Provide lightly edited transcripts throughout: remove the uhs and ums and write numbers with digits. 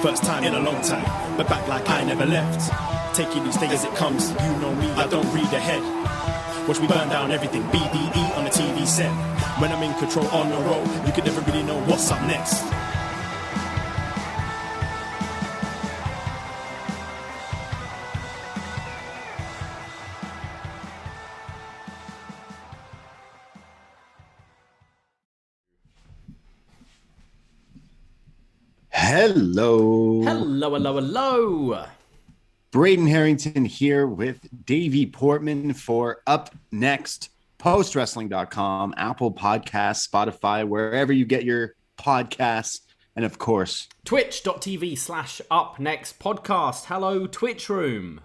First time in a long time, but back like I never left. Taking each day as it comes, you know me, I don't read ahead. Watch me burn down everything, BDE on the TV set. When I'm in control on the road, you can never really know what's up next. Hello. Hello, hello, hello. Braden Herrington here with Davie Portman for Up Next, postwrestling.com, Apple Podcasts, Spotify, wherever you get your podcasts, and of course, twitch.tv/upnext podcast. Hello, Twitch Room.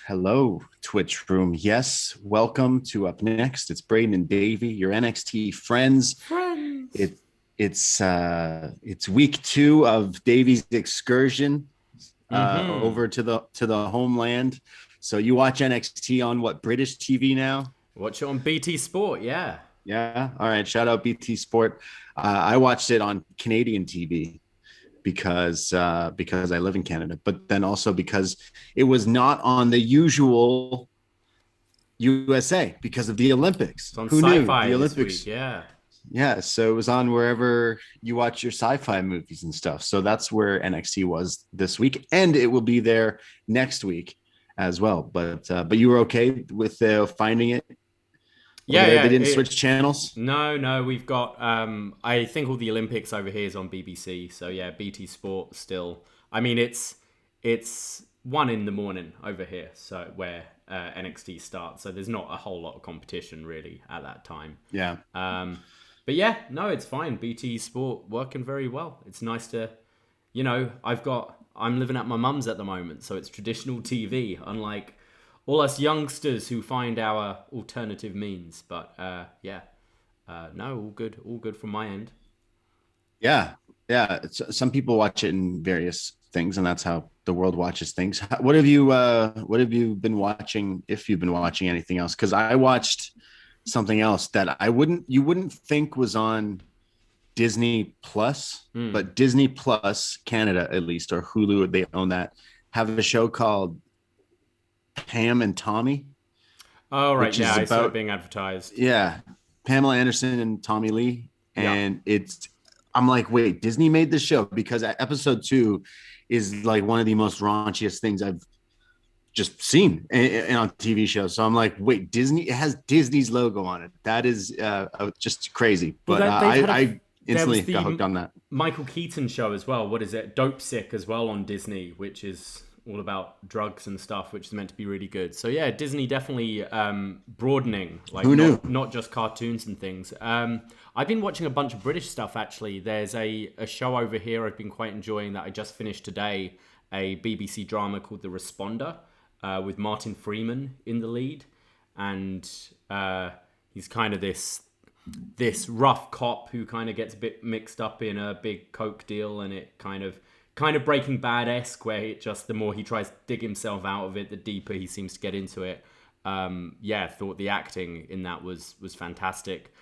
Hello, Twitch Room. Yes, welcome to Up Next. It's Braden and Davie, your NXT friends. It's week 2 of Davie's excursion over to the homeland. So you watch NXT on what, British TV now? Watch it on BT Sport, yeah. Yeah. All right. Shout out BT Sport. I watched it on Canadian TV because I live in Canada, but then also because it was not on the usual USA because of the Olympics. It's on Who Sci-Fi knew the Olympics? this week, yeah. Yeah, so it was on wherever you watch your sci-fi movies and stuff. So that's where NXT was this week, and it will be there next week as well. But you were okay with finding it? Yeah. They didn't switch channels? No, we've got, I think all the Olympics over here is on BBC. So yeah, BT Sport still. I mean, it's 1 a.m. over here, so where NXT starts. So there's not a whole lot of competition really at that time. Yeah. But yeah, no, it's fine. BT Sport working very well. It's nice to, I'm living at my mum's at the moment, so it's traditional TV, unlike all us youngsters who find our alternative means. But no, all good from my end. Yeah. Some people watch it in various things, and that's how the world watches things. What have you been watching, if you've been watching anything else? Because I watched something else that you wouldn't think was on Disney Plus, but Disney Plus Canada, at least, or Hulu, they own that, have a show called Pam and Tommy. Oh, right. Yeah, I saw it being advertised. Yeah. Pamela Anderson and Tommy Lee. And I'm like, wait, Disney made this show? Because episode 2 is like one of the most raunchiest things I've just seen on TV shows. So I'm like, wait, Disney, it has Disney's logo on it. That is just crazy. But I instantly got hooked on that. Michael Keaton show as well. What is it? Dope Sick as well on Disney, which is all about drugs and stuff, which is meant to be really good. So yeah, Disney definitely broadening. Like, who knew? Not just cartoons and things. I've been watching a bunch of British stuff, actually. There's a show over here I've been quite enjoying that I just finished today, a BBC drama called The Responder, with Martin Freeman in the lead. And he's kind of this rough cop who kind of gets a bit mixed up in a big coke deal, and it kind of Breaking Bad-esque, where the more he tries to dig himself out of it, the deeper he seems to get into it. Thought the acting in that was fantastic.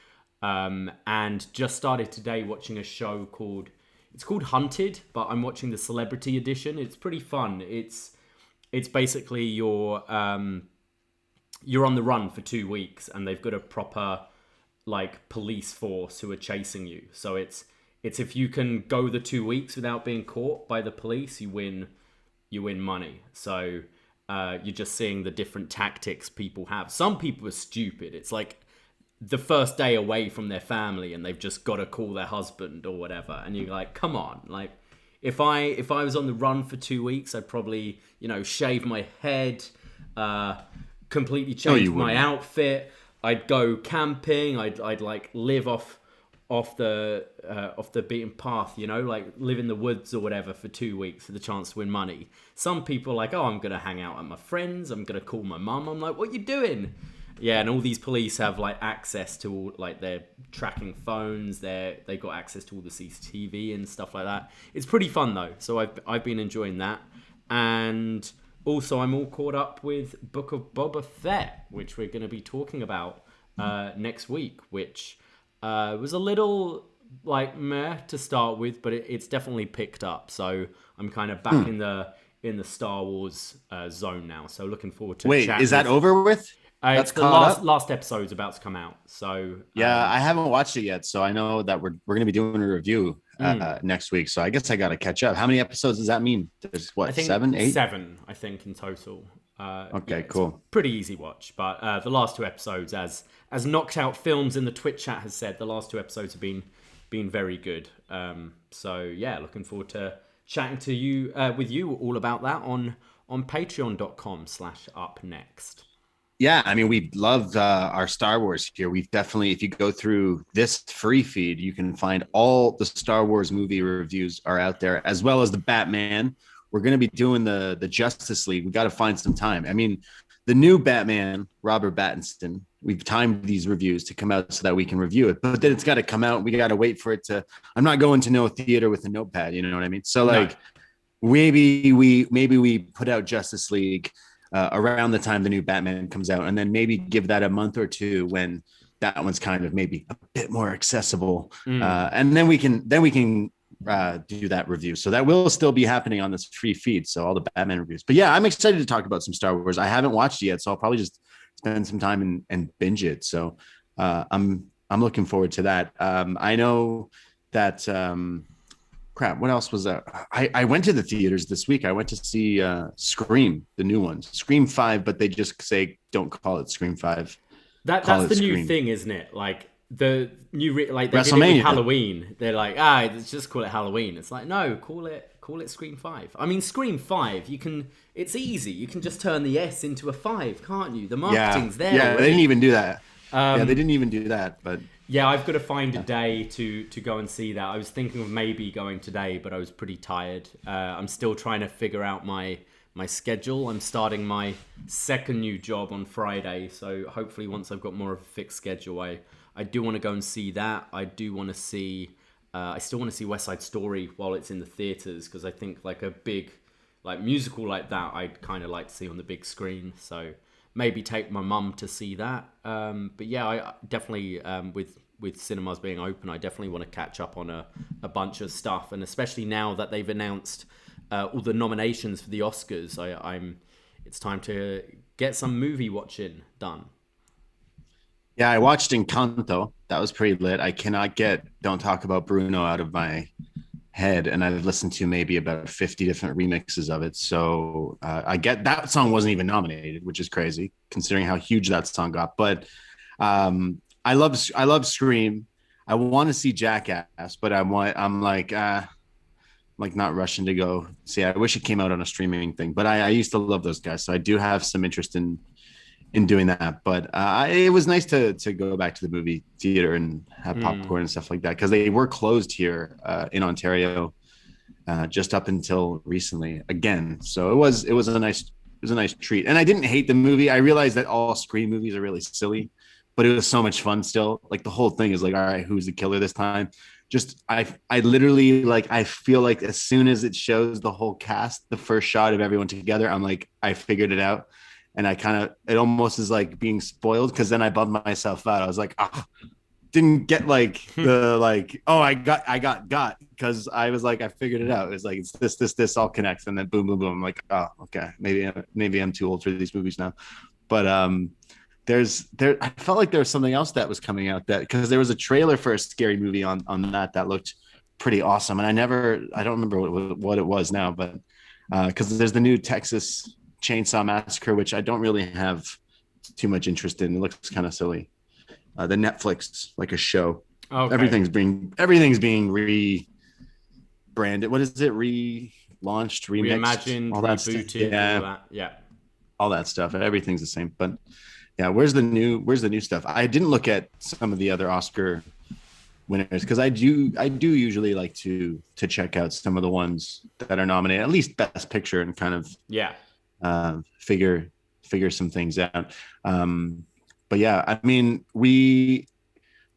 And just started today watching a show called Hunted, but I'm watching the celebrity edition. It's pretty fun. It's basically you're on the run for 2 weeks, and they've got a proper like police force who are chasing you. So it's if you can go the 2 weeks without being caught by the police, you win money. So you're just seeing the different tactics people have. Some people are stupid. It's like the first day away from their family and they've just got to call their husband or whatever. And you're like, come on. Like, if I was on the run for 2 weeks, I'd probably, shave my head, completely change my outfit. I'd go camping. I'd like live off the beaten path, like live in the woods or whatever for 2 weeks for the chance to win money. Some people are like, oh, I'm going to hang out at my friends. I'm going to call my mum. I'm like, what you doing? Yeah, and all these police have like access to all, like, their tracking phones. They got access to all the CCTV and stuff like that. It's pretty fun though, so I've been enjoying that. And also, I'm all caught up with Book of Boba Fett, which we're going to be talking about next week, which was a little like meh to start with, but it's definitely picked up. So I'm kind of back in the Star Wars zone now. So looking forward to. Wait, is that over with? That's It's the caught up? last episode's about to come out. So Yeah, I haven't watched it yet, so I know that we're going to be doing a review next week. So I guess I got to catch up. How many episodes does that mean? There's what, I think 7, 8? 7, I think in total. Okay, yeah, cool. Pretty easy watch, but the last 2 episodes, as Knocked Out Films in the Twitch chat has said, the last 2 episodes have been very good. So yeah, looking forward to chatting to you with you all about that on patreon.com/upNXT. Yeah, I mean, we love our Star Wars here. We've definitely, if you go through this free feed, you can find all the Star Wars movie reviews are out there, as well as the Batman. We're going to be doing the Justice League. We got to find some time. I mean, the new Batman, Robert Pattinson, we've timed these reviews to come out so that we can review it, but then it's got to come out. We got to wait for it to, I'm not going to no theater with a notepad. You know what I mean? So like maybe we put out Justice League around the time the new Batman comes out, and then maybe give that a month or two when that one's kind of maybe a bit more accessible. And then we can do that review. So that will still be happening on this free feed. So all the Batman reviews. But yeah, I'm excited to talk about some Star Wars. I haven't watched it yet, so I'll probably just spend some time and binge it. So I'm looking forward to that. I know that crap, what else was that? I went to the theaters this week. I went to see Scream, the new one, Scream 5, but they just say don't call it Scream 5. That's the new thing, isn't it? Like the new like they did it WrestleMania. with Halloween. They're like, let's just call it Halloween. It's like, no, call it Scream 5. I mean, Scream 5, it's easy. You can just turn the S into a 5, can't you? The marketing's there. Yeah, already. they didn't even do that. They didn't even do that, but yeah, I've got to find a day to go and see that. I was thinking of maybe going today, but I was pretty tired. I'm still trying to figure out my schedule. I'm starting my second new job on Friday, so hopefully once I've got more of a fixed schedule, I do want to go and see that. I do want to see. I still want to see West Side Story while it's in the theaters, because I think like a big like musical like that I'd kind of like to see on the big screen. So maybe take my mum to see that. But yeah, I definitely with cinemas being open, I definitely want to catch up on a bunch of stuff, and especially now that they've announced all the nominations for the Oscars, it's time to get some movie watching done. yeah, I watched Encanto. That was pretty lit. I cannot get Don't Talk About Bruno out of my head, and I've listened to maybe about 50 different remixes of it. So I get that song wasn't even nominated, which is crazy considering how huge that song got. But I love Scream. I want to see Jackass, but I'm like not rushing to go see. I wish it came out on a streaming thing, but I used to love those guys, so I do have some interest in doing that. But it was nice to go back to the movie theater and have popcorn and stuff like that, because they were closed here in Ontario just up until recently again. So it was a nice treat. And I didn't hate the movie. I realized that all Scream movies are really silly, but it was so much fun still. Like the whole thing is like, all right, who's the killer this time? Just I literally like, I feel like as soon as it shows the whole cast, the first shot of everyone together, I'm like, I figured it out. And it almost is like being spoiled, because then I bummed myself out. I was like, didn't get like the like, oh, I got, because I was like, I figured it out. It was like, it's this all connects, and then boom, boom, boom. I'm like, oh, okay, maybe I'm too old for these movies now. But I felt like there was something else that was coming out, that because there was a trailer for a scary movie on that looked pretty awesome, and I don't remember what it was now, but because there's the new Texas Chainsaw Massacre, which I don't really have too much interest in. It looks kind of silly. The Netflix, like a show. Okay. Everything's being rebranded. What is it? Relaunched, remixed, reimagined, all that rebooted, stuff. Yeah. all that. Yeah. All that stuff. Everything's the same. But yeah, where's the new stuff? I didn't look at some of the other Oscar winners, because I do usually like to check out some of the ones that are nominated, at least Best Picture, and kind of figure some things out. But yeah, I mean, we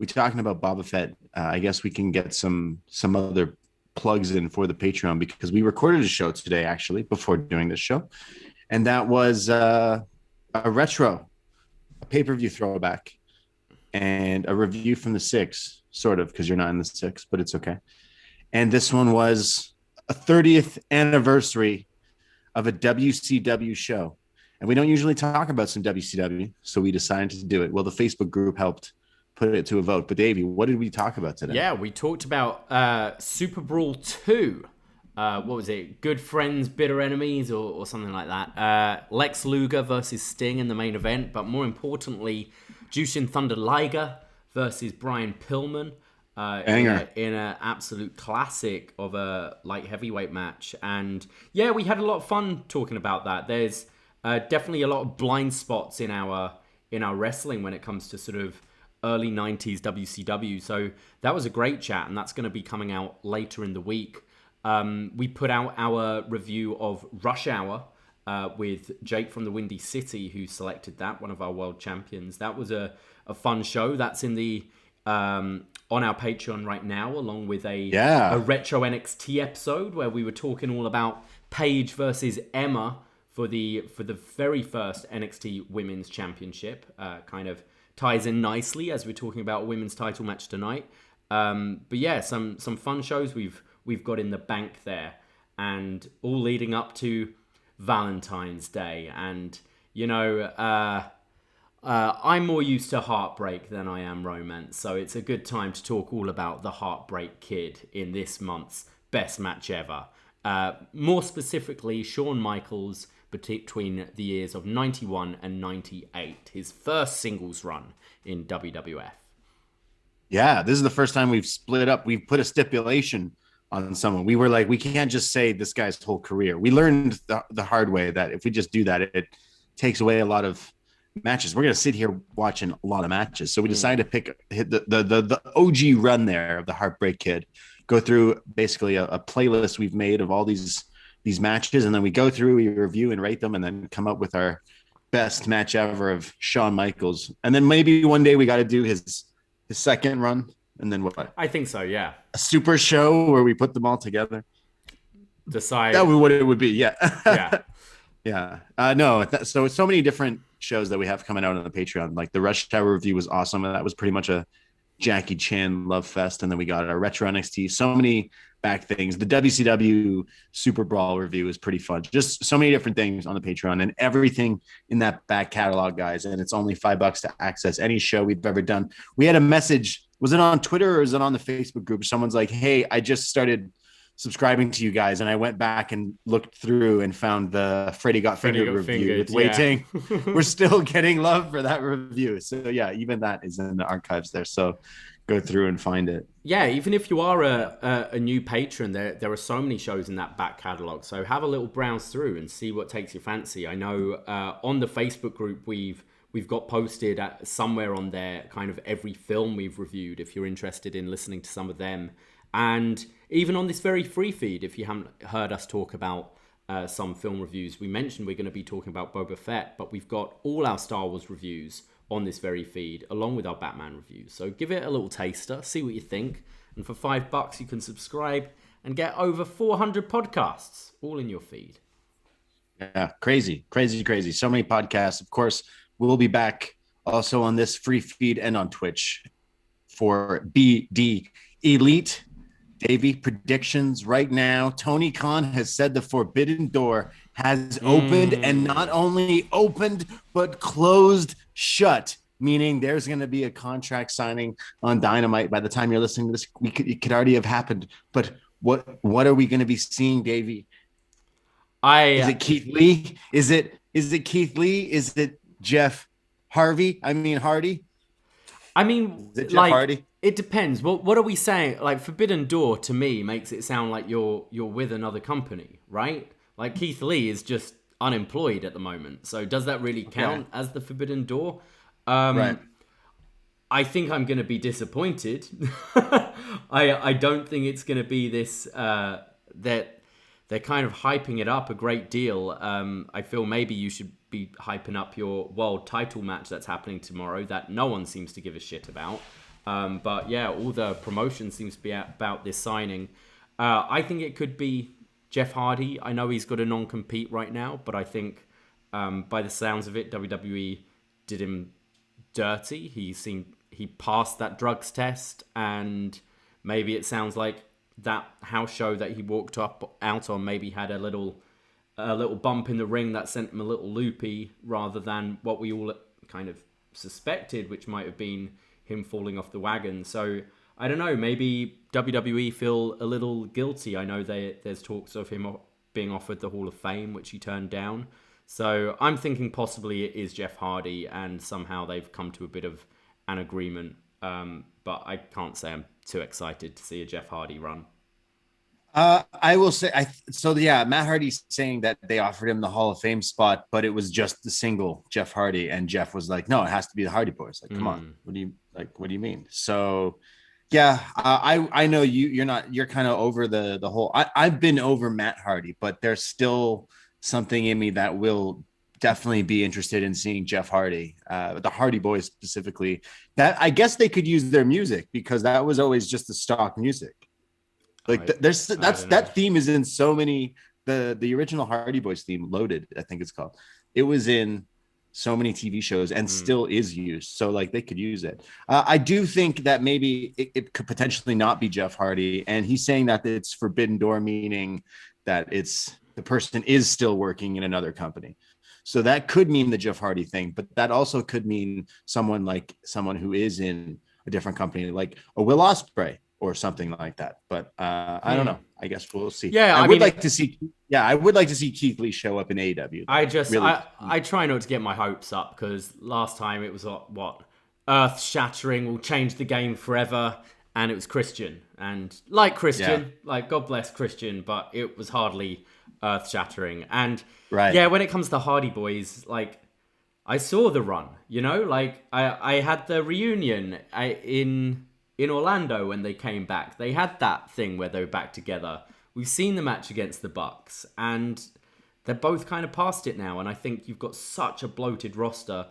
talking about Boba Fett. I guess we can get some other plugs in for the Patreon, because we recorded a show today, actually, before doing this show, and that was a retro, a pay-per-view throwback. and a review from the 6, sort of, because you're not in the 6, but it's okay. And this one was a 30th anniversary of a WCW show. And we don't usually talk about some WCW, so we decided to do it. Well, the Facebook group helped put it to a vote. But Davie, what did we talk about today? Yeah, we talked about Super Brawl 2. What was it? Good Friends, Bitter Enemies, or something like that. Lex Luger versus Sting in the main event, but more importantly, Jushin Thunder Liger versus Brian Pillman in an absolute classic of a light heavyweight match. And yeah, we had a lot of fun talking about that. There's definitely a lot of blind spots in our wrestling when it comes to sort of early 90s WCW. So that was a great chat, and that's going to be coming out later in the week. We put out our review of Rush Hour with Jake from the Windy City, who selected that, one of our world champions. That was a fun show. That's in the on our Patreon right now, along with a retro NXT episode where we were talking all about Paige versus Emma for the very first NXT Women's Championship. Kind of ties in nicely as we're talking about a women's title match tonight. But yeah, some fun shows we've got in the bank there, and all leading up to Valentine's Day. And you know, I'm more used to heartbreak than I am romance, so it's a good time to talk all about the Heartbreak Kid in this month's best match ever. More specifically, Shawn Michaels between the years of 91 and 98, his first singles run in WWF. Yeah, this is the first time we've split up. We've put a stipulation on someone. We were like, we can't just say this guy's whole career. We learned the hard way that if we just do that, it takes away a lot of matches. We're going to sit here watching a lot of matches. So we decided to hit the OG run there of the Heartbreak Kid, go through basically a playlist we've made of all these matches, and then we go through, we review and rate them, and then come up with our best match ever of Shawn Michaels. And then maybe one day we got to do his second run, and then what? I think so, yeah. A super show where we put them all together. Decide. That would what it would be, yeah. Yeah. Yeah. No, so many different shows that we have coming out on the Patreon. Like the Rush Hour review was awesome, and that was pretty much a Jackie Chan love fest. And then we got our retro NXT, so many back things. The WCW Super Brawl review is pretty fun. Just so many different things on the Patreon, and everything in that back catalog, guys. And it's only $5 to access any show we've ever done. We had a message. Was it on Twitter or is it on the Facebook group? Someone's like, hey, I just started subscribing to you guys, and I went back and looked through and found the Freddie Got Fingered review with Wei Ting. We're still getting love for that review. So yeah, even that is in the archives there. So go through and find it. Yeah, even if you are a new patron, there are so many shows in that back catalogue. So have a little browse through and see what takes your fancy. I know on the Facebook group we've got posted somewhere on there kind of every film we've reviewed, if you're interested in listening to some of them. And even on this very free feed, if you haven't heard us talk about some film reviews, we mentioned we're going to be talking about Boba Fett, but we've got all our Star Wars reviews on this very feed, along with our Batman reviews. So give it a little taster, see what you think. And for $5, you can subscribe and get over 400 podcasts, all in your feed. Yeah, crazy. So many podcasts. Of course, we'll be back also on this free feed and on Twitch for BD Elite. Davie, predictions right now. Tony Khan has said the Forbidden Door has opened, and not only opened, but closed shut, meaning there's going to be a contract signing on Dynamite. By the time you're listening to this, it could already have happened. But what are we going to be seeing, Davie? Is it Keith Lee? Is it Keith Lee? Is it Jeff Hardy? I mean, is it Jeff Hardy? It depends. What are we saying? Like, Forbidden Door to me makes it sound like you're with another company, right? Like, Keith Lee is just unemployed at the moment. So does that really count as the Forbidden Door? Right. I think I'm going to be disappointed. I don't think it's going to be this that they're kind of hyping it up a great deal. I feel maybe you should be hyping up your world title match that's happening tomorrow that no one seems to give a shit about. But yeah, all the promotion seems to be about this signing. I think it could be Jeff Hardy. I know he's got a non-compete right now, but I think by the sounds of it, WWE did him dirty. He he passed that drugs test, and maybe it sounds like that house show that he walked out on maybe had a little bump in the ring that sent him a little loopy, rather than what we all kind of suspected, which might have been him falling off the wagon. So I don't know, maybe WWE feel a little guilty. I know there's talks of him being offered the Hall of Fame, which he turned down. So I'm thinking possibly it is Jeff Hardy, and somehow they've come to a bit of an agreement. But I can't say I'm too excited to see a Jeff Hardy run. I will say, Matt Hardy's saying that they offered him the Hall of Fame spot, but it was just the single Jeff Hardy, and Jeff was like, "No, it has to be the Hardy Boys." Like, come on, what do you mean? So, yeah, I know you're kind of over the whole. I've been over Matt Hardy, but there's still something in me that will definitely be interested in seeing Jeff Hardy, the Hardy Boys specifically. That I guess they could use their music, because that was always just the stock music. Like that theme is in so many, the original Hardy Boys theme, Loaded, I think it's called. It was in so many TV shows and still is used. So like they could use it. I do think that maybe it could potentially not be Jeff Hardy. And he's saying that it's Forbidden Door, meaning that the person is still working in another company. So that could mean the Jeff Hardy thing, but that also could mean someone who is in a different company, like a Will Ospreay or something like that. But I don't know. I guess we'll see. Yeah, I would like to see Keith Lee show up in AEW. I try not to get my hopes up, because last time it was what earth shattering, will change the game forever, and it was Christian, and like God bless Christian, but it was hardly earth shattering. And when it comes to Hardy Boys, like I saw the run, like I had the reunion in Orlando when they came back. They had that thing where they were back together. We've seen the match against the Bucks, and they're both kind of past it now. And I think you've got such a bloated roster.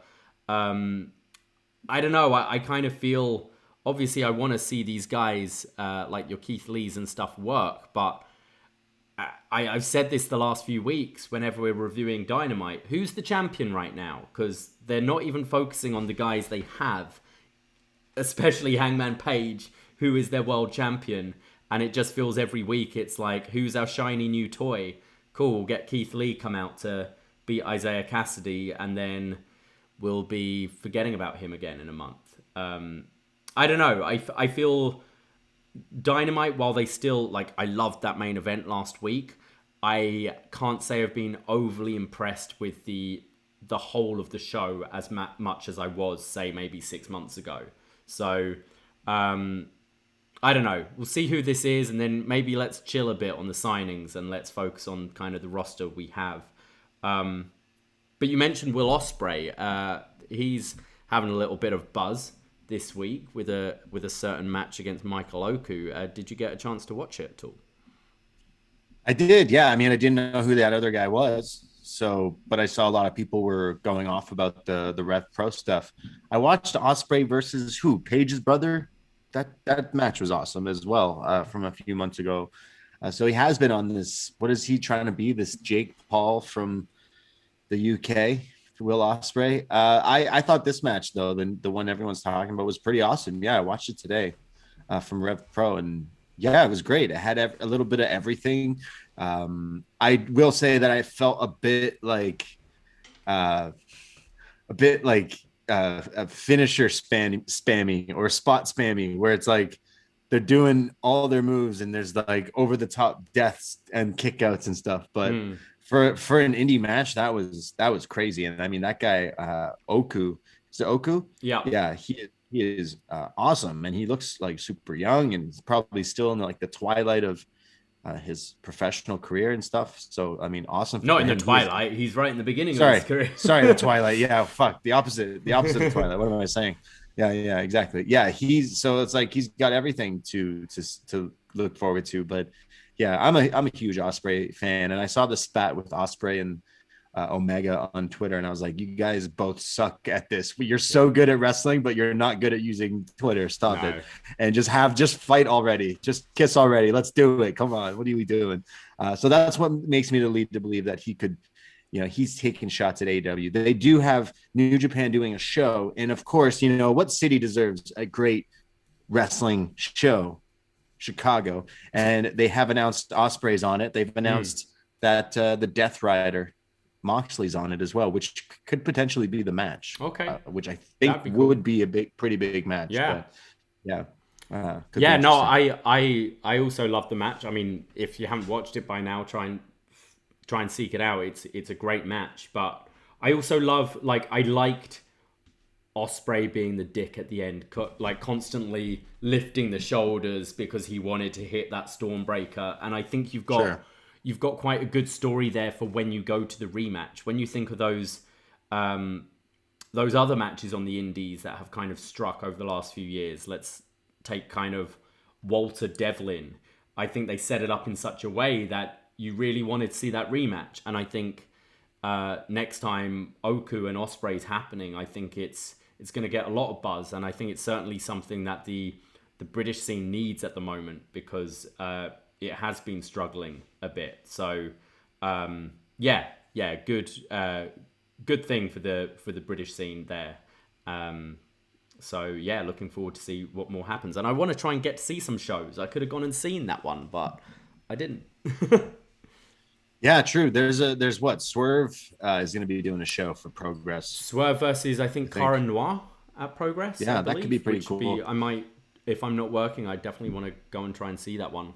I don't know. I kind of feel, obviously I want to see these guys like your Keith Lees and stuff work, but I've said this the last few weeks whenever we're reviewing Dynamite. Who's the champion right now? Because they're not even focusing on the guys they have, especially Hangman Page, who is their world champion. And it just feels every week it's like, who's our shiny new toy? Cool, we'll get Keith Lee come out to beat Isaiah Cassidy, and then we'll be forgetting about him again in a month. I don't know. I feel Dynamite, while they still, like, I loved that main event last week, I can't say I've been overly impressed with the whole of the show as much as I was, say, maybe 6 months ago. So, I don't know. We'll see who this is, and then maybe let's chill a bit on the signings and let's focus on kind of the roster we have. But you mentioned Will Ospreay. He's having a little bit of buzz this week with a certain match against Michael Oku. Did you get a chance to watch it at all? I did, yeah. I mean, I didn't know who that other guy was. So, but I saw a lot of people were going off about the Rev Pro stuff. I watched Ospreay versus Page's brother. That match was awesome as well, from a few months ago. So he has been on this. What is he trying to be? This Jake Paul from the UK, Will Ospreay. I thought this match, though, the one everyone's talking about, was pretty awesome. Yeah, I watched it today from Rev Pro, and yeah, it was great. It had a little bit of everything. I will say that I felt a bit like a finisher spammy or spot spammy, where it's like they're doing all their moves and there's like over the top deaths and kickouts and stuff. But for an indie match, that was crazy. And I mean, that guy Oku, is it Oku? Yeah, he is awesome, and he looks like super young, and he's probably still in like the twilight of his professional career and stuff. So I mean, awesome. Not in the twilight. He's right in the beginning of his career. Sorry, the twilight. Yeah, fuck. The opposite of twilight. What am I saying? Yeah, exactly. Yeah, so it's like he's got everything to look forward to. But yeah, I'm a huge Ospreay fan, and I saw the spat with Ospreay and Omega on Twitter, and I was like, you guys both suck at this. You're so good at wrestling, but you're not good at using Twitter. Stop it, and just fight already. Just kiss already. Let's do it. Come on, what are we doing? So that's what makes me lead to believe that he could he's taking shots at AEW. They do have New Japan doing a show. And of course, what city deserves a great wrestling show? Chicago. And they have announced Ospreay's on it. They've announced that the Death Rider Moxley's on it as well, which could potentially be the match. Okay. Which I think would be a pretty big match. Yeah. But, I also love the match. I mean, if you haven't watched it by now, try and seek it out. It's a great match. But I also love, I liked Ospreay being the dick at the end, constantly lifting the shoulders because he wanted to hit that Stormbreaker. And I think you've got quite a good story there for when you go to the rematch. When you think of those other matches on the indies that have kind of struck over the last few years, let's take kind of Walter Devlin. I think they set it up in such a way that you really wanted to see that rematch. And I think next time Oku and Ospreay is happening, I think it's going to get a lot of buzz. And I think it's certainly something that the British scene needs at the moment, because it has been struggling a bit. So good thing for the British scene there. Looking forward to see what more happens. And I want to try and get to see some shows. I could have gone and seen that one, but I didn't. Yeah, true. There's what? Swerve is going to be doing a show for Progress. Swerve versus, I think. Cara Noir at Progress. Yeah, that could be pretty cool. I might, if I'm not working, I definitely want to go and try and see that one.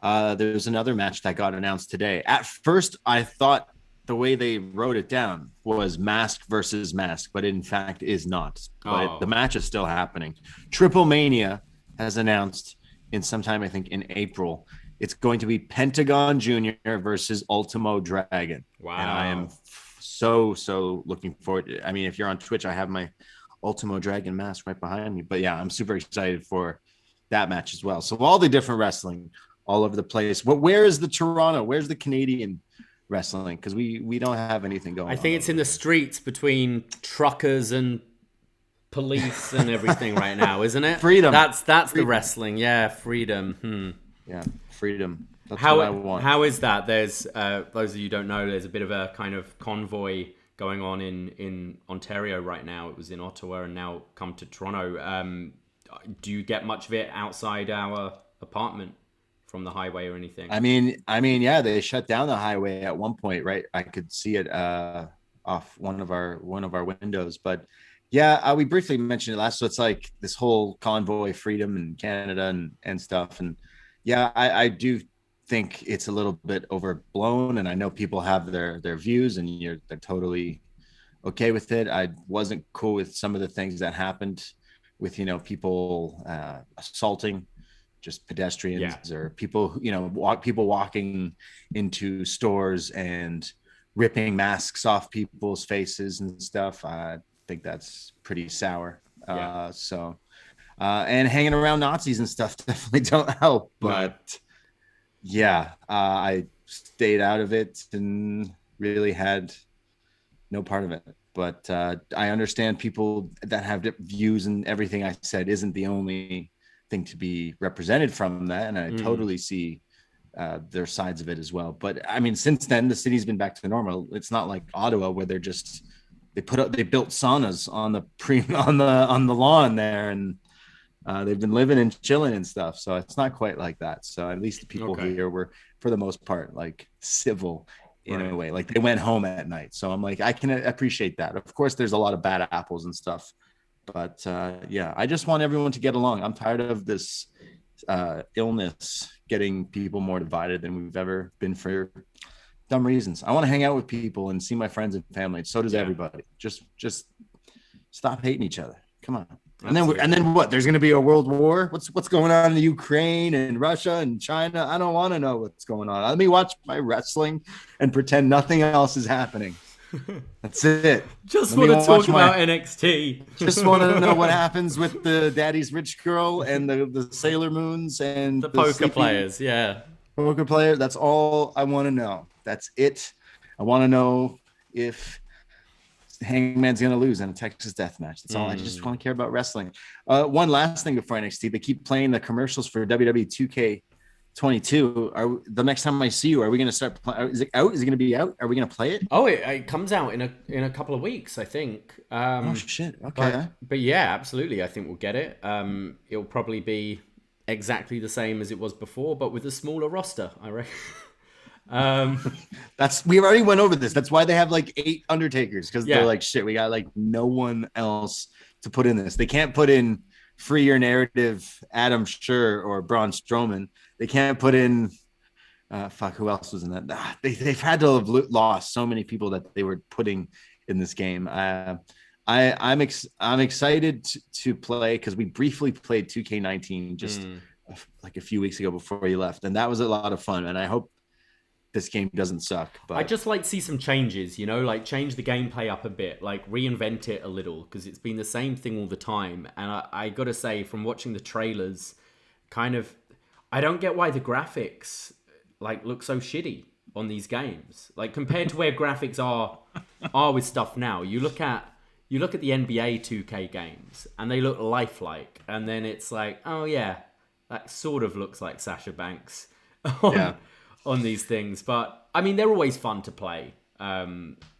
There's another match that got announced today. At first, I thought the way they wrote it down was mask versus mask, but in fact is not. But the match is still happening. Triple Mania has announced in sometime, I think, in April. It's going to be Pentagon Jr. versus Ultimo Dragon. Wow. And I am so looking forward to it. I mean, if you're on Twitch, I have my Ultimo Dragon mask right behind me. But yeah, I'm super excited for that match as well. So all the different wrestling all over the place. But where is the Toronto? Where's the Canadian wrestling? Because we don't have anything going on. I think it's in the streets between truckers and police and everything right now, isn't it? Freedom. That's the wrestling. Yeah, freedom. Yeah, freedom. That's what I want. How is that? There's those of you who don't know, there's a bit of a kind of convoy going on in Ontario right now. It was in Ottawa and now come to Toronto. Do you get much of it outside our apartment from the highway or anything? I mean, yeah, they shut down the highway at one point, right? I could see it off one of our windows, but yeah, we briefly mentioned it last. So it's like this whole convoy freedom in Canada and stuff. And yeah, I do think it's a little bit overblown, and I know people have their views, and they're totally okay with it. I wasn't cool with some of the things that happened with people assaulting just pedestrians or people walking into stores and ripping masks off people's faces and stuff. I think that's pretty sour. And hanging around Nazis and stuff definitely don't help. But I stayed out of it and really had no part of it. But I understand people that have different views, and everything I said isn't the only thing to be represented from that. And I totally see their sides of it as well. But I mean, since then, the city's been back to normal. It's not like Ottawa where they built saunas on the lawn there, and they've been living and chilling and stuff. So it's not quite like that. So at least the people here were, for the most part, like civil in a way. Like they went home at night. So I'm like, I can appreciate that. Of course, there's a lot of bad apples and stuff. But I just want everyone to get along. I'm tired of this illness getting people more divided than we've ever been for dumb reasons. I want to hang out with people and see my friends and family. And so does everybody. Just stop hating each other. Come on. And then what? There's going to be a world war? What's going on in the Ukraine and Russia and China? I don't want to know what's going on. Let me watch my wrestling and pretend nothing else is happening. That's it. Just want to talk about NXT. Just want to know what happens with the Daddy's Rich Girl and the Sailor Moons and the poker players. Yeah. Poker player. That's all I want to know. That's it. I want to know if Hangman's going to lose in a Texas death match. That's all. I just want to care about wrestling. One last thing before NXT. They keep playing the commercials for WWE 22. The next time I see you, are we going to start playing? Is it out? Is it going to be out? Are we going to play it? Oh, it comes out in a couple of weeks, I think. Oh shit. Okay. But yeah, absolutely. I think we'll get it. It'll probably be exactly the same as it was before, but with a smaller roster, I reckon. We already went over this. That's why they have like 8 Undertakers, because they're like, shit, we got like no one else to put in this. They can't put in Free Your Narrative Adam Scher or Braun Strowman. They can't put in who else was in that? They've had to have lost so many people that they were putting in this game. I'm excited to play, because we briefly played 2K19 just like a few weeks ago before you left, and that was a lot of fun. And I hope this game doesn't suck. But I just like to see some changes, like change the gameplay up a bit, like reinvent it a little, because it's been the same thing all the time. And I got to say, from watching the trailers, I don't get why the graphics like look so shitty on these games, like compared to where graphics are with stuff now. You look at the NBA 2K games and they look lifelike, and then it's like, oh yeah, that sort of looks like Sasha Banks on these things. But I mean, they're always fun to play,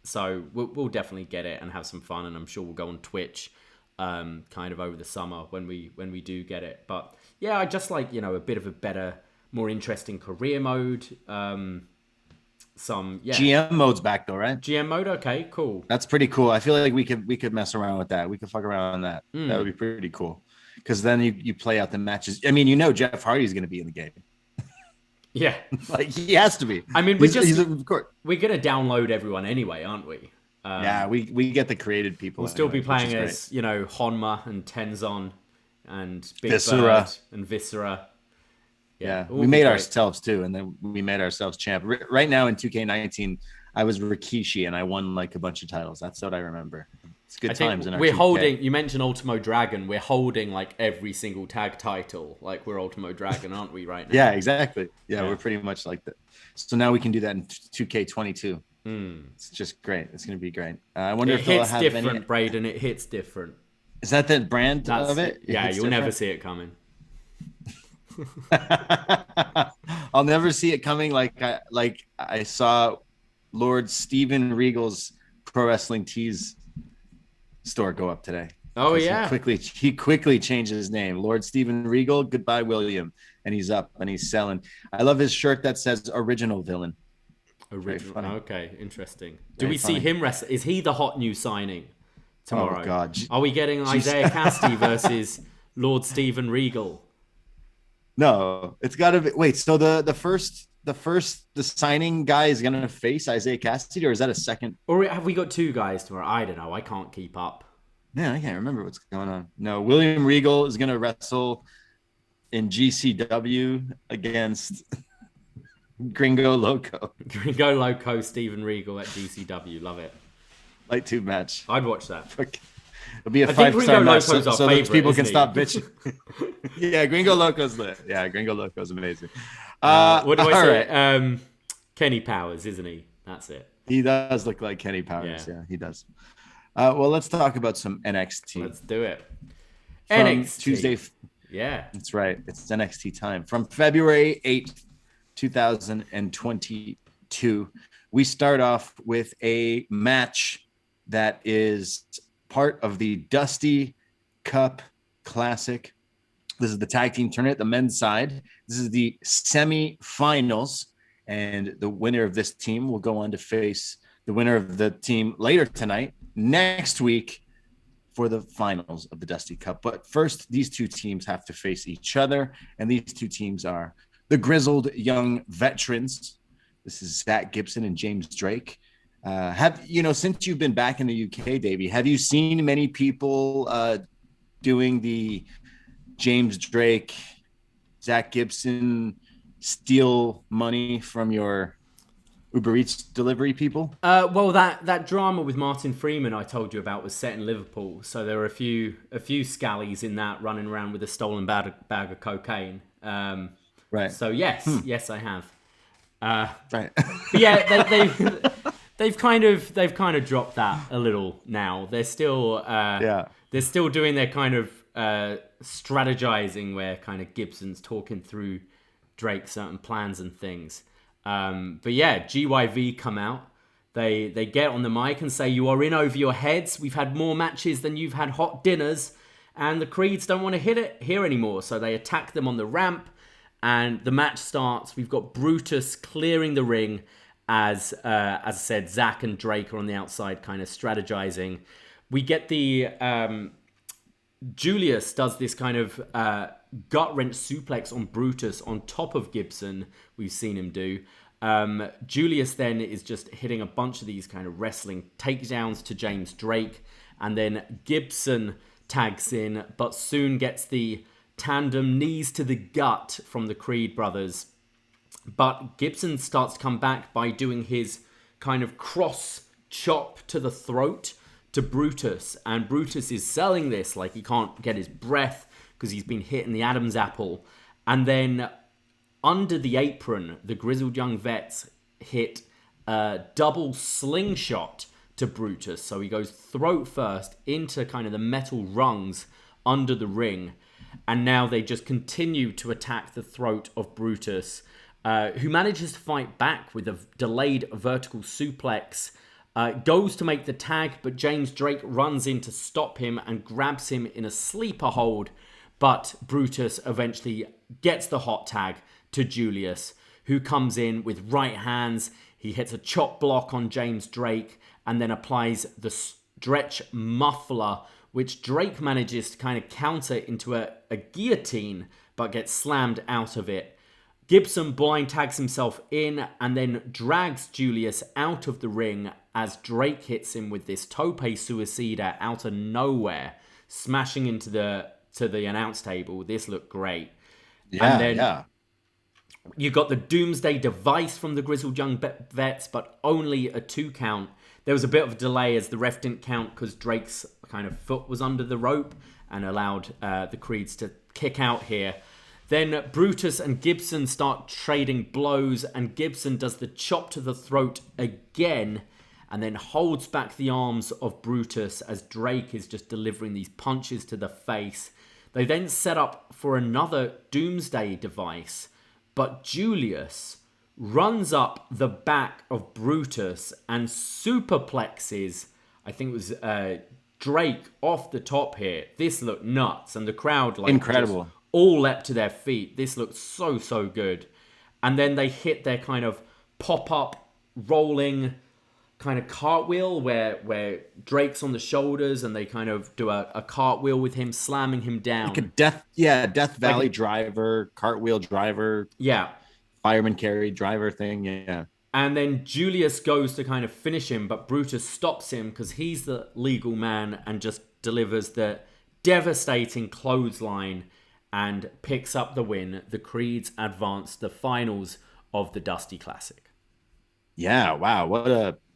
so we'll definitely get it and have some fun, and I'm sure we'll go on Twitch kind of over the summer when we do get it. But yeah, I just like, a bit of a better, more interesting career mode. GM mode's back though, right? GM mode, okay, cool. That's pretty cool. I feel like we could mess around with that. We could fuck around on that. That would be pretty cool, because then you play out the matches. I mean, Jeff Hardy's going to be in the game. Yeah, like he has to be. I mean, we're gonna download everyone anyway, aren't we? Yeah, we get the created people. We'll still be playing as Honma and Tenzon and Big Viscera. Bird and Viscera. Yeah, we made ourselves too, and then we made ourselves champ. Right now in 2K19, I was Rikishi and I won like a bunch of titles. That's what I remember. It's good times in our we're 2K. holding. You mentioned Ultimo Dragon. We're holding like every single tag title. Like we're Ultimo Dragon, aren't we? Right now. Yeah, exactly. Yeah, we're pretty much like that. So now we can do that in 2K22. It's just great. It's going to be great. I wonder if they'll have different, Braden. It hits different. Is that the brand of it? Yeah, you'll never see it coming. I'll never see it coming. Like I saw Lord Steven Regal's Pro Wrestling Tees store go up today. Oh yeah, he quickly changed his name. Lord Steven Regal, goodbye William, and he's up and he's selling. I love his shirt that says Original Villain. Original. Okay, interesting. Do we see him wrestle? Is he the hot new signing tomorrow? Oh God, are we getting Isaiah Cassidy versus Lord Steven Regal? No, it's got to be. Wait, so the signing guy is going to face Isaiah Cassidy, or is that a second? Or have we got 2 guys tomorrow? I don't know. I can't keep up. Yeah, I can't remember what's going on. No, William Regal is going to wrestle in GCW against Gringo Loco. Gringo Loco, Steven Regal at GCW. Love it. Light tube match. I'd watch that. It'll be a 5-star match so that people can stop bitching. Yeah, Gringo Loco's lit. Yeah, Gringo Loco's amazing. What do I say? Right. Kenny Powers, isn't he? That's it. He does look like Kenny Powers. Yeah, he does. Well, let's talk about some NXT. Let's do it. From NXT. Tuesday. Yeah. That's right. It's NXT time. From February 8th, 2022, we start off with a match that is part of the Dusty Cup Classic. This is the tag team tournament, the men's side. This is the semi-finals, and the winner of this team will go on to face the winner of the team later tonight, next week, for the finals of the Dusty Cup. But first, these 2 teams have to face each other, and these 2 teams are the Grizzled Young Veterans. This is Zach Gibson and James Drake. Since you've been back in the UK, Davie, have you seen many people doing the James Drake, Zach Gibson steal money from your Uber Eats delivery people? Well, that drama with Martin Freeman I told you about was set in Liverpool, so there were a few scallies in that running around with a stolen bag of cocaine. Right. So yes, I have. Right. But yeah, they've kind of dropped that a little now. They're still they're still doing their kind of strategizing where kind of Gibson's talking through Drake certain plans and things. But yeah, GYV come out. They get on the mic and say, "You are in over your heads. We've had more matches than you've had hot dinners." And the Creeds don't want to hit it here anymore. So they attack them on the ramp. And the match starts. We've got Brutus clearing the ring as I said, Zach and Drake are on the outside kind of strategizing. We get the... Julius does this kind of gut-wrench suplex on Brutus on top of Gibson. We've seen him do. Julius then is just hitting a bunch of these kind of wrestling takedowns to James Drake. And then Gibson tags in, but soon gets the tandem knees to the gut from the Creed brothers. But Gibson starts to come back by doing his kind of cross chop to the throat to Brutus. And Brutus is selling this like he can't get his breath because he's been hit in the Adam's apple. And then under the apron, the Grizzled Young Vets hit a double slingshot to Brutus. So he goes throat first into kind of the metal rungs under the ring. And now they just continue to attack the throat of Brutus, who manages to fight back with a delayed vertical suplex. Goes to make the tag, but James Drake runs in to stop him and grabs him in a sleeper hold. But Brutus eventually gets the hot tag to Julius, who comes in with right hands. He hits a chop block on James Drake and then applies the stretch muffler, which Drake manages to kind of counter into a guillotine, but gets slammed out of it. Gibson blind tags himself in and then drags Julius out of the ring as Drake hits him with this tope suicida out of nowhere, smashing into the announce table. This looked great. Yeah, and then yeah. You got the Doomsday Device from the Grizzled Young Vets, but only a 2 count. There was a bit of a delay as the ref didn't count because Drake's kind of foot was under the rope and allowed the Creeds to kick out here. Then Brutus and Gibson start trading blows, and Gibson does the chop to the throat again and then holds back the arms of Brutus as Drake is just delivering these punches to the face. They then set up for another Doomsday Device, but Julius runs up the back of Brutus and superplexes, I think it was Drake, off the top here. This looked nuts, and the crowd incredible, all leapt to their feet. This looked so good. And then they hit their kind of pop-up rolling kind of cartwheel where Drake's on the shoulders and they kind of do a cartwheel with him, slamming him down. Like a Death Valley driver, cartwheel driver. Yeah. Fireman carry driver thing. Yeah. And then Julius goes to kind of finish him, but Brutus stops him because he's the legal man and just delivers the devastating clothesline and picks up the win. The Creeds advance the finals of the Dusty Classic. Yeah. Wow. What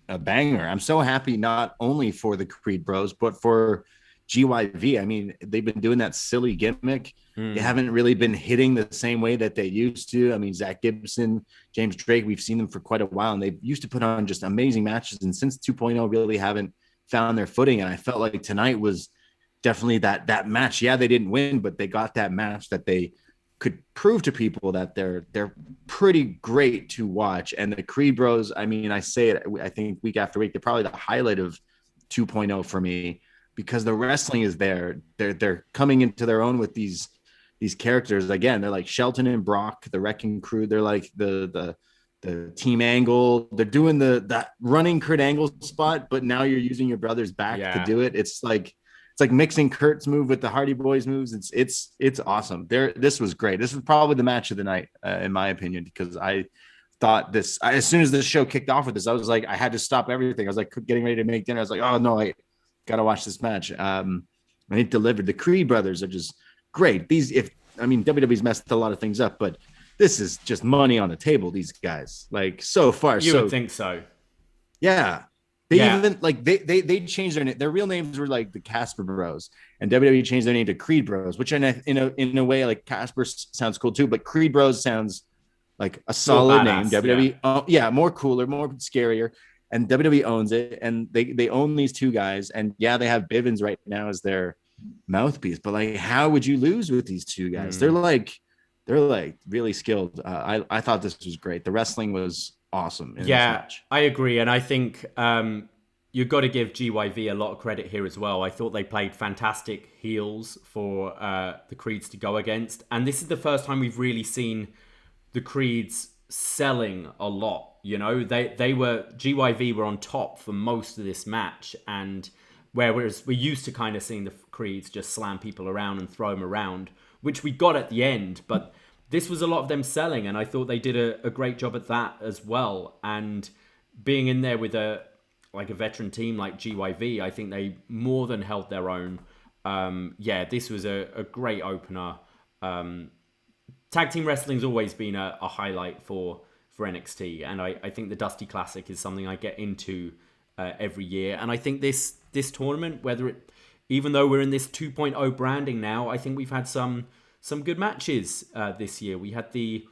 a banger. I'm so happy not only for the Creed Bros, but for GYV. I mean, they've been doing that silly gimmick. They haven't really been hitting the same way that they used to. I mean, Zach Gibson, James Drake, we've seen them for quite a while, and they used to put on just amazing matches. And since 2.0 really haven't found their footing. And I felt like tonight was definitely that match. Yeah, they didn't win, but they got that match that they could prove to people that they're pretty great to watch. And the Creed Bros, I mean, I say it, I think week after week, they're probably the highlight of 2.0 for me, because the wrestling is there. They're coming into their own with these characters. Again, they're like Shelton and Brock, the Wrecking Crew. They're like the Team Angle. They're doing that running Kurt Angle spot, but now you're using your brother's back to do it. It's like mixing Kurt's move with the Hardy Boys moves. It's awesome. This was great. This was probably the match of the night, in my opinion, because I thought as soon as the show kicked off with this, I was like, I had to stop everything. I was like getting ready to make dinner. I was like, oh no, I got to watch this match. And it delivered. The Creed brothers are just great. WWE's messed a lot of things up, but this is just money on the table. These guys, like, so far. You would think so. Yeah. Even like they changed their real names were like the Casper Bros, and WWE changed their name to Creed Bros, which in a way, like, Casper sounds cool too, but Creed Bros sounds like a solid name. WWE, more cooler, more scarier, and WWE owns it, and they own these two guys, and they have Bivens right now as their mouthpiece, but like, how would you lose with these two guys? They're like they're like really skilled. I thought this was great. The wrestling was awesome in this Yeah, match. I agree. And I think you've got to give GYV a lot of credit here as well. I thought they played fantastic heels for the Creeds to go against. And this is the first time we've really seen the Creeds selling a lot. You know, GYV were on top for most of this match. And whereas we're used to kind of seeing the Creeds just slam people around and throw them around, which we got at the end. But this was a lot of them selling. And I thought they did a great job at that as well. And being in there with a veteran team like GYV, I think they more than held their own. This was a great opener. Tag team wrestling's always been a highlight for NXT, and I think the Dusty Classic is something I get into every year. And I think this tournament, even though we're in this 2.0 branding now, I think we've had some good matches this year. We had the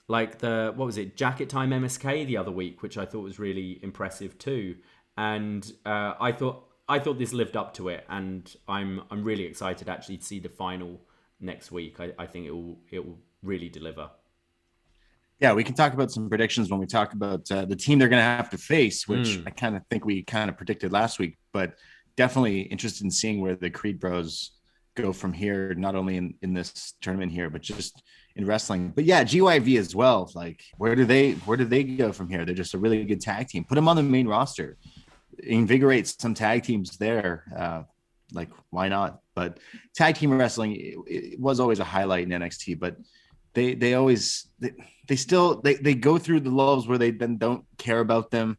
what was it, Jacket Time MSK the other week, which I thought was really impressive too. And I thought this lived up to it, and I'm really excited actually to see the final next week. I think it will really deliver. Yeah, we can talk about some predictions when we talk about the team they're going to have to face, which I kind of think we kind of predicted last week, but definitely interested in seeing where the Creed Bros go from here, not only in this tournament here, but just in wrestling. But yeah, GYV as well. Like, where do they go from here? They're just a really good tag team. Put them on the main roster. Invigorate some tag teams there. Why not? But tag team wrestling, it was always a highlight in NXT, but they still go through the lulls where they then don't care about them,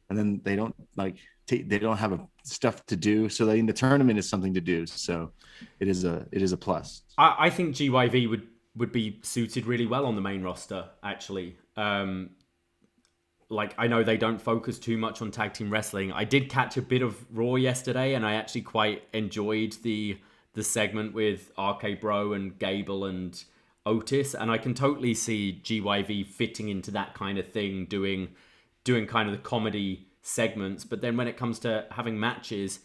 and then they don't they don't have stuff to do. So the tournament is something to do. So it is a plus. I think GYV would be suited really well on the main roster, actually. I know they don't focus too much on tag team wrestling. I did catch a bit of Raw yesterday, and I actually quite enjoyed the segment with RK Bro and Gable and Otis, and I can totally see GYV fitting into that kind of thing, doing kind of the comedy segments. But then when it comes to having matches,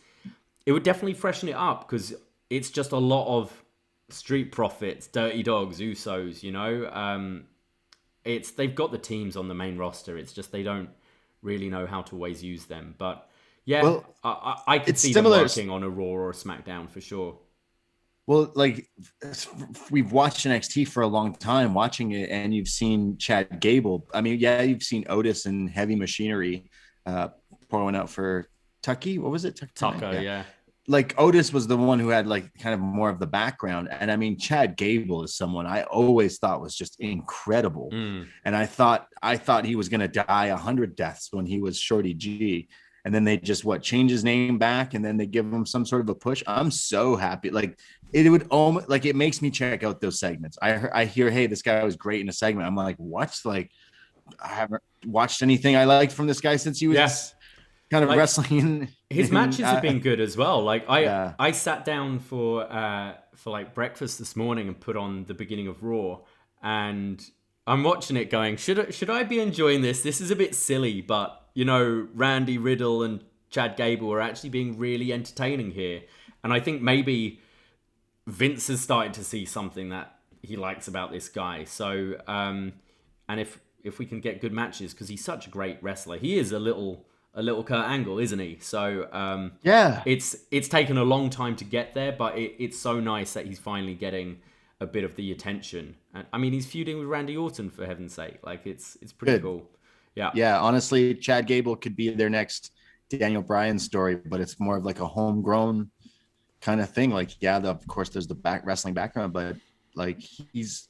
it would definitely freshen it up, because it's just a lot of Street Profits, Dirty Dogs, Usos, you know. They've got the teams on the main roster. It's just they don't really know how to always use them. But yeah, well, I could see them working on a Raw or a SmackDown for sure. Well, we've watched NXT for a long time, watching it, and you've seen Chad Gable. I mean, yeah, you've seen Otis and Heavy Machinery pour one out for Tucky. What was it? Tucker, yeah. Like, Otis was the one who had kind of more of the background. And I mean, Chad Gable is someone I always thought was just incredible. And I thought he was going to die 100 deaths when he was Shorty G. And then they just change his name back, and then they give him some sort of a push. I'm so happy. It would almost it makes me check out those segments. I hear, hey, this guy was great in a segment. I'm like, what? I haven't watched anything I liked from this guy since he was kind of wrestling. His matches have been good as well. I sat down for breakfast this morning and put on the beginning of Raw, and I'm watching it going, should I be enjoying this? This is a bit silly, but you know, Randy Riddle and Chad Gable are actually being really entertaining here. And I think maybe Vince has started to see something that he likes about this guy. So, and if we can get good matches, because he's such a great wrestler, he is a little Kurt Angle, isn't he? So, yeah, it's taken a long time to get there, but it's so nice that he's finally getting a bit of the attention. And I mean, he's feuding with Randy Orton, for heaven's sake. It's pretty cool. Yeah. Yeah. Honestly, Chad Gable could be their next Daniel Bryan story, but it's more of a homegrown kind of thing. Of course there's the wrestling background, but he's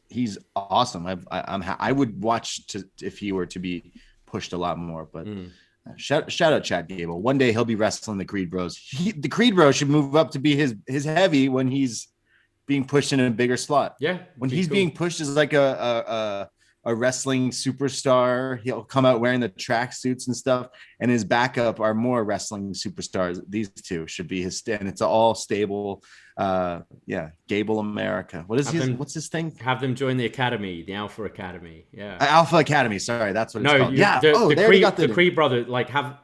awesome. I would watch if he were to be pushed a lot more, but shout out Chad Gable. One day he'll be wrestling the Creed Bros. The Creed Bros should move up to be his heavy when he's being pushed in a bigger slot. Yeah. When he's being pushed as a wrestling superstar, he'll come out wearing the track suits and stuff, and his backup are more wrestling superstars. These two should be his stand. It's all stable. Gable America. What's his thing? Have them join the academy, the Alpha Academy. Yeah, Alpha Academy. Sorry, that's what it's called. The Creed brother,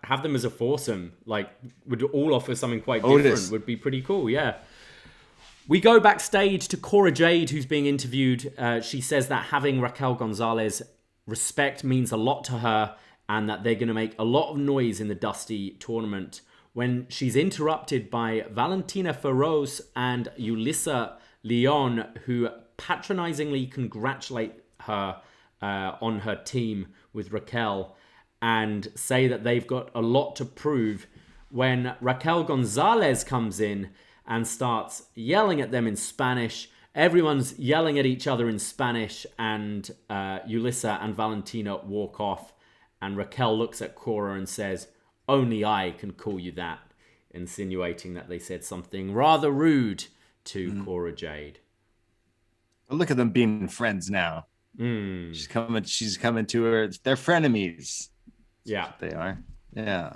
have them as a foursome. Would all offer something quite different. Would be pretty cool. Yeah. We go backstage to Cora Jade, who's being interviewed. She says that having Raquel Gonzalez respect means a lot to her and that they're going to make a lot of noise in the Dusty tournament, when she's interrupted by Valentina Feroz and Yulissa Leon, who patronizingly congratulate her on her team with Raquel and say that they've got a lot to prove, when Raquel Gonzalez comes in and starts yelling at them in Spanish. Everyone's yelling at each other in Spanish, and Yulissa and Valentina walk off, and Raquel looks at Cora and says, "Only I can call you that," insinuating that they said something rather rude to Cora Jade. But look at them being friends now. She's coming to her. They're frenemies. Yeah, they are. Yeah.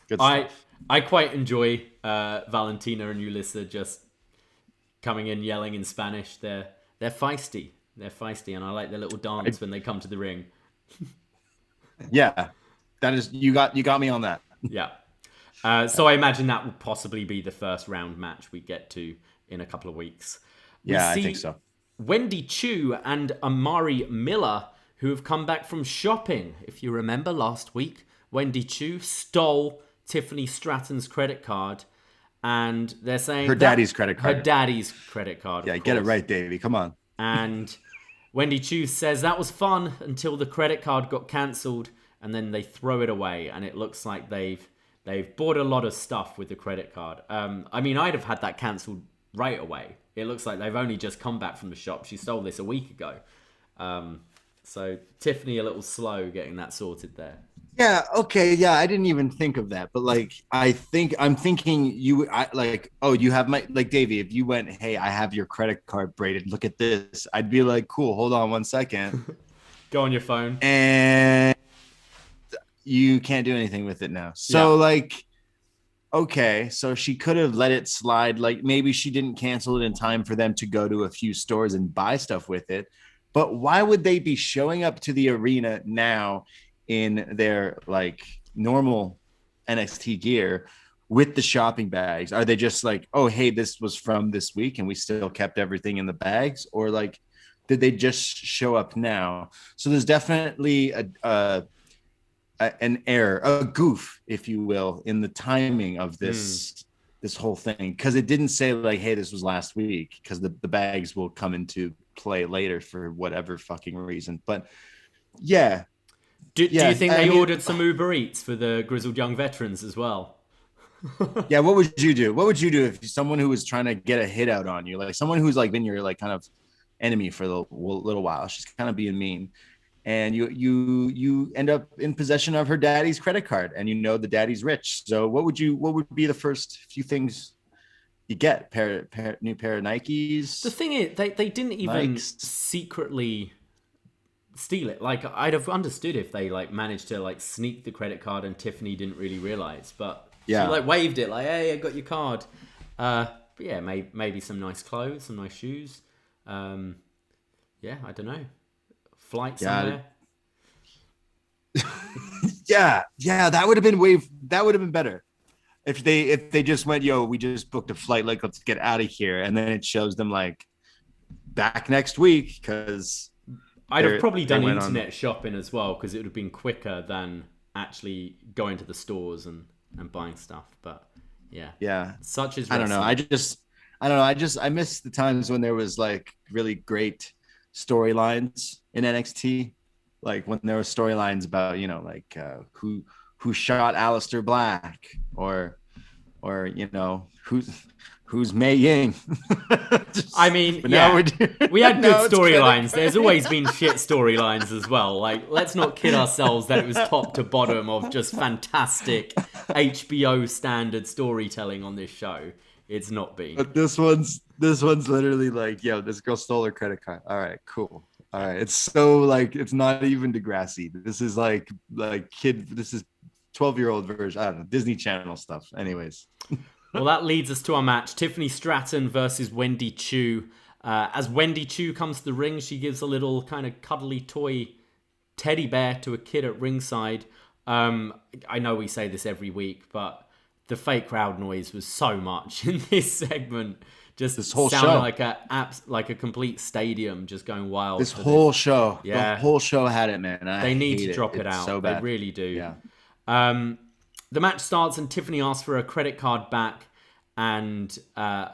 Good stuff. I quite enjoy Valentina and Yulissa just coming in yelling in Spanish. They're feisty. They're feisty, and I like their little dance when they come to the ring. Yeah, that is you got me on that. Yeah. So I imagine that will possibly be the first round match we get to in a couple of weeks. I think so. Wendy Chu and Amari Miller, who have come back from shopping. If you remember last week, Wendy Chu stole Tiffany Stratton's credit card, and they're saying her daddy's credit card. Her daddy's credit card. Yeah, get it right, Davie. Come on. And Wendy Chu says that was fun until the credit card got cancelled, and then they throw it away, and it looks like they've bought a lot of stuff with the credit card. I mean, I'd have had that cancelled right away. It looks like they've only just come back from the shop. She stole this a week ago. So Tiffany a little slow getting that sorted there. Yeah, okay, yeah, I didn't even think of that. But like I'm thinking you have my Davie, if you went, "Hey, I have your credit card, Braden, look at this." I'd be like, "Cool, hold on one second." Go on your phone. And you can't do anything with it now. So okay, so she could have let it slide. Like maybe she didn't cancel it in time for them to go to a few stores and buy stuff with it. But why would they be showing up to the arena now in their like normal NXT gear with the shopping bags? Are they just like, "Oh, hey, this was from this week and we still kept everything in the bags"? Or like, did they just show up now? So there's definitely an error, a goof, if you will, in the timing of this whole thing, because it didn't say like, "Hey, this was last week," because the bags will come into play later for whatever fucking reason. But yeah. Do you think they ordered some Uber Eats for the Grizzled Young Veterans as well? Yeah, what would you do? What would you do if someone who was trying to get a hit out on you, like someone who's like been your like kind of enemy for a little while, she's kind of being mean, and you end up in possession of her daddy's credit card, and you know the daddy's rich. So what would be the first few things you get? New pair of Nikes? The thing is, they didn't even secretly steal it. Like, I'd have understood if they like managed to like sneak the credit card and Tiffany didn't really realize, but she like waved it like, "Hey, I got your card." But yeah, maybe some nice clothes, some nice shoes. Yeah, I don't know. Flight somewhere. yeah, that would have been better. If they just went, "Yo, we just booked a flight, like let's get out of here," and then it shows them like back next week, because I'd have probably done internet shopping as well, because it would have been quicker than actually going to the stores and buying stuff. But yeah, such as wrestling. I don't know. I miss the times when there was like really great storylines in NXT, like when there were storylines about like who shot Aleister Black, or who's Mei Ying. I mean, we had good storylines. There's always been shit storylines as well. Like, let's not kid ourselves that it was top to bottom of just fantastic HBO standard storytelling on this show. It's not been. But this one's literally like, "Yo, this girl stole her credit card." All right, cool. All right, it's so like, it's not even Degrassi. This is like kid. This is 12-year-old version. I don't know, Disney Channel stuff. Anyways. Well, that leads us to our match. Tiffany Stratton versus Wendy Chu. As Wendy Chu comes to the ring, she gives a little kind of cuddly toy teddy bear to a kid at ringside. I know we say this every week, but the fake crowd noise was so much in this segment. Just this whole sounded show like a complete stadium just going wild. This whole show, yeah, the whole show had it, man. They need to drop it out. So bad. They really do. Yeah. The match starts and Tiffany asks for a credit card back, and it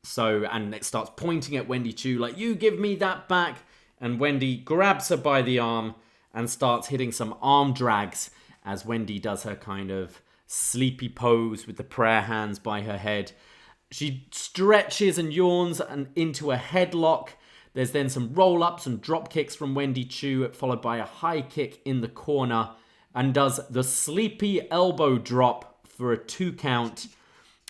starts pointing at Wendy Chu like, "You give me that back." And Wendy grabs her by the arm and starts hitting some arm drags as Wendy does her kind of sleepy pose with the prayer hands by her head. She stretches and yawns and into a headlock. There's then some roll-ups and drop kicks from Wendy Chu, followed by a high kick in the corner, and does the sleepy elbow drop for a 2 count.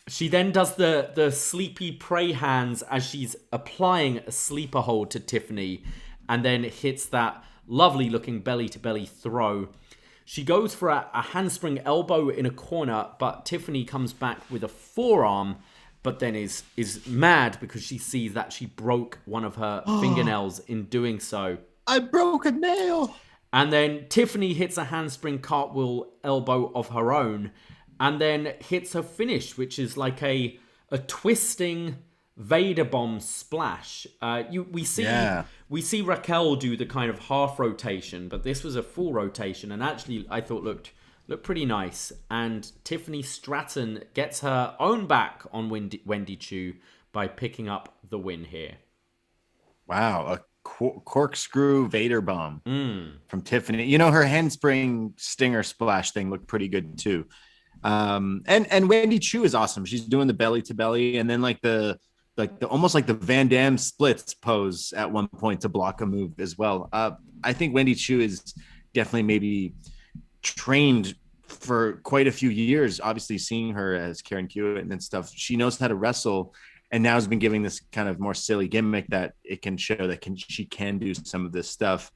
She then does the sleepy pray hands as she's applying a sleeper hold to Tiffany, and then hits that lovely looking belly-to-belly throw. She goes for a handspring elbow in a corner, but Tiffany comes back with a forearm, but then is mad because she sees that she broke one of her fingernails in doing so. I broke a nail. And then Tiffany hits a handspring cartwheel elbow of her own, and then hits her finish, which is like a twisting Vader bomb splash. We see Raquel do the kind of half rotation, but this was a full rotation, and actually I thought looked pretty nice. And Tiffany Stratton gets her own back on Wendy Chu by picking up the win here. Wow, a corkscrew Vader bomb from Tiffany. You know, her handspring stinger splash thing looked pretty good too. And Wendy Chu is awesome. She's doing the belly to belly, and then like the almost like the Van Damme splits pose at one point to block a move as well. I think Wendy Chu is definitely maybe trained for quite a few years. Obviously, seeing her as Karen Hewitt and stuff, she knows how to wrestle, and now has been giving this kind of more silly gimmick that it can show that she can do some of this stuff.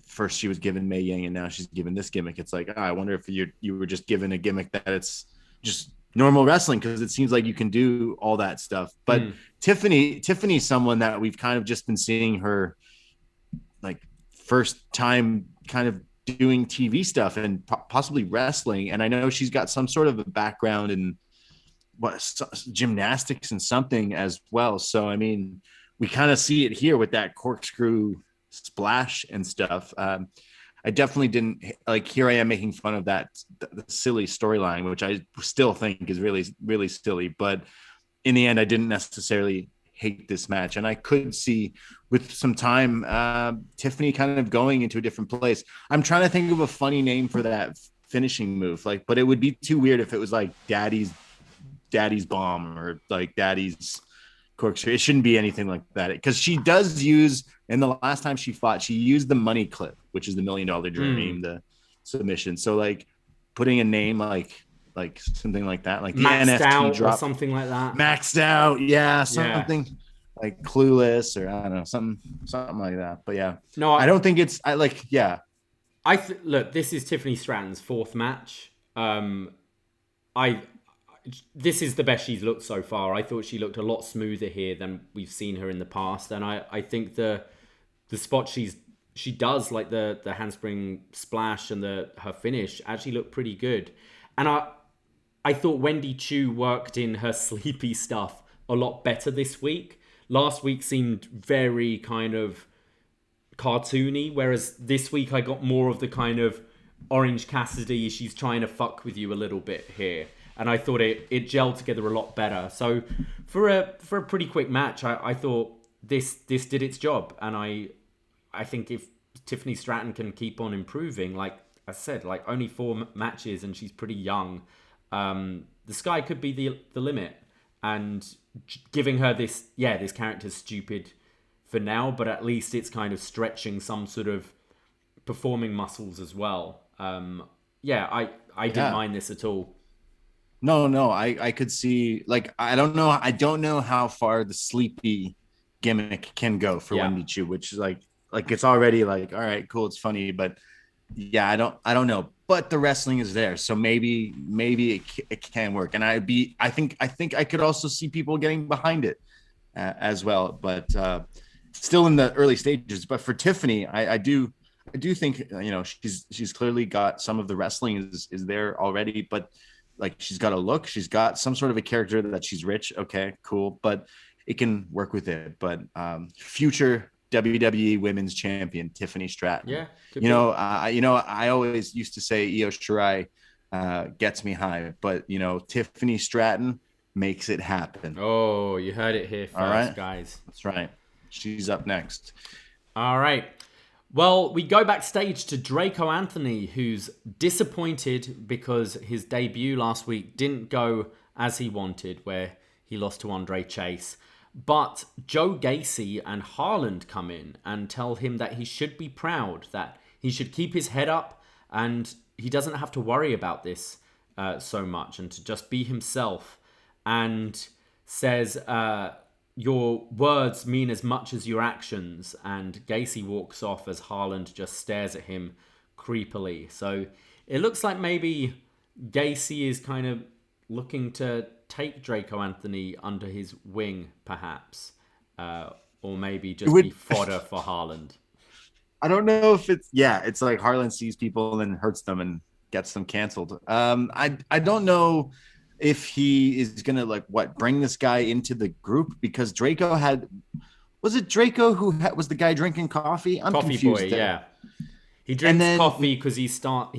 First she was given Mae Young, and now she's given this gimmick. It's like, I wonder if you were just given a gimmick that it's just normal wrestling, because it seems like you can do all that stuff. But Tiffany's someone that we've kind of just been seeing her like first time kind of doing TV stuff and possibly wrestling. And I know she's got some sort of a background in gymnastics and something as well. So, I mean, we kind of see it here with that corkscrew splash and stuff. I definitely didn't like, here I am making fun of the silly storyline, which I still think is really, really silly. But in the end, I didn't necessarily hate this match. And I could see with some time, Tiffany kind of going into a different place. I'm trying to think of a funny name for that finishing move, but it would be too weird if it was like Daddy's bomb or like Daddy's corkscrew. It shouldn't be anything like that, because she does use, and the last time she fought, she used the money clip, which is the $1 Million Dream, the submission. So like putting a name like something like that, like the Maxed NFT out drop, or something like that. Maxed out, something like Clueless, or I don't know, something like that. But yeah, no, I don't think it's look, this is Tiffany Stratton's fourth match. This is the best she's looked so far. I thought she looked a lot smoother here than we've seen her in the past, and I think the spot she does, like the handspring splash and her finish, actually look pretty good. And I thought Wendy Chu worked in her sleepy stuff a lot better this week. Last week seemed very kind of cartoony, whereas this week I got more of the kind of Orange Cassidy, she's trying to fuck with you a little bit here. And I thought it gelled together a lot better. So for a pretty quick match, I thought this did its job. And I think if Tiffany Stratton can keep on improving, like I said, like only 4 matches and she's pretty young, the sky could be the limit. And giving her this character's stupid for now, but at least it's kind of stretching some sort of performing muscles as well. I didn't mind this at all. No, I could see, like, I don't know how far the sleepy gimmick can go for Wendy Chu, which is like it's already like, all right, cool, it's funny, but yeah, I don't know, but the wrestling is there, so maybe it can work. And I think I could also see people getting behind it as well, but still in the early stages. But for Tiffany, I do think, she's clearly got some of the wrestling is there already, but like she's got a look, she's got some sort of a character that she's rich. Okay, cool, but it can work with it. But future WWE Women's Champion Tiffany Stratton. Yeah, I always used to say Io Shirai gets me high, but Tiffany Stratton makes it happen. Oh, you heard it here first, guys. That's right. She's up next. All right. Well, we go backstage to Draco Anthony, who's disappointed because his debut last week didn't go as he wanted, where he lost to Andre Chase. But Joe Gacy and Haaland come in and tell him that he should be proud, that he should keep his head up, and he doesn't have to worry about this so much, and to just be himself. And says, your words mean as much as your actions. And Gacy walks off as Haaland just stares at him creepily. So it looks like maybe Gacy is kind of looking to take Draco Anthony under his wing, perhaps. Or maybe just be fodder for Haaland. I don't know if it's like Haaland sees people and hurts them and gets them canceled. I don't know if he is going to bring this guy into the group, because was it Draco who was the guy drinking coffee? I'm coffee confused boy, there. yeah. He drinks coffee because he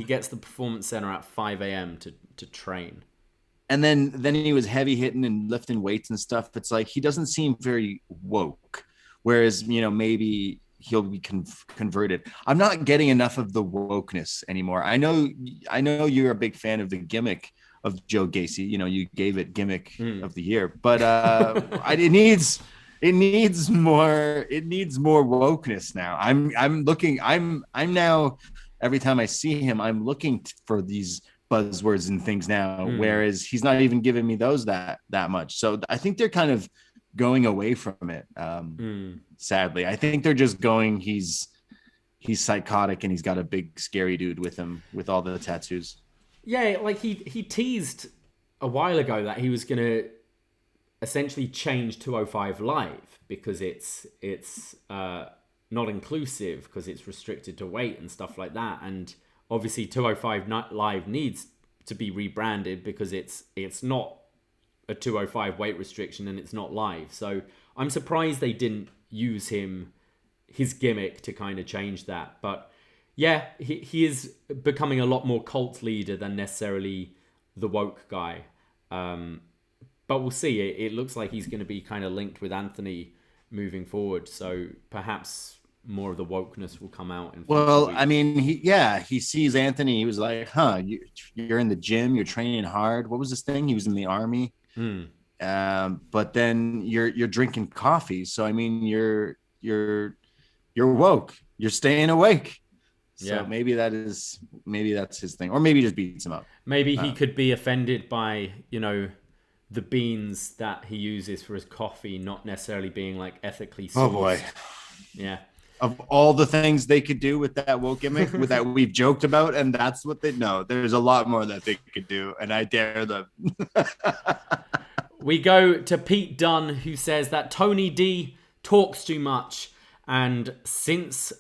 gets the performance center at 5 a.m. to train. And then he was heavy hitting and lifting weights and stuff. It's like, he doesn't seem very woke, whereas, maybe he'll be converted. I'm not getting enough of the wokeness anymore. I know you're a big fan of the gimmick of Joe Gacy. You gave it gimmick of the year, but it needs more wokeness now. I'm now, every time I see him, I'm looking for these buzzwords and things now, whereas he's not even giving me those that much. So I think they're kind of going away from it. Sadly, I think they're just going, he's psychotic and he's got a big scary dude with him with all the tattoos. Yeah, like he teased a while ago that he was going to essentially change 205 Live because it's not inclusive, because it's restricted to weight and stuff like that. And obviously 205 Live needs to be rebranded because it's not a 205 weight restriction and it's not live. So I'm surprised they didn't use his gimmick to kind of change that. But yeah, he is becoming a lot more cult leader than necessarily the woke guy. But we'll see. It looks like he's going to be kind of linked with Anthony moving forward. So perhaps more of the wokeness will come out. Well, weeks. I mean, he sees Anthony. He was like, you're in the gym. You're training hard. What was this thing? He was in the army. But then you're drinking coffee. So, I mean, you're woke. You're staying awake. So maybe that's his thing, or maybe he just beats him up. Maybe he could be offended by, the beans that he uses for his coffee not necessarily being like ethically sourced. Oh boy. Yeah. Of all the things they could do with that woke gimmick that we've joked about, and that's what there's a lot more that they could do, and I dare them. We go to Pete Dunne, who says that Tony D talks too much, and since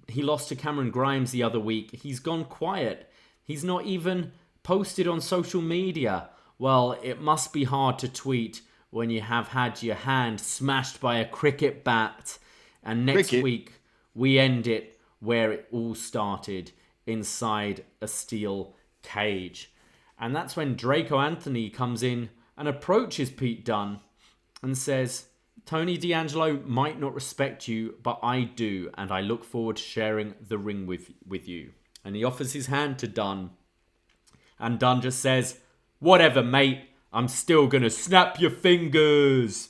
he lost to Cameron Grimes the other week, he's gone quiet. He's not even posted on social media. Well, it must be hard to tweet when you have had your hand smashed by a cricket bat. And next week, we end it where it all started, inside a steel cage. And that's when Draco Anthony comes in and approaches Pete Dunne and says, Tony D'Angelo might not respect you, but I do, and I look forward to sharing the ring with you. And he offers his hand to Dunne. And Dunne just says, whatever, mate, I'm still going to snap your fingers.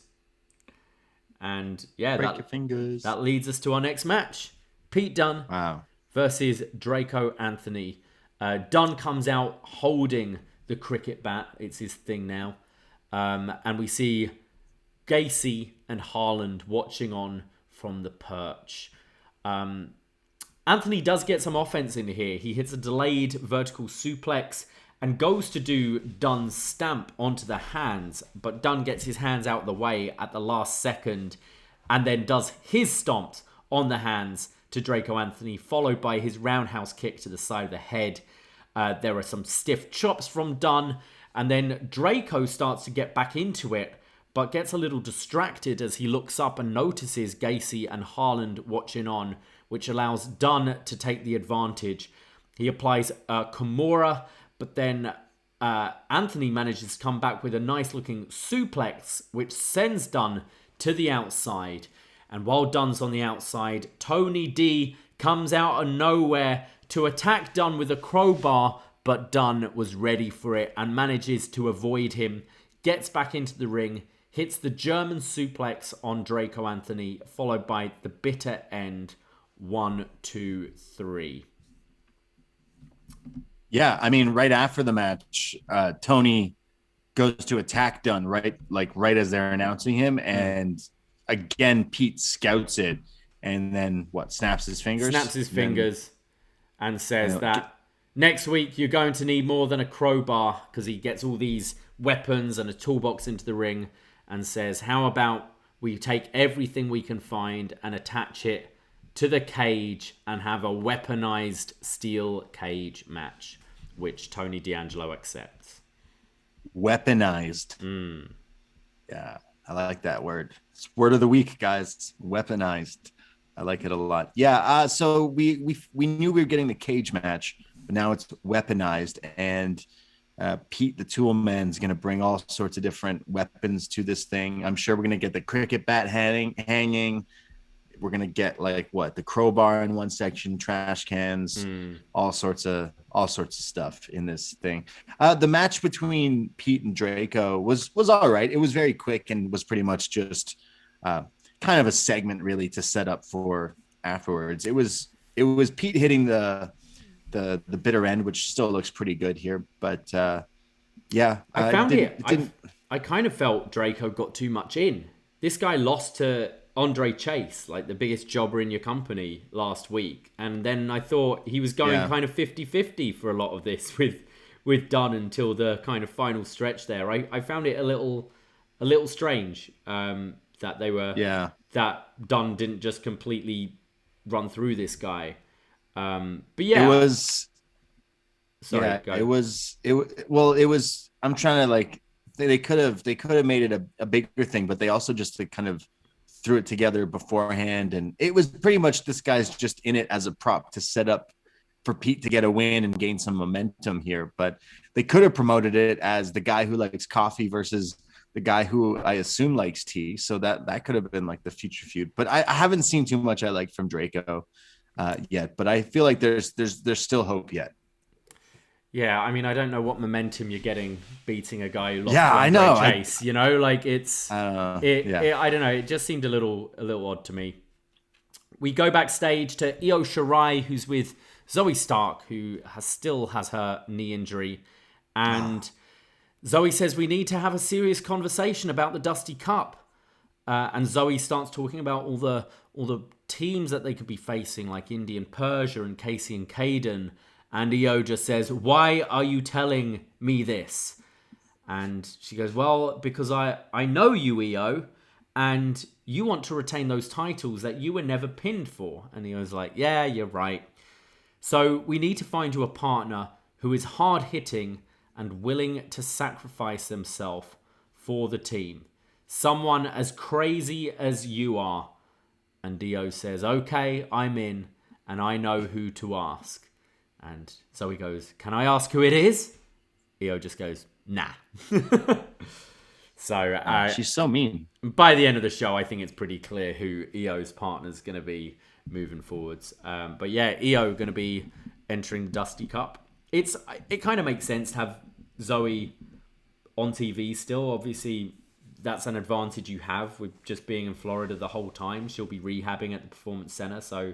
And yeah, break your fingers. That leads us to our next match. Pete Dunne versus Draco Anthony. Dunne comes out holding the cricket bat. It's his thing now. And we see Gacy and Haaland watching on from the perch. Anthony does get some offense in here. He hits a delayed vertical suplex and goes to do Dunne's stamp onto the hands, but Dunne gets his hands out of the way at the last second and then does his stomps on the hands to Draco Anthony, followed by his roundhouse kick to the side of the head. There are some stiff chops from Dunne, And then Draco starts to get back into it, but gets a little distracted as he looks up and notices Gacy and Haaland watching on, which allows Dunne to take the advantage. He applies Kimura, but then Anthony manages to come back with a nice-looking suplex, which sends Dunne to the outside. And while Dunne's on the outside, Tony D comes out of nowhere to attack Dunne with a crowbar, but Dunne was ready for it and manages to avoid him, gets back into the ring, hits the German suplex on Draco Anthony, followed by the bitter end. 1, 2, 3. Yeah, I mean, right after the match, Tony goes to attack Dunne, right as they're announcing him, and again Pete scouts it, and then snaps his fingers, and says that next week you're going to need more than a crowbar, because he gets all these weapons and a toolbox into the ring, and says, how about we take everything we can find and attach it to the cage and have a weaponized steel cage match, which Tony D'Angelo accepts. Weaponized. Yeah, I like that word. It's word of the week, guys. Weaponized. I like it a lot. Yeah, so we knew we were getting the cage match, but now it's weaponized, and Pete the Toolman is going to bring all sorts of different weapons to this thing. I'm sure we're going to get the cricket bat hanging. We're going to get the crowbar in one section, trash cans, all sorts of stuff in this thing. The match between Pete and Draco was all right. It was very quick and was pretty much just kind of a segment really to set up for afterwards. It was Pete hitting the bitter end, which still looks pretty good here, but yeah, I kind of felt Draco got too much in. This guy lost to Andre Chase, like the biggest jobber in your company, last week, and then I thought he was going kind of 50-50 for a lot of this with Dunne until the kind of final stretch there. I found it a little strange that they were that Dunne didn't just completely run through this guy. But yeah, it was. Sorry, it was. I'm trying to they could have made it a bigger thing, but they also just kind of threw it together beforehand, and it was pretty much this guy's just in it as a prop to set up for Pete to get a win and gain some momentum here. But they could have promoted it as the guy who likes coffee versus the guy who I assume likes tea, so that could have been the future feud. But I haven't seen too much I like from Draco yet, but I feel like there's still hope yet. Yeah, I mean, I don't know what momentum you're getting beating a guy who lost I know. Chase. I don't know. It just seemed a little odd to me. We go backstage to Io Shirai, who's with Zoe Stark, who still has her knee injury, and Zoe says we need to have a serious conversation about the Dusty Cup. And Zoe starts talking about all the teams that they could be facing, like Indy and Persia and Casey and Caden. And Io just says, why are you telling me this? And she goes, well, because I know you, Io, and you want to retain those titles that you were never pinned for. And Io's like, yeah, you're right. So we need to find you a partner who is hard-hitting and willing to sacrifice themselves for the team. Someone as crazy as you are. And Io says, okay, I'm in, and I know who to ask. And Zoe goes, can I ask who it is? Io just goes, nah. So she's so mean. By the end of the show, I think it's pretty clear who Io's partner's going to be moving forwards. But yeah, Io going to be entering the Dusty Cup. It kind of makes sense to have Zoe on TV still. Obviously, that's an advantage you have with just being in Florida the whole time. She'll be rehabbing at the Performance Center, so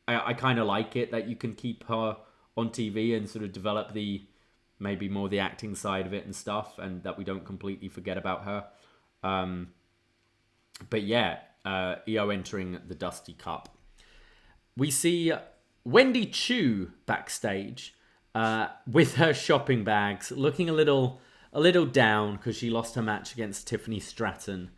I kind of like it that you can keep her on TV and sort of develop maybe more the acting side of it and stuff, and that we don't completely forget about her. But yeah, Io entering the Dusty Cup. We see Wendy Chu backstage with her shopping bags, looking a little down because she lost her match against Tiffany Stratton,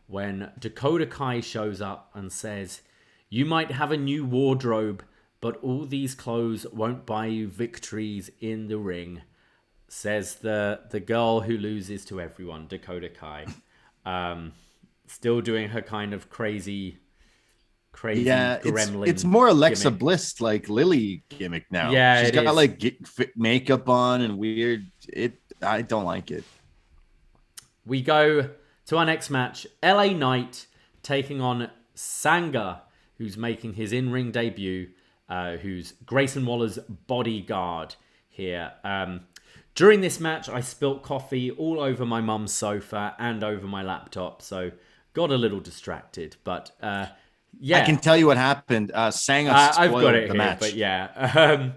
when Dakota Kai shows up and says, you might have a new wardrobe, but all these clothes won't buy you victories in the ring. says the girl who loses to everyone, Dakota Kai. Still doing her kind of crazy gremlin. It's more Alexa gimmick. Bliss, like Lily gimmick now. Yeah, she's got is. like makeup on and weird. I don't like it. We go to our next match. LA Knight taking on Sanga, who's making his in-ring debut, who's Grayson Waller's bodyguard here. During this match, I spilt coffee all over my mum's sofa and over my laptop, so got a little distracted. But yeah, I can tell you what happened. Sanga I've spoiled got it the here, match. but yeah.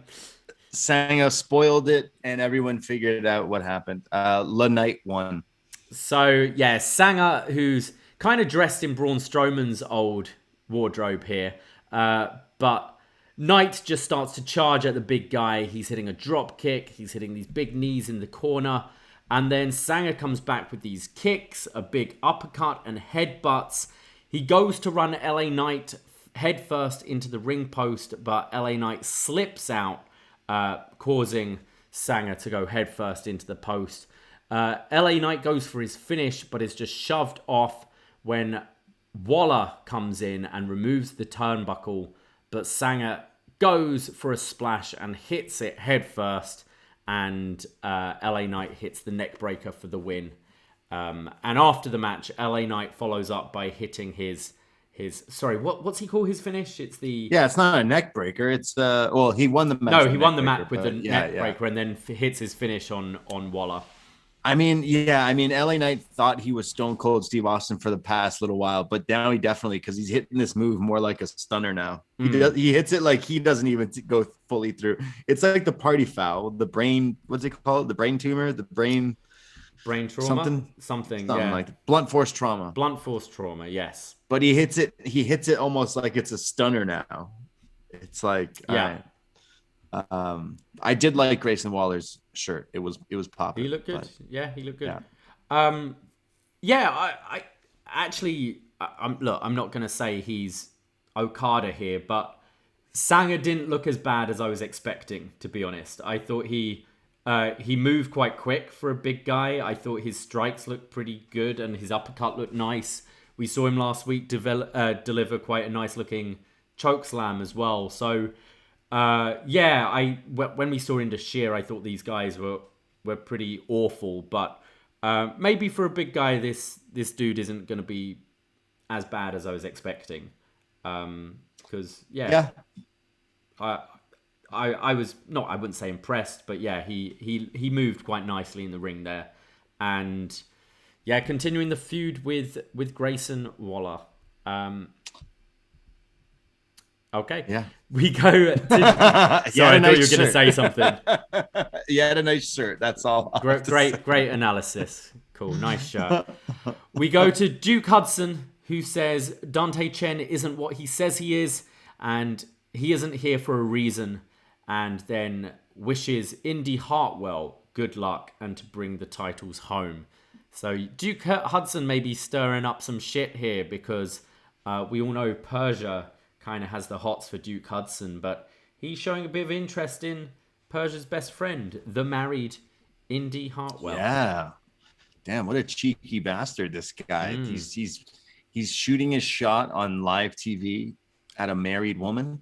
Sanga spoiled it, and everyone figured out what happened. La Knight won. So, yeah, Sanga, who's kind of dressed in Braun Strowman's old wardrobe here. But Knight just starts to charge at the big guy. He's hitting a drop kick. He's hitting these big knees in the corner. And then Sanga comes back with these kicks, a big uppercut and headbutts. He goes to run LA Knight headfirst into the ring post, but LA Knight slips out, causing Sanga to go headfirst into the post. LA Knight goes for his finish, but is just shoved off when Waller comes in and removes the turnbuckle. But Sanga goes for a splash and hits it head first, and LA Knight hits the neck breaker for the win. And after the match, LA Knight follows up by hitting his sorry, what's he call his finish? It's not a neck breaker. It's well, he won the match. No, he won the match with the neck breaker and then hits his finish on Waller. I mean, LA Knight thought he was Stone Cold Steve Austin for the past little while, but now he definitely, because he's hitting this move more like a stunner now. He hits it like he doesn't even go fully through. It's like the party foul, the brain, what's it called? The brain tumor, the brain trauma, something yeah. Like blunt force trauma. Blunt force trauma, yes. But he hits it almost like it's a stunner now. It's like yeah. I did like Grayson Waller's shirt. It was popular. He looked good. But, yeah, he looked good. Yeah. I actually, I'm not gonna say he's Okada here, but Sanga didn't look as bad as I was expecting, to be honest. I thought he moved quite quick for a big guy. I thought his strikes looked pretty good and his uppercut looked nice. We saw him last week deliver quite a nice looking choke slam as well. So. When we saw Indus Sheer, I thought these guys were pretty awful, but maybe for a big guy, this dude isn't going to be as bad as I was expecting. Because I was not, I wouldn't say impressed, but yeah, he moved quite nicely in the ring there, and yeah, continuing the feud with Grayson Waller. Okay. Yeah. We go to... I thought you were going to say something. You had a nice shirt. That's all. Great analysis. Cool. Nice shirt. We go to Duke Hudson, who says Dante Chen isn't what he says he is, and he isn't here for a reason, and then wishes Indie Hartwell good luck and to bring the titles home. So Duke Hudson may be stirring up some shit here because we all know Persia kind of has the hots for Duke Hudson, but he's showing a bit of interest in Persia's best friend, the married Indie Hartwell. Yeah. Damn, what a cheeky bastard this guy. He's shooting his shot on live TV at a married woman.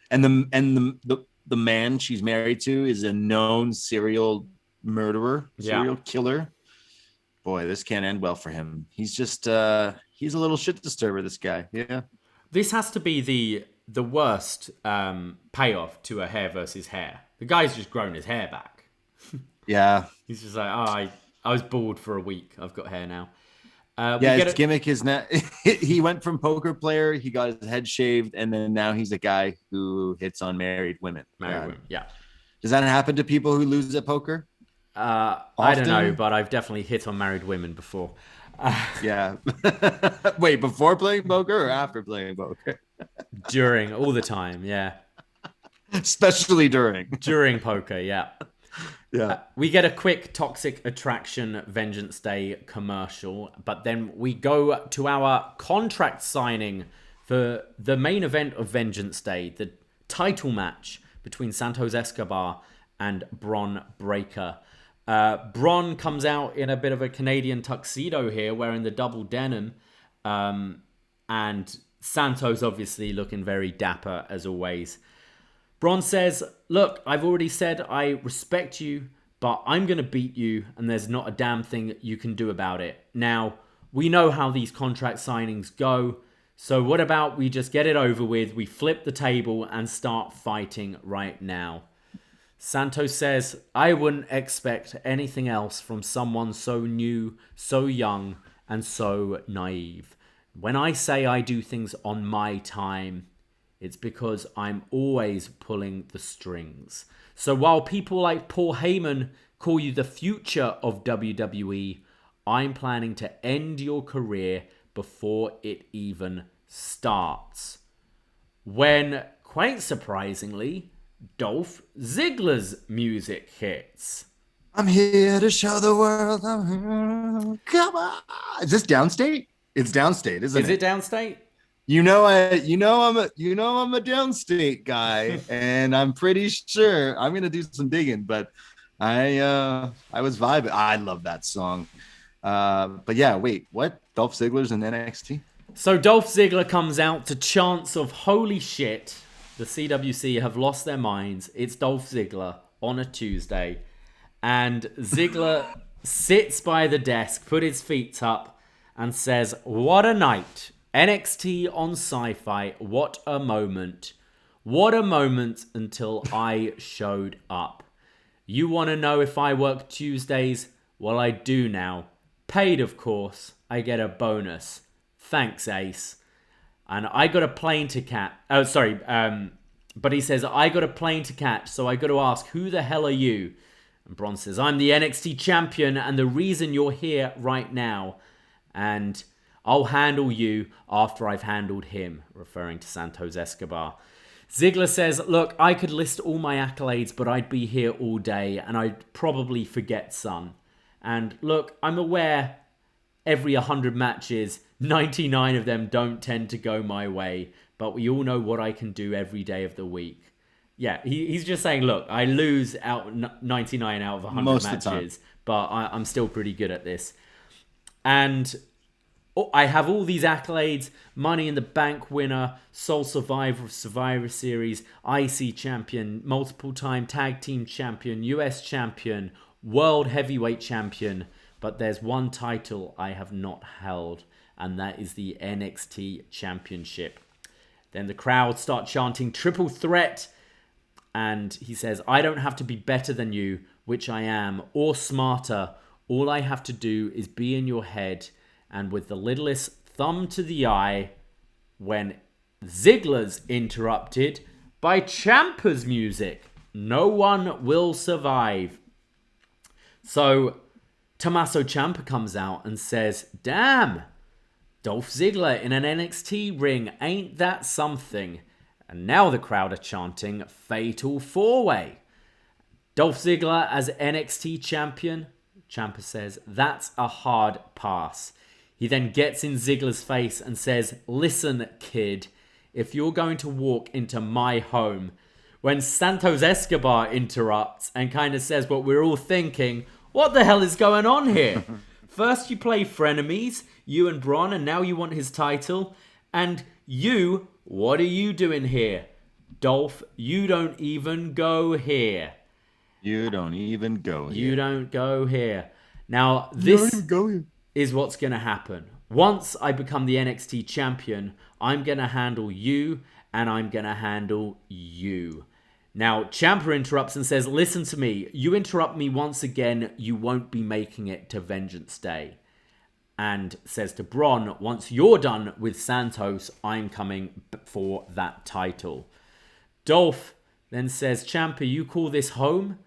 And the man she's married to is a known serial murderer, serial killer. Boy, this can't end well for him. He's just he's a little shit disturber, this guy. Yeah. This has to be the worst payoff to a hair versus hair. The guy's just grown his hair back. Yeah. He's just like, I was bald for a week. I've got hair now. His gimmick is now he went from poker player, he got his head shaved, and then now he's a guy who hits on married women. Yeah. Does that happen to people who lose at poker? I don't know, but I've definitely hit on married women before. Yeah. Wait, before playing poker or after playing poker? During, all the time, yeah. Especially during poker, yeah. Yeah. We get a quick Toxic Attraction Vengeance Day commercial, but then we go to our contract signing for the main event of Vengeance Day, the title match between Santos Escobar and Bron Breakker. Bron comes out in a bit of a Canadian tuxedo here, wearing the double denim. And Santos obviously looking very dapper as always. Bron says, look, I've already said I respect you, but I'm going to beat you, and there's not a damn thing you can do about it. Now, we know how these contract signings go, so what about we just get it over with, we flip the table and start fighting right now. Santos says, I wouldn't expect anything else from someone so new, so young, and so naive. When I say I do things on my time, it's because I'm always pulling the strings. So while people like Paul Heyman call you the future of WWE, I'm planning to end your career before it even starts. When, quite surprisingly, Dolph Ziggler's music hits. I'm here to show the world. Come on. Is this downstate? It's downstate, isn't it? Is it downstate? I'm a downstate guy, and I'm pretty sure I'm gonna do some digging, but I was vibing. I love that song. But yeah, wait, what? Dolph Ziggler's in NXT? So Dolph Ziggler comes out to chants of holy shit. The CWC have lost their minds. It's Dolph Ziggler on a Tuesday. And Ziggler sits by the desk, put his feet up, and says, what a night. NXT on Sci-Fi. What a moment. What a moment until I showed up. You want to know if I work Tuesdays? Well, I do now. Paid, of course. I get a bonus. Thanks, Ace. And I got a plane to catch. Oh, sorry. But he says, I got a plane to catch, so I got to ask, who the hell are you? And Bron says, I'm the NXT champion, and the reason you're here right now. And I'll handle you after I've handled him, referring to Santos Escobar. Ziggler says, look, I could list all my accolades, but I'd be here all day, and I'd probably forget some. And look, I'm aware every 100 matches, 99 of them don't tend to go my way, but we all know what I can do every day of the week. Yeah, he's just saying, look, I lose out 99 out of 100 Most matches, but I'm still pretty good at this. And I have all these accolades: Money in the Bank winner, sole survivor of Survivor Series, IC champion, multiple-time tag team champion, US champion, world heavyweight champion. But there's one title I have not held, and that is the NXT championship. Then the crowd start chanting triple threat, and he says, I don't have to be better than you, which I am, or smarter. All I have to do is be in your head. And with the littlest thumb to the eye, when Ziggler's interrupted by Ciampa's music, no one will survive. So Tommaso Ciampa comes out and says, damn, Dolph Ziggler in an NXT ring, ain't that something? And now the crowd are chanting Fatal 4-Way. Dolph Ziggler as NXT champion, Ciampa says, that's a hard pass. He then gets in Ziggler's face and says, listen, kid, if you're going to walk into my home, when Santos Escobar interrupts and kind of says what we're all thinking, what the hell is going on here? First you play frenemies, you and Bron, and now you want his title. And you, what are you doing here? Dolph, you don't even go here. You don't even go here. You don't go here. Now, this is what's going to happen. Once I become the NXT champion, I'm going to handle you, and I'm going to handle you. Now, Ciampa interrupts and says, listen to me. You interrupt me once again, you won't be making it to Vengeance Day. And says to Bron, once you're done with Santos, I'm coming for that title. Dolph then says, Ciampa, you call this home?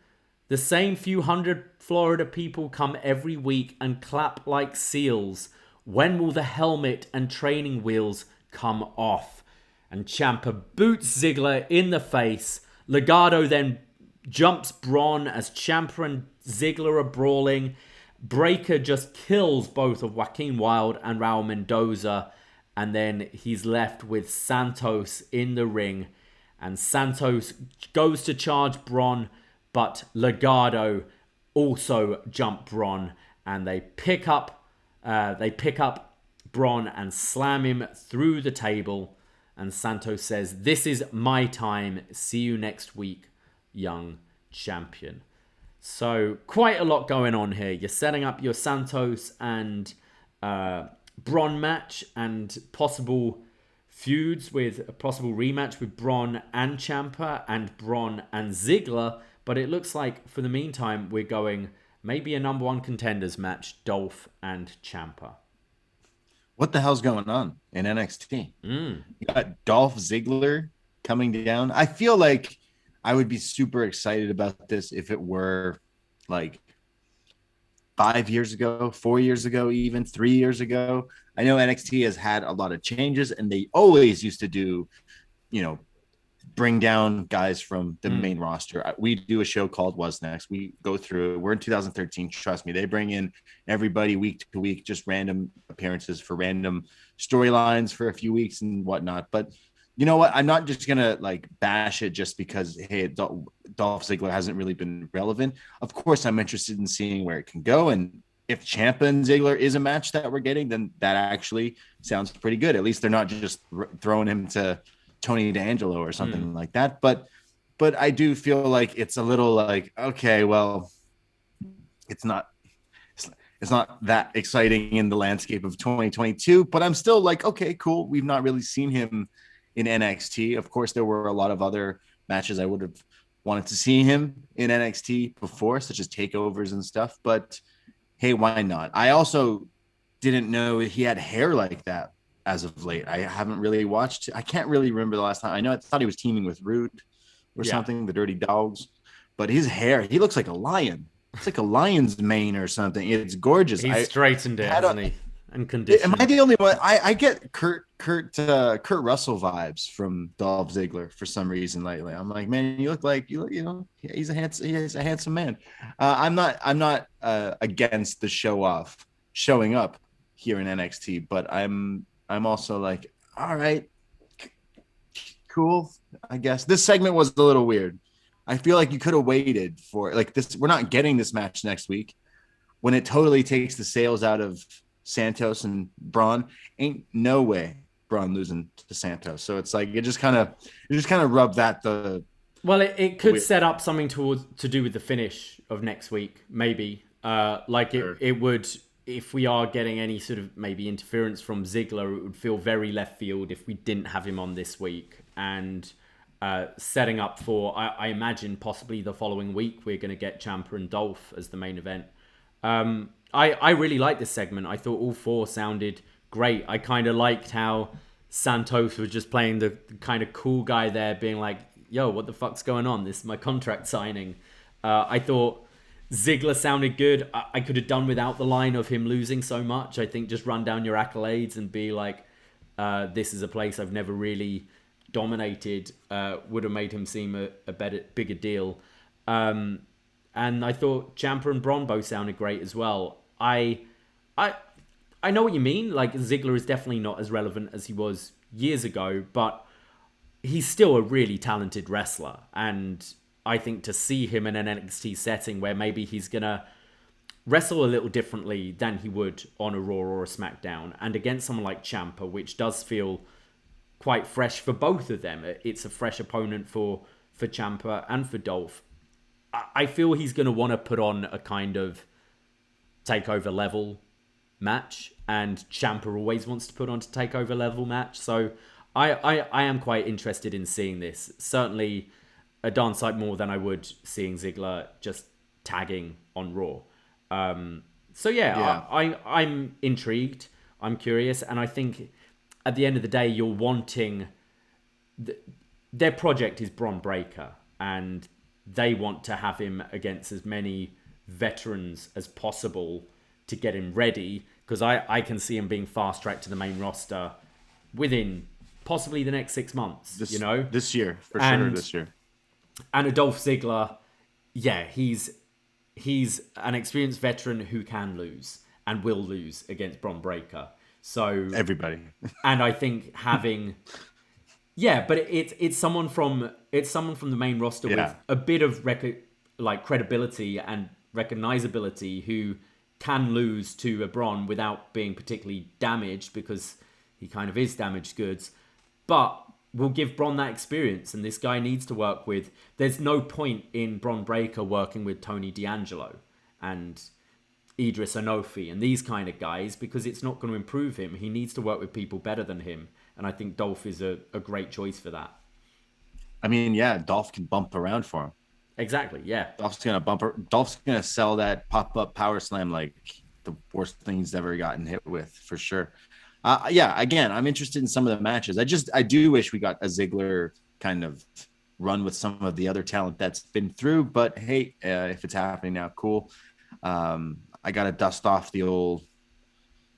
The same few hundred Florida people come every week and clap like seals. When will the helmet and training wheels come off? And Ciampa boots Ziggler in the face. Legado then jumps Bron as Ciampa and Ziggler are brawling. Breaker just kills both of Joaquin Wilde and Raul Mendoza. And then he's left with Santos in the ring. And Santos goes to charge Bron, but Legado also jump Bron, and they pick up Bron and slam him through the table. And Santos says, "This is my time. See you next week, young champion." So quite a lot going on here. You're setting up your Santos and Bron match and possible feuds with a possible rematch with Bron and Ciampa and Bron and Ziggler. But it looks like for the meantime, we're going maybe a number one contenders match, Dolph and Ciampa. What the hell's going on in NXT? You got Dolph Ziggler coming down. I feel like I would be super excited about this if it were like 5 years ago, 4 years ago, even 3 years ago. I know NXT has had a lot of changes, and they always used to do, bring down guys from the main roster. We do a show called What's Next. We go through it. We're in 2013. Trust me, they bring in everybody week to week, just random appearances for random storylines for a few weeks and whatnot. But you know what? I'm not just going to bash it just because, hey, Dolph Ziggler hasn't really been relevant. Of course, I'm interested in seeing where it can go. And if Ciampa and Ziggler is a match that we're getting, then that actually sounds pretty good. At least they're not just throwing him to Tony D'Angelo or something like that. But I do feel like it's a little okay, well, it's not that exciting in the landscape of 2022, but I'm still okay, cool. We've not really seen him in NXT. Of course, there were a lot of other matches I would have wanted to see him in NXT before, such as takeovers and stuff, but hey, why not? I also didn't know he had hair like that as of late. I haven't really watched. I can't really remember the last time. I thought he was teaming with Rude or something, the Dirty Dogs. But his hair, he looks like a lion. It's like a lion's mane or something. It's gorgeous. He's straightened it, hasn't he? And conditioned. Am I the only one? I get Kurt Russell vibes from Dolph Ziggler for some reason lately. I'm like, man, you look he's a handsome man. I'm not against the showing up here in NXT, but I'm also like, all right, cool. I guess this segment was a little weird. I feel like you could have waited for this. We're not getting this match next week when it totally takes the sales out of Santos and Bron. Ain't no way Bron losing to Santos. So it's like, it just kind of rubbed that well, it could set up something to do with the finish of next week, maybe. It would, if we are getting any sort of maybe interference from Ziggler, it would feel very left field if we didn't have him on this week. And setting up for, I imagine, possibly the following week, we're going to get Ciampa and Dolph as the main event. I really liked this segment. I thought all four sounded great. I kind of liked how Santos was just playing the kind of cool guy there, being like, yo, what the fuck's going on? This is my contract signing. I thought Ziggler sounded good. I could have done without the line of him losing so much. I think just run down your accolades and be like, this is a place I've never really dominated, would have made him seem a bigger deal. And I thought Ciampa and Bron both sounded great as well. I know what you mean. Ziggler is definitely not as relevant as he was years ago, but he's still a really talented wrestler. And I think to see him in an NXT setting where maybe he's going to wrestle a little differently than he would on a Raw or a SmackDown, and against someone like Ciampa, which does feel quite fresh for both of them. It's a fresh opponent for Ciampa and for Dolph. I feel he's going to want to put on a kind of takeover level match, and Ciampa always wants to put on a takeover level match. So I am quite interested in seeing this. Certainly a darn sight more than I would seeing Ziggler just tagging on Raw. I'm intrigued. I'm curious, and I think at the end of the day, you're wanting their project is Bron Breakker, and they want to have him against as many veterans as possible to get him ready, because I can see him being fast-tracked to the main roster within possibly the next 6 months, this year, for sure, this year. And Dolph Ziggler, he's an experienced veteran who can lose and will lose against Bron Breakker. So everybody. And I think having... but it's someone from the main roster with a bit of credibility and recognizability, who can lose to a Bron without being particularly damaged, because he kind of is damaged goods, but will give Bron that experience. And this guy needs to work with... There's no point in Bron Breakker working with Tony D'Angelo and Edris Enofe and these kind of guys, because it's not going to improve him. He needs to work with people better than him. And I think Dolph is a great choice for that. I mean, yeah, Dolph can bump around for him. Exactly, yeah. Dolph's gonna sell that pop-up power slam like the worst thing he's ever gotten hit with, for sure. Yeah, again, I'm interested in some of the matches. I do wish we got a Ziggler kind of run with some of the other talent that's been through, but hey, if it's happening now, cool. I gotta dust off the old,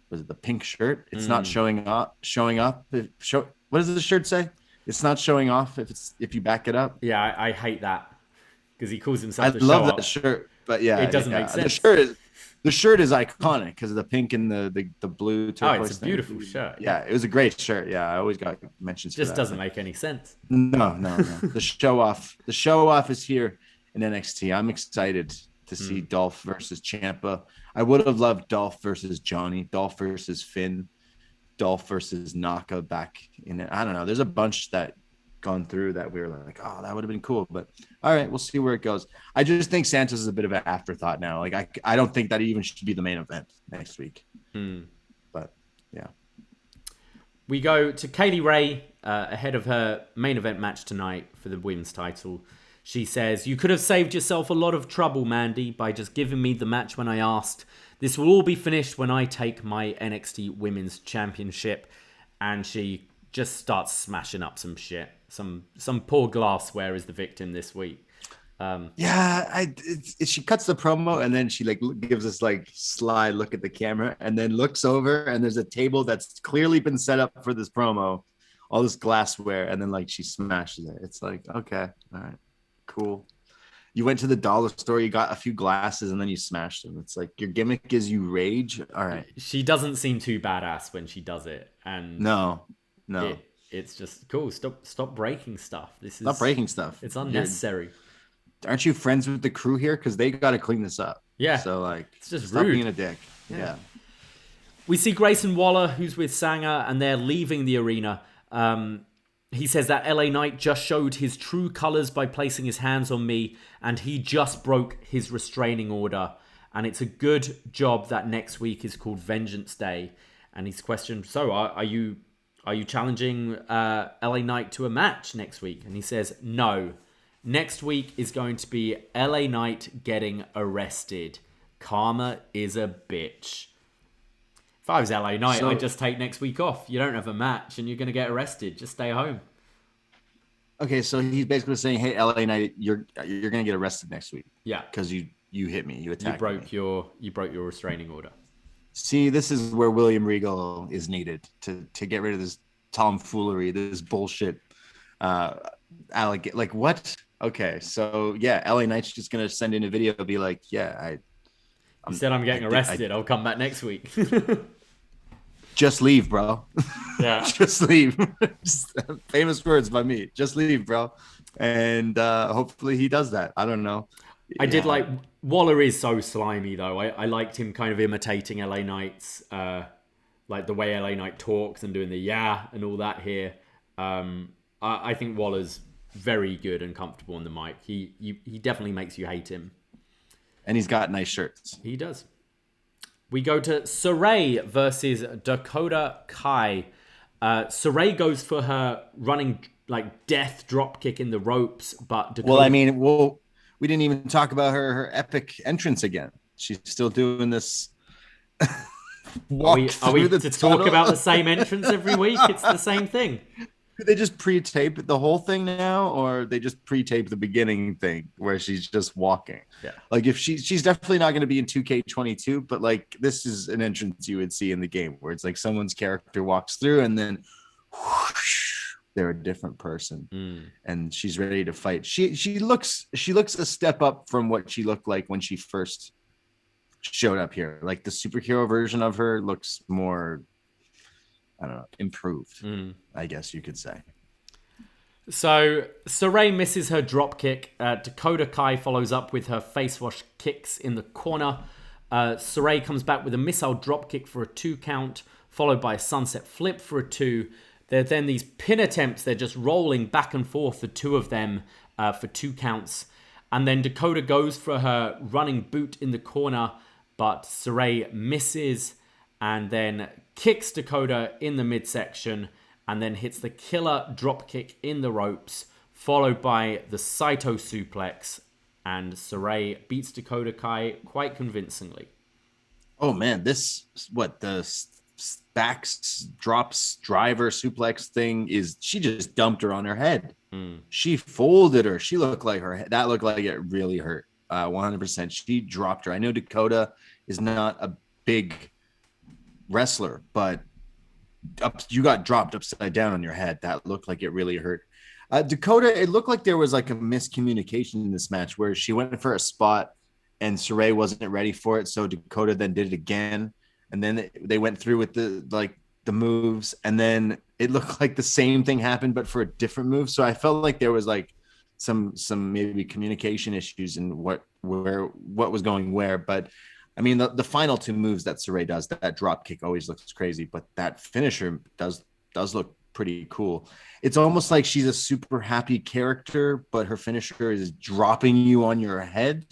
was it the pink shirt? It's not showing up. What does the shirt say? It's not showing off if you back it up. Yeah, I hate that, because he calls himself I love that shirt, but yeah, it doesn't make sense. The shirt is iconic because of the pink and the blue turquoise. Oh, it's a beautiful shirt. Yeah, it was a great shirt. Yeah, I always got mentions. Just doesn't make any sense. No. The show off is here in NXT. I'm excited to see Dolph versus Ciampa. I would have loved Dolph versus Johnny, Dolph versus Finn, Dolph versus Naka back in it. I don't know. There's a bunch that gone through that we were like, oh, that would have been cool. But all right, we'll see where it goes. I just think Santos is a bit of an afterthought now. Like I don't think that even should be the main event next week. But yeah. We go to Kaylee Ray ahead of her main event match tonight for the women's title. She says, "You could have saved yourself a lot of trouble, Mandy, by just giving me the match when I asked. This will all be finished when I take my NXT Women's Championship." And she just starts smashing up some shit. Some poor glassware is the victim this week. She cuts the promo and then she like gives us like sly look at the camera and then looks over and there's a table that's clearly been set up for this promo, all this glassware, and then like she smashes it. It's like, okay, all right, cool. You went to the dollar store, you got a few glasses, and then you smashed them. It's like your gimmick is you rage. All right. She doesn't seem too badass when she does it, and no. It's just cool. Stop breaking stuff. Stop breaking stuff. It's unnecessary. Aren't you friends with the crew here? Because they got to clean this up. Yeah. So like, it's just stop rude. Being a dick. Yeah. We see Grayson Waller, who's with Sanga, and they're leaving the arena. He says that LA Knight just showed his true colors by placing his hands on me, and he just broke his restraining order. And it's a good job that next week is called Vengeance Day. And he's questioned, so are you challenging LA Knight to a match next week? And he says, no. Next week is going to be LA Knight getting arrested. Karma is a bitch. If I was LA Knight, I'd just take next week off. You don't have a match and you're going to get arrested. Just stay home. Okay, so he's basically saying, hey, LA Knight, you're going to get arrested next week. Yeah. Because you hit me. You attacked me. You broke your restraining order. See, this is where William Regal is needed to get rid of this tomfoolery, this bullshit. Like what? Okay, so yeah, LA Knight's just gonna send in a video and be like, yeah, He said I'm getting arrested. I'll come back next week. Just leave, bro. Yeah, just leave. Famous words by me. Just leave, bro. And hopefully he does that. I don't know. I did like Waller is so slimy though. I liked him kind of imitating LA Knight's like the way LA Knight talks and doing the yeah and all that here. I think Waller's very good and comfortable on the mic. He definitely makes you hate him. And he's got nice shirts. He does. We go to Sarray versus Dakota Kai. Sarray goes for her running like death drop kick in the ropes, but Dakota... we didn't even talk about her epic entrance again. She's still doing this. Are we to talk about the same entrance every week? It's the same thing. Do they just pre-tape the whole thing now, or they just pre-tape the beginning thing where she's just walking? Yeah. Like if she's definitely not going to be in 2K22, but like this is an entrance you would see in the game where it's like someone's character walks through and then whoosh, they're a different person and she's ready to fight. She looks a step up from what she looked like when she first showed up here. Like the superhero version of her looks more, I don't know, improved, I guess you could say. So Sarray misses her drop kick. Dakota Kai follows up with her face wash kicks in the corner. Sarray comes back with a missile drop kick for a 2 count, followed by a sunset flip for a 2. There are then these pin attempts. They're just rolling back and forth, the 2 of them, for 2 counts. And then Dakota goes for her running boot in the corner, but Sarray misses and then kicks Dakota in the midsection and then hits the killer dropkick in the ropes, followed by the Saito suplex, and Sarray beats Dakota Kai quite convincingly. Oh man, the backs drops driver suplex thing she just dumped her on her head. She folded her. She looked like that looked like it really hurt. 100%. She dropped her. I know Dakota is not a big wrestler, but you got dropped upside down on your head. That looked like it really hurt. Dakota, it looked like there was like a miscommunication in this match where she went for a spot and Sarray wasn't ready for it. So Dakota then did it again. And then they went through with the moves. And then it looked like the same thing happened, but for a different move. So I felt like there was like some maybe communication issues in what was going where. But I mean, the final 2 moves that Sarray does, that drop kick always looks crazy, but that finisher does look pretty cool. It's almost like she's a super happy character, but her finisher is dropping you on your head.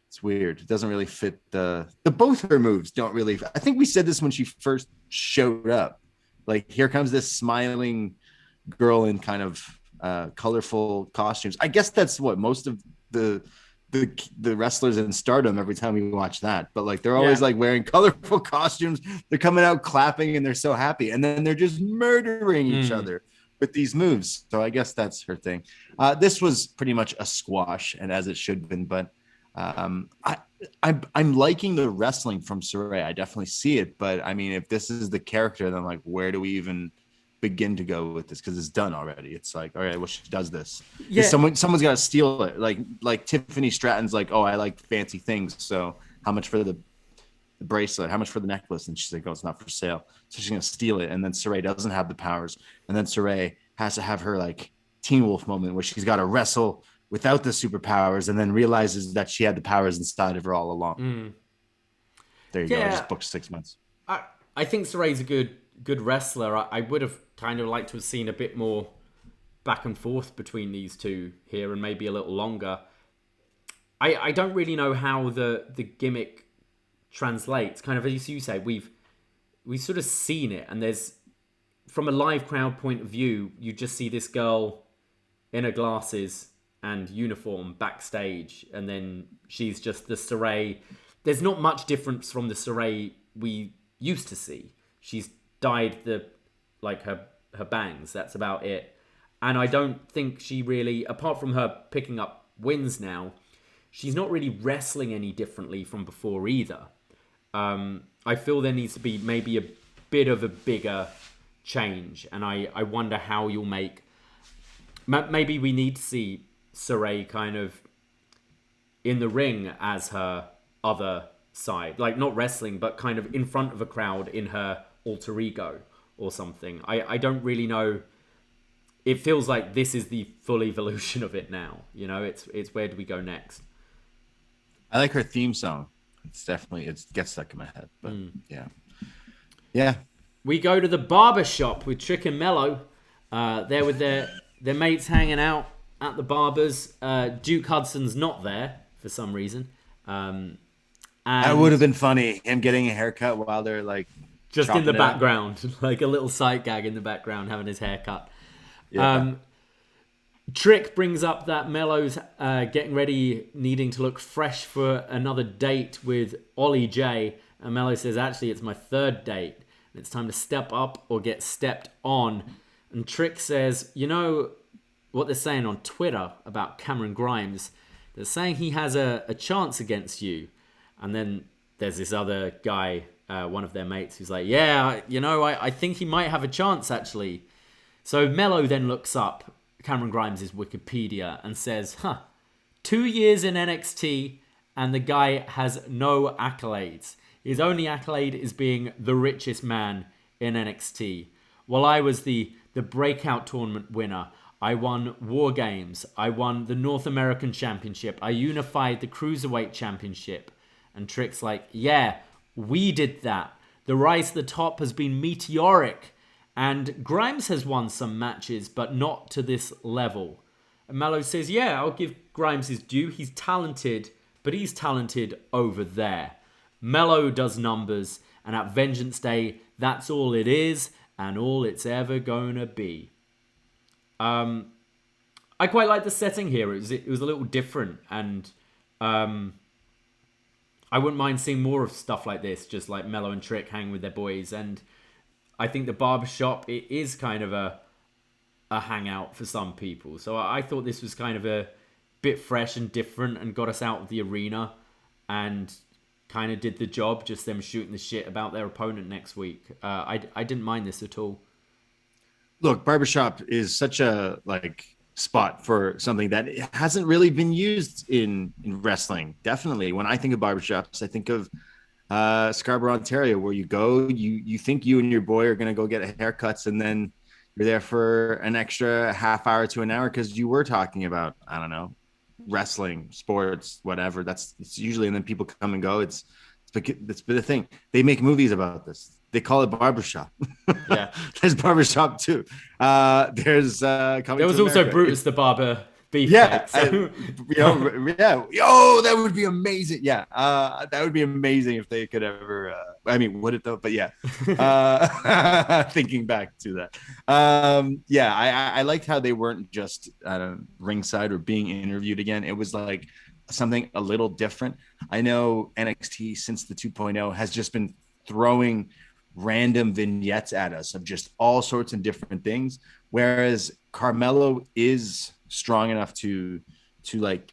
It's weird. It doesn't really fit the both her moves don't really. I think we said this when she first showed up. Like, here comes this smiling girl in kind of colorful costumes. I guess that's what most of the wrestlers in Stardom, every time we watch that, but like they're always like wearing colorful costumes. They're coming out clapping and they're so happy, and then they're just murdering each other with these moves. So I guess that's her thing. This was pretty much a squash, and as it should have been. But I'm liking the wrestling from Sarray. I definitely see it. But I mean, if this is the character, then like, where do we even begin to go with this? Because it's done already. It's like, all right, well, she does this. Yeah. Someone's got to steal it. Like Tiffany Stratton's like, oh, I like fancy things. So how much for the bracelet? How much for the necklace? And she's like, oh, it's not for sale. So she's gonna steal it. And then Sarray doesn't have the powers. And then Sarray has to have her like Teen Wolf moment where she's got to wrestle without the superpowers, and then realizes that she had the powers inside of her all along. There you go. I just booked 6 months. I think Sarray's a good wrestler. I would have kind of liked to have seen a bit more back and forth between these two here, and maybe a little longer. I don't really know how the gimmick translates. Kind of, as you say, we've sort of seen it, and there's, from a live crowd point of view, you just see this girl in her glasses and uniform backstage, and then she's just the Sarray. There's not much difference from the Sarray we used to see. She's dyed her bangs. That's about it. And I don't think she really, apart from her picking up wins now, she's not really wrestling any differently from before either. I feel there needs to be maybe a bit of a bigger change, and I wonder how you'll make. Maybe we need to see Sarray kind of in the ring as her other side, like not wrestling, but kind of in front of a crowd in her alter ego or something. I don't really know. It feels like this is the full evolution of it now. You know, it's where do we go next? I like her theme song. It gets stuck in my head, but yeah. We go to the barber shop with Trick and Mello. They're with their mates hanging out at the barbers. Duke Hudson's not there for some reason. And that would have been funny, him getting a haircut while they're like just in the background, like a little sight gag in the background, having his hair cut. Yeah. Trick brings up that Mello's getting ready, needing to look fresh for another date with Ollie J. And Mello says, actually, it's my 3rd date. And it's time to step up or get stepped on. And Trick says, you know what they're saying on Twitter about Cameron Grimes? They're saying he has a chance against you. And then there's this other guy, one of their mates, who's like, yeah, you know, I think he might have a chance, actually. So Mello then looks up Cameron Grimes' Wikipedia and says, 2 years in NXT, and the guy has no accolades. His only accolade is being the richest man in NXT. While I was the breakout tournament winner, I won War Games. I won the North American Championship. I unified the Cruiserweight Championship. And Trick's like, yeah, we did that. The rise to the top has been meteoric. And Grimes has won some matches, but not to this level. And Melo says, yeah, I'll give Grimes his due. He's talented, but he's talented over there. Melo does numbers, and at Vengeance Day, that's all it is, and all it's ever gonna be. I quite like the setting here. It was a little different, and I wouldn't mind seeing more of stuff like this, just like Melo and Trick hang with their boys. And I think the barbershop, it is kind of a hangout for some people. So I thought this was kind of a bit fresh and different and got us out of the arena and kind of did the job, just them shooting the shit about their opponent next week. I didn't mind this at all. Look, barbershop is such a spot for something that hasn't really been used in wrestling. Definitely, when I think of barbershops, I think of Scarborough, Ontario, where you go, you think you and your boy are going to go get haircuts, and then you're there for an extra half hour to an hour because you were talking about, I don't know, wrestling, sports, whatever. It's usually, and then people come and go. It's the thing. They make movies about this. They call it barbershop. Yeah, there's barbershop too. There's there was also Brutus the Barber beef. Yeah, so. that would be amazing. Yeah, that would be amazing if they could ever. Would it though? But yeah, thinking back to that, I liked how they weren't just ringside or being interviewed again. It was like something a little different. I know NXT since the 2.0 has just been throwing random vignettes at us of just all sorts of different things, whereas Carmelo is strong enough to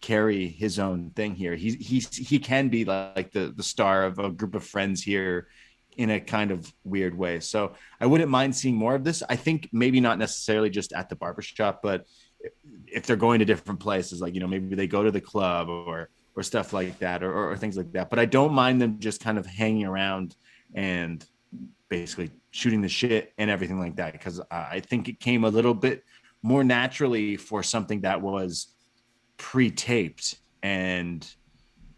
carry his own thing here. He can be like the star of a group of friends here in a kind of weird way. So I wouldn't mind seeing more of this. I think maybe not necessarily just at the barbershop, but if they're going to different places, maybe they go to the club or stuff like that, or things like that. But I don't mind them just kind of hanging around and basically shooting the shit and everything like that, because I think it came a little bit more naturally for something that was pre-taped, and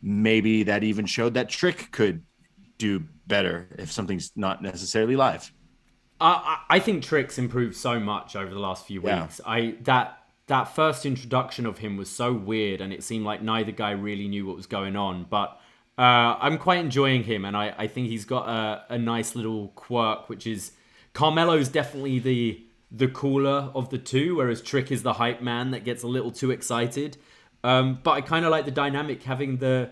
maybe that even showed that Trick could do better if something's not necessarily live. I think Trick's improved so much over the last few weeks. That first introduction of him was so weird, and it seemed like neither guy really knew what was going on, but I'm quite enjoying him, and I think he's got a nice little quirk, which is Carmelo's definitely the cooler of the two, whereas Trick is the hype man that gets a little too excited. But I kind of like the dynamic having the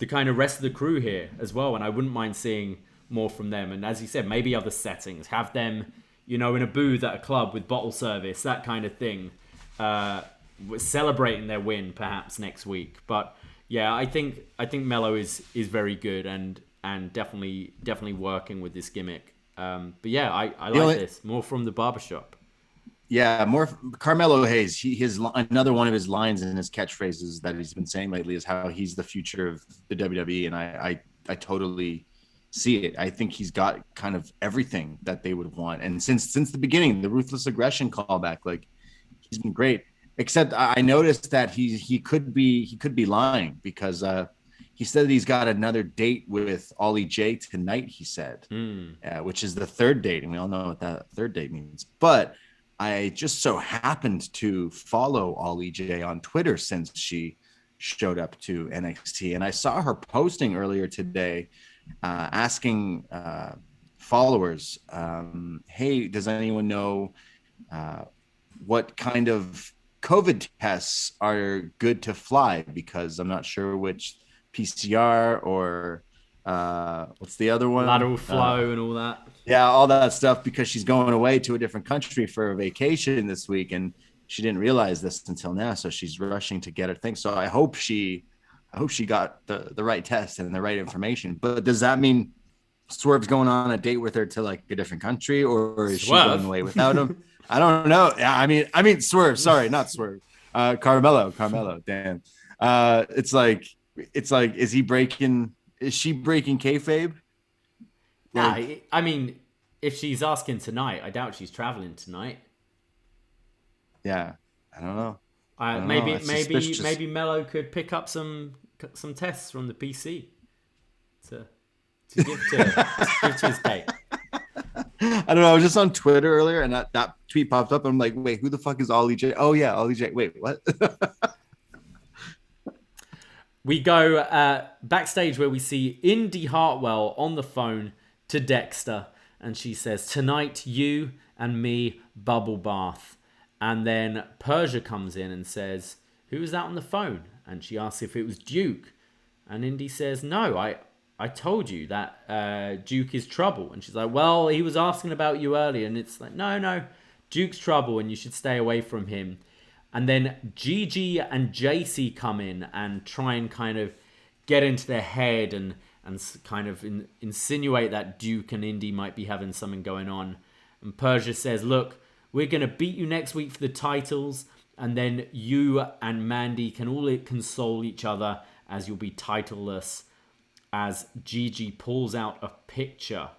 kind of rest of the crew here as well, and I wouldn't mind seeing more from them. And as you said, maybe other settings, have them, in a booth at a club with bottle service, that kind of thing, celebrating their win perhaps next week. But yeah, I think Melo is very good and definitely working with this gimmick. But yeah, I like this more from the barbershop. Yeah, more Carmelo Hayes. His another one of his lines and his catchphrases that he's been saying lately is how he's the future of the WWE, and I totally see it. I think he's got kind of everything that they would want, and since the beginning, the ruthless aggression callback, he's been great. Except I noticed that he could be lying, because he said that he's got another date with Ollie J tonight. He said, which is the third date, and we all know what that third date means. But I just so happened to follow Ollie J on Twitter since she showed up to NXT, and I saw her posting earlier today, asking followers, "Hey, does anyone know what kind of COVID tests are good to fly? Because I'm not sure which PCR or what's the other one? Lateral flow and all that." Yeah, all that stuff, because she's going away to a different country for a vacation this week, and she didn't realize this until now, so she's rushing to get her thing. So I hope she got the right test and the right information. But does that mean Swerve's going on a date with her to a different country, or is she going away without him? I don't know. I mean Swerve. Sorry, not Swerve. Carmelo. Damn. It's like, is she breaking kayfabe? Nah, I mean, if she's asking tonight, I doubt she's traveling tonight. Yeah, I don't know. Maybe That's suspicious. Mello could pick up some tests from the PC to to give to his date. I don't know. I was just on Twitter earlier, and that tweet popped up. And I'm like, wait, who the fuck is Ollie J? Oh yeah, Ollie J. Wait, what? We go backstage where we see Indie Hartwell on the phone to Dexter, and she says, "Tonight, you and me bubble bath." And then Persia comes in and says, "Who was that on the phone?" And she asks if it was Duke. And Indy says, "No, I told you that Duke is trouble." And she's like, "Well, he was asking about you earlier." And it's like, no, Duke's trouble and you should stay away from him. And then Gigi and JC come in and try and kind of get into their head and kind of insinuate that Duke and Indy might be having something going on. And Persia says, "Look, we're going to beat you next week for the titles, and then you and Mandy can all console each other as you'll be titleless." As Gigi pulls out a picture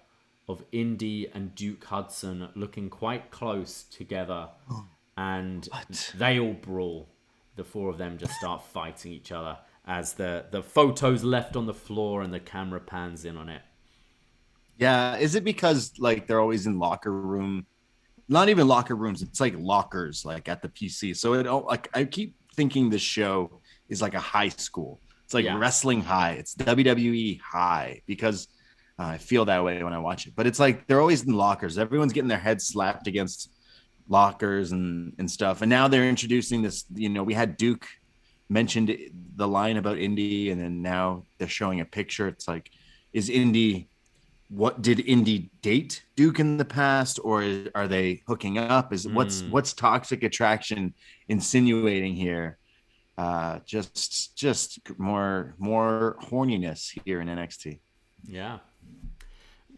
of Indy and Duke Hudson looking quite close together. And they all brawl. The four of them just start fighting each other as the photo's left on the floor and the camera pans in on it. Yeah, is it because like they're always in locker room? Not even locker rooms. It's like lockers, like at the PC. So it like I keep thinking this show is like a high school. It's like wrestling high. It's WWE high because I feel that way when I watch it. But it's like they're always in lockers. Everyone's getting their heads slapped against lockers and stuff. And now they're introducing this. We had Duke mentioned the line about Indy, and then now they're showing a picture. It's like, is Indy? What did Indy date Duke in the past, or are they hooking up? What's toxic attraction insinuating here? Just more horniness here in NXT. Yeah.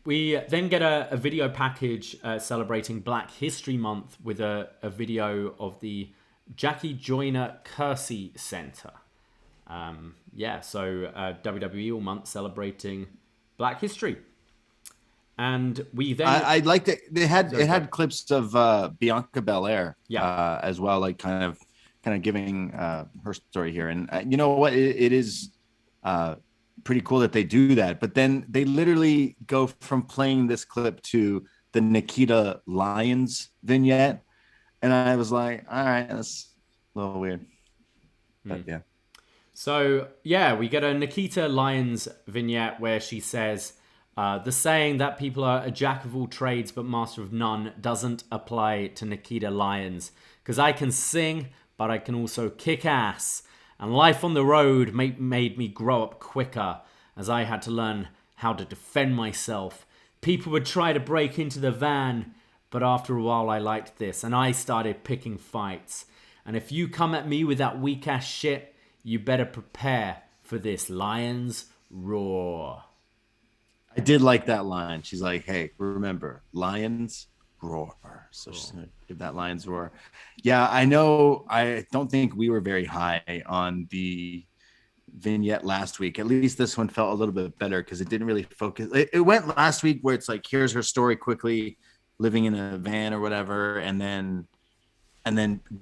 We then get a video package celebrating Black History Month with a video of the Jackie Joyner Kersey Center. So WWE all month celebrating Black History. And we then I liked it. It had clips of Bianca Belair as well, like kind of giving her story here. And you know what? It is pretty cool that they do that. But then they literally go from playing this clip to the Nikita Lyons vignette. And I was like, all right, that's a little weird. But yeah. So, yeah, we get a Nikita Lyons vignette where she says, the saying that people are a jack of all trades but master of none doesn't apply to Nikita Lyons. Because I can sing, but I can also kick ass. And life on the road made me grow up quicker, as I had to learn how to defend myself. People would try to break into the van, but after a while I liked this, and I started picking fights. And if you come at me with that weak ass shit, you better prepare for this lion's roar. I did like that line. She's like, hey, remember, lions roar. So she's going to give that lion's roar. Yeah, I know. I don't think we were very high on the vignette last week. At least this one felt a little bit better because it didn't really focus. It went last week where it's like, here's her story quickly, living in a van or whatever, and then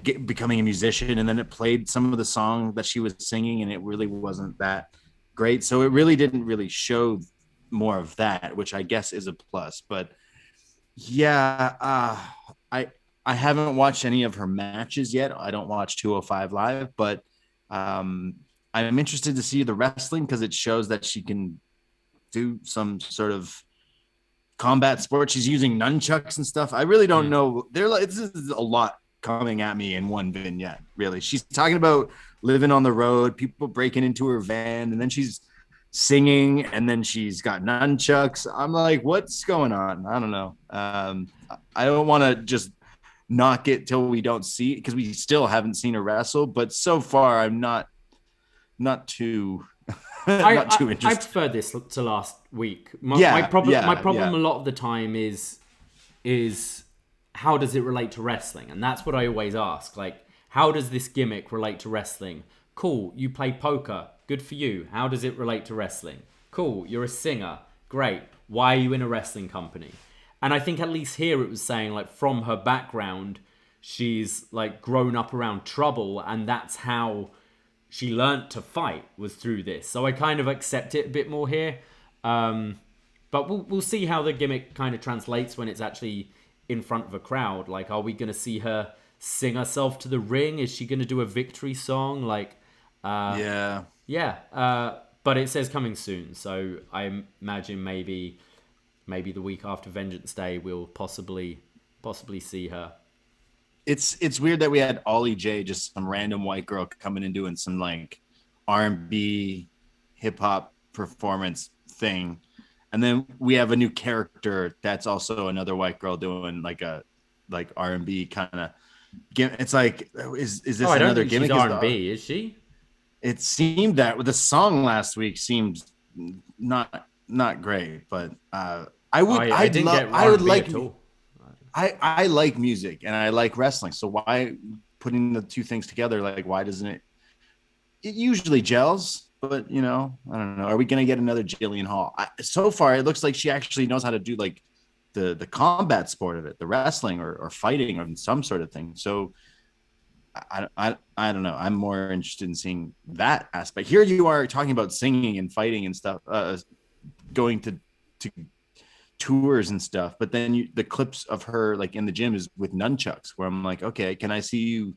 becoming a musician. And then it played some of the song that she was singing, and it really wasn't that great. So it really didn't really show more of that, which I guess is a plus. But yeah, I haven't watched any of her matches yet. I don't watch 205 Live, but I'm interested to see the wrestling because it shows that she can do some sort of combat sport. She's using nunchucks and stuff. I really don't know. This is a lot coming at me in one vignette, really. She's talking about living on the road, people breaking into her van, and then she's singing, and then she's got nunchucks. I'm like, what's going on? I don't know. I don't want to just knock it till we don't see it because we still haven't seen her wrestle. But so far, I'm not too not too interested. I prefer this to last week. My problem a lot of the time is how does it relate to wrestling? And that's what I always ask. Like, how does this gimmick relate to wrestling? Cool, you play poker. Good for you. How does it relate to wrestling? Cool, you're a singer. Great. Why are you in a wrestling company? And I think at least here it was saying, like, from her background, she's like grown up around trouble, and that's how she learnt to fight, was through this. So I kind of accept it a bit more here. But we'll see how the gimmick kind of translates when it's actually in front of a crowd. Like, are we going to see her sing herself to the ring? Is she going to do a victory song? Like, yeah. But it says coming soon, so I imagine maybe the week after Vengeance Day we'll possibly see her. It's weird that we had Ollie J, just some random white girl, coming and doing some like R&B hip hop performance thing, and then we have a new character that's also another white girl doing like a R&B kind of. It's like, is this another gimmick? She's R&B, is she? It seemed that with the song last week seemed not great, but I like music and I like wrestling. So why putting the two things together? Like, why doesn't it usually gels? But I don't know. Are we going to get another Jillian Hall? So far, it looks like she actually knows how to do like the combat sport of it, the wrestling or fighting or some sort of thing. So I don't know. I'm more interested in seeing that aspect. Here you are talking about singing and fighting and stuff, going to tours and stuff, but then the clips of her like in the gym is with nunchucks, where I'm like, okay, can I see you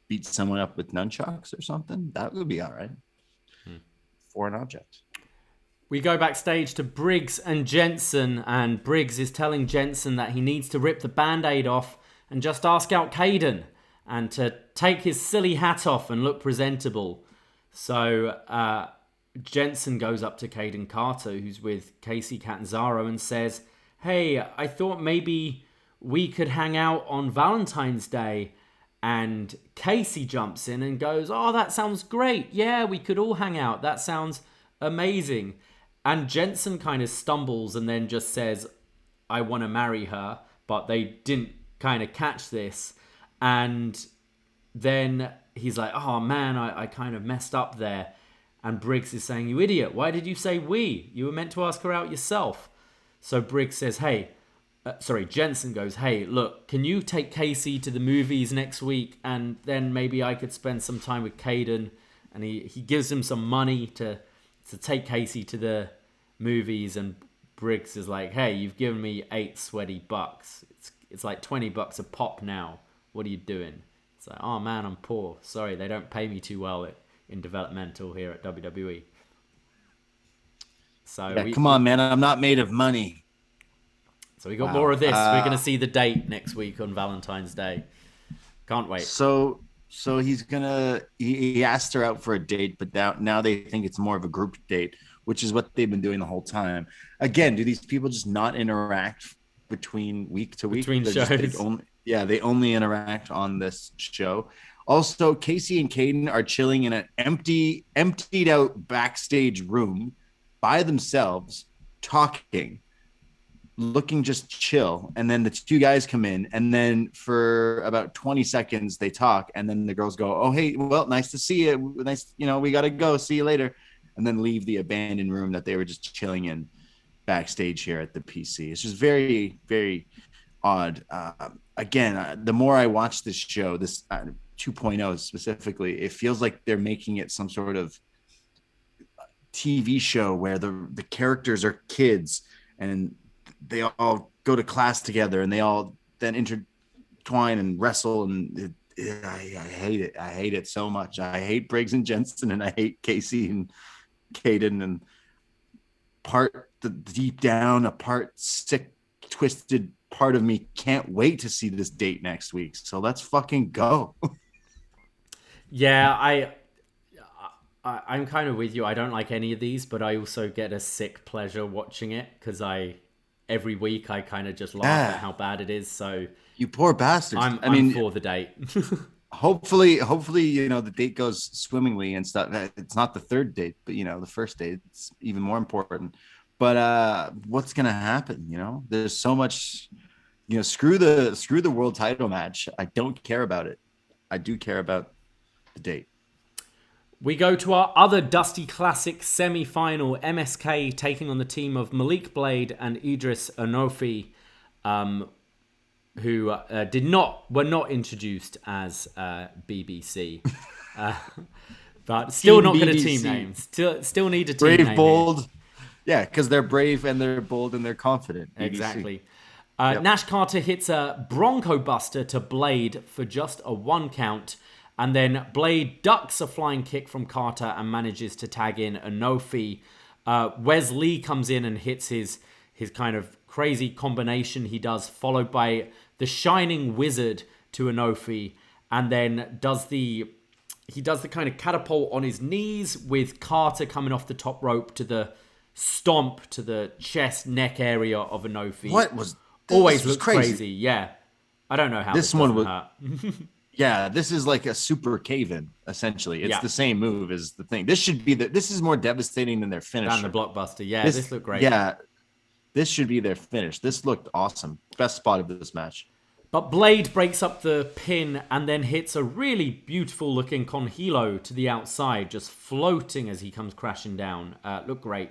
beat someone up with nunchucks or something? That would be all right. For an object. We go backstage to Briggs and Jensen, and Briggs is telling Jensen that he needs to rip the band-aid off and just ask out Caden and to take his silly hat off and look presentable. So Jensen goes up to Caden Carter, who's with Casey Catanzaro, and says, hey, I thought maybe we could hang out on Valentine's Day. And Casey jumps in and goes, oh, that sounds great. Yeah, we could all hang out. That sounds amazing. And Jensen kind of stumbles and then just says, I want to marry her. But they didn't kind of catch this. And then he's like, oh, man, I kind of messed up there. And Briggs is saying, you idiot. Why did you say we? You were meant to ask her out yourself. So Briggs says, Jensen goes, hey, look, can you take Casey to the movies next week? And then maybe I could spend some time with Caden. And he gives him some money to take Casey to the movies. And Briggs is like, hey, you've given me $8 sweaty bucks. It's like $20 a pop now. What are you doing? It's like, oh man, I'm poor. Sorry, they don't pay me too well in developmental here at WWE. So yeah, come on, man. I'm not made of money. So we got more of this. We're going to see the date next week on Valentine's Day. Can't wait. So he asked her out for a date, but now they think it's more of a group date, which is what they've been doing the whole time. Again, do these people just not interact between week to week? Between shows? They only interact on this show. Also, Casey and Caden are chilling in an emptied out backstage room by themselves, talking, looking just chill. And then the two guys come in, and then for about 20 seconds they talk, and then the girls go, oh, hey, well, nice to see you. Nice, we got to go. See you later. And then leave the abandoned room that they were just chilling in backstage here at the PC. It's just very, very odd. Again, the more I watch this show, this 2.0 specifically, it feels like they're making it some sort of TV show where the characters are kids and they all go to class together and they all then intertwine and wrestle, and I hate it. I hate it so much. I hate Briggs and Jensen, and I hate Casey and Caden, and deep down, a part sick, twisted part of me can't wait to see this date next week. So let's fucking go. Yeah, I'm kind of with you. I don't like any of these, but I also get a sick pleasure watching it because every week I kind of just laugh at how bad it is. So you poor bastards. I'm for the date. hopefully, the date goes swimmingly and stuff. It's not the third date, but the first date, it's even more important. But what's gonna happen? There's so much. Screw the world title match. I don't care about it. I do care about the date. We go to our other Dusty Classic semi-final, MSK taking on the team of Malik Blade and Idris Enofe, who were not introduced as BBC. But still not going to team names. Still need a team brave, name bold. Here. Yeah, because they're brave and they're bold and they're confident. BBC. Exactly. Nash Carter hits a Bronco Buster to Blade for just a 1 count. And then Blade ducks a flying kick from Carter and manages to tag in Enofe. Wes Lee comes in and hits his kind of crazy combination he does, followed by the Shining Wizard to Enofe. And then he does the kind of catapult on his knees with Carter coming off the top rope to the stomp to the chest neck area of Enofe. Always looks crazy. Yeah. I don't know how this one would hurt. Yeah, this is like a super cave-in, essentially. It's the same move as the thing. This is more devastating than their finisher. Than the blockbuster. Yeah, this looked great. Yeah. This should be their finish. This looked awesome. Best spot of this match. But Blade breaks up the pin and then hits a really beautiful looking Conhilo to the outside, just floating as he comes crashing down. Looked great.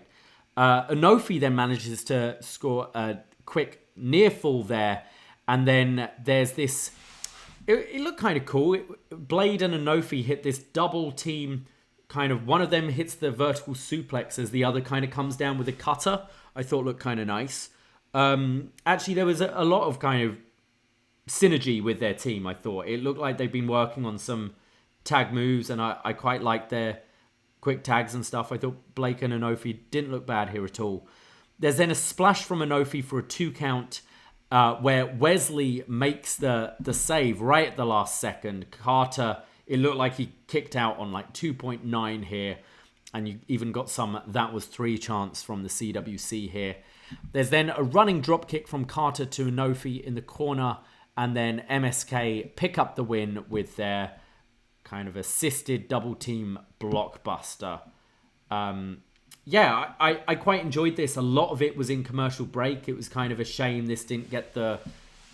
Enofe then manages to score a quick near fall there. And then there's this... It looked kind of cool. Blade and Enofe hit this double team. Kind of one of them hits the vertical suplex as the other kind of comes down with a cutter. I thought looked kind of nice. Actually, there was a lot of kind of synergy with their team, I thought. It looked like they've been working on some tag moves, and I quite liked their quick tags and stuff. I thought Blake and Enofe didn't look bad here at all. There's then a splash from Enofe for a 2 count where Wesley makes the save right at the last second. Carter, it looked like he kicked out on like 2.9 here, and you even got some that was 3 chance from the CWC here. There's then a running drop kick from Carter to Enofe in the corner, and then MSK pick up the win with their kind of assisted double team blockbuster. I quite enjoyed this. A lot of it was in commercial break. It was kind of a shame this didn't get the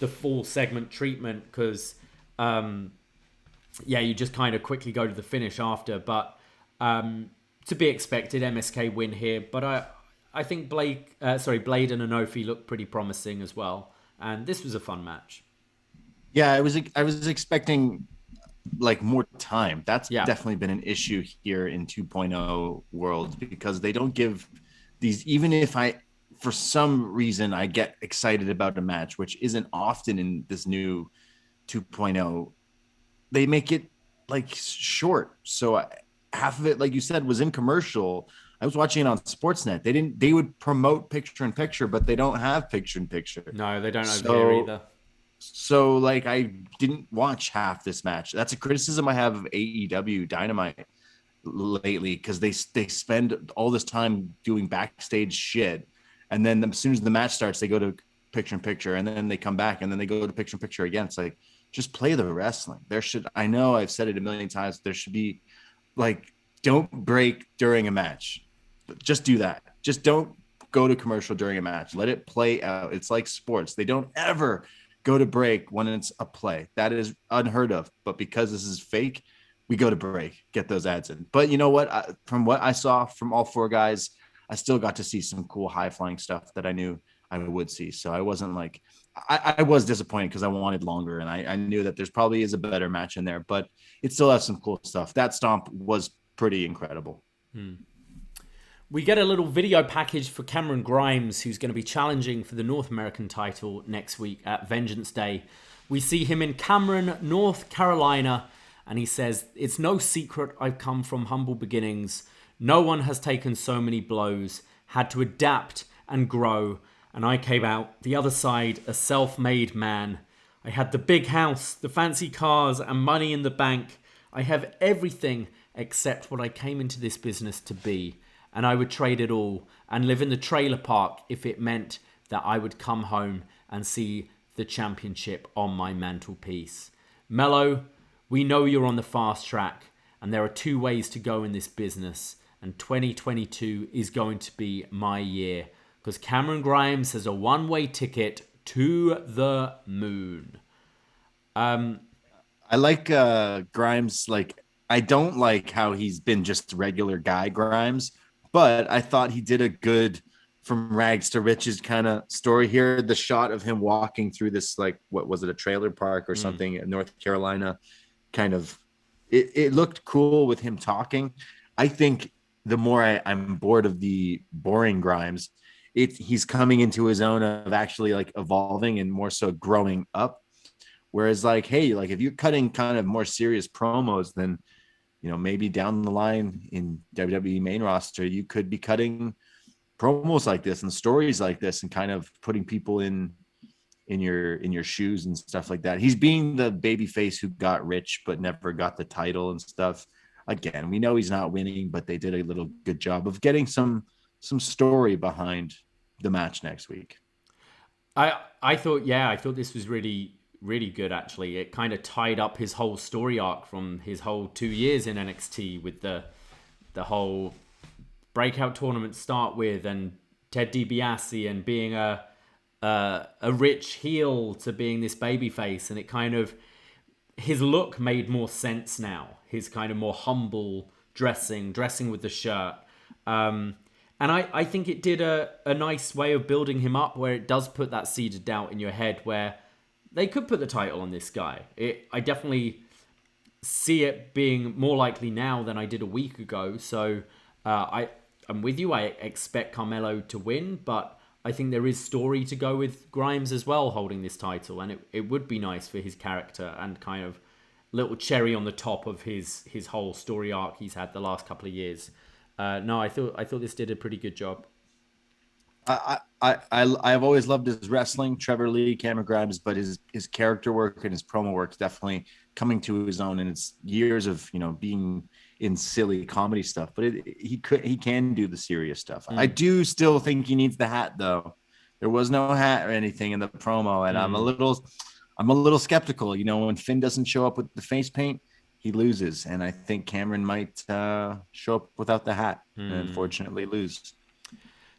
full segment treatment because, you just kind of quickly go to the finish after. But to be expected, MSK win here. But I think Blade and Enofe looked pretty promising as well. And this was a fun match. Yeah, I was expecting like more time. That's definitely been an issue here in 2.0 world because they don't give these, even if for some reason I get excited about a match, which isn't often in this new 2.0, they make it like short. So half of it, like you said, was in commercial. I was watching it on Sportsnet. They would promote picture in picture, but they don't have picture in picture. No, they don't over here either. So, like, I didn't watch half this match. That's a criticism I have of AEW Dynamite lately because they spend all this time doing backstage shit. And then as soon as the match starts, they go to picture in picture and then they come back and then they go to picture in picture again. It's like, just play the wrestling. I know I've said it a million times. There should be, like, don't break during a match. Just do that. Just don't go to commercial during a match. Let it play out. It's like sports. They don't ever go to break when it's a play. That is unheard of. But because this is fake, we go to break, get those ads in. But you know what? From what I saw from all 4 guys, I still got to see some cool high-flying stuff that I knew I would see. So I wasn't like – I was disappointed because I wanted longer, and I knew that there's probably is a better match in there. But it still has some cool stuff. That stomp was pretty incredible. We get a little video package for Cameron Grimes, who's going to be challenging for the North American title next week at Vengeance Day. We see him in Cameron, North Carolina, and he says, "It's no secret I've come from humble beginnings. No one has taken so many blows, had to adapt and grow, and I came out the other side a self-made man. I had the big house, the fancy cars, and money in the bank. I have everything except what I came into this business to be. And I would trade it all and live in the trailer park if it meant that I would come home and see the championship on my mantelpiece. Mello, we know you're on the fast track, and there are 2 ways to go in this business, and 2022 is going to be my year, because Cameron Grimes has a one-way ticket to the moon." I like Grimes. Like, I don't like how he's been just regular guy Grimes. But I thought he did a good from rags to riches kind of story here. The shot of him walking through this, like, what was it, a trailer park or something in North Carolina, kind of, it looked cool with him talking. I think the more I'm bored of the boring Grimes, he's coming into his own of actually like evolving and more so growing up. Whereas like, hey, like if you're cutting kind of more serious promos, then, you know, maybe down the line in WWE main roster, you could be cutting promos like this and stories like this and kind of putting people in your shoes and stuff like that. He's being the baby face who got rich but never got the title and stuff. Again, we know he's not winning, but they did a little good job of getting some story behind the match next week. I thought this was really, really good, actually. It kind of tied up his whole story arc from his whole 2 years in NXT with the whole breakout tournament start with, and Ted DiBiase, and being a rich heel to being this babyface, and it kind of, his look made more sense now. His kind of more humble dressing with the shirt. And I think it did a nice way of building him up, where it does put that seed of doubt in your head where they could put the title on this guy. I definitely see it being more likely now than I did a week ago. So I'm with you. I expect Carmelo to win, but I think there is story to go with Grimes as well holding this title, and it would be nice for his character and kind of little cherry on the top of his whole story arc he's had the last couple of years. No, I thought this did a pretty good job. I've always loved his wrestling, Trevor Lee, Cameron Grimes, but his character work and his promo work is definitely coming to his own, and it's years of, you know, being in silly comedy stuff, but he can do the serious stuff. I do still think he needs the hat, though. There was no hat or anything in the promo, and I'm a little skeptical. You know, when Finn doesn't show up with the face paint, he loses, and I think Cameron might show up without the hat and unfortunately lose.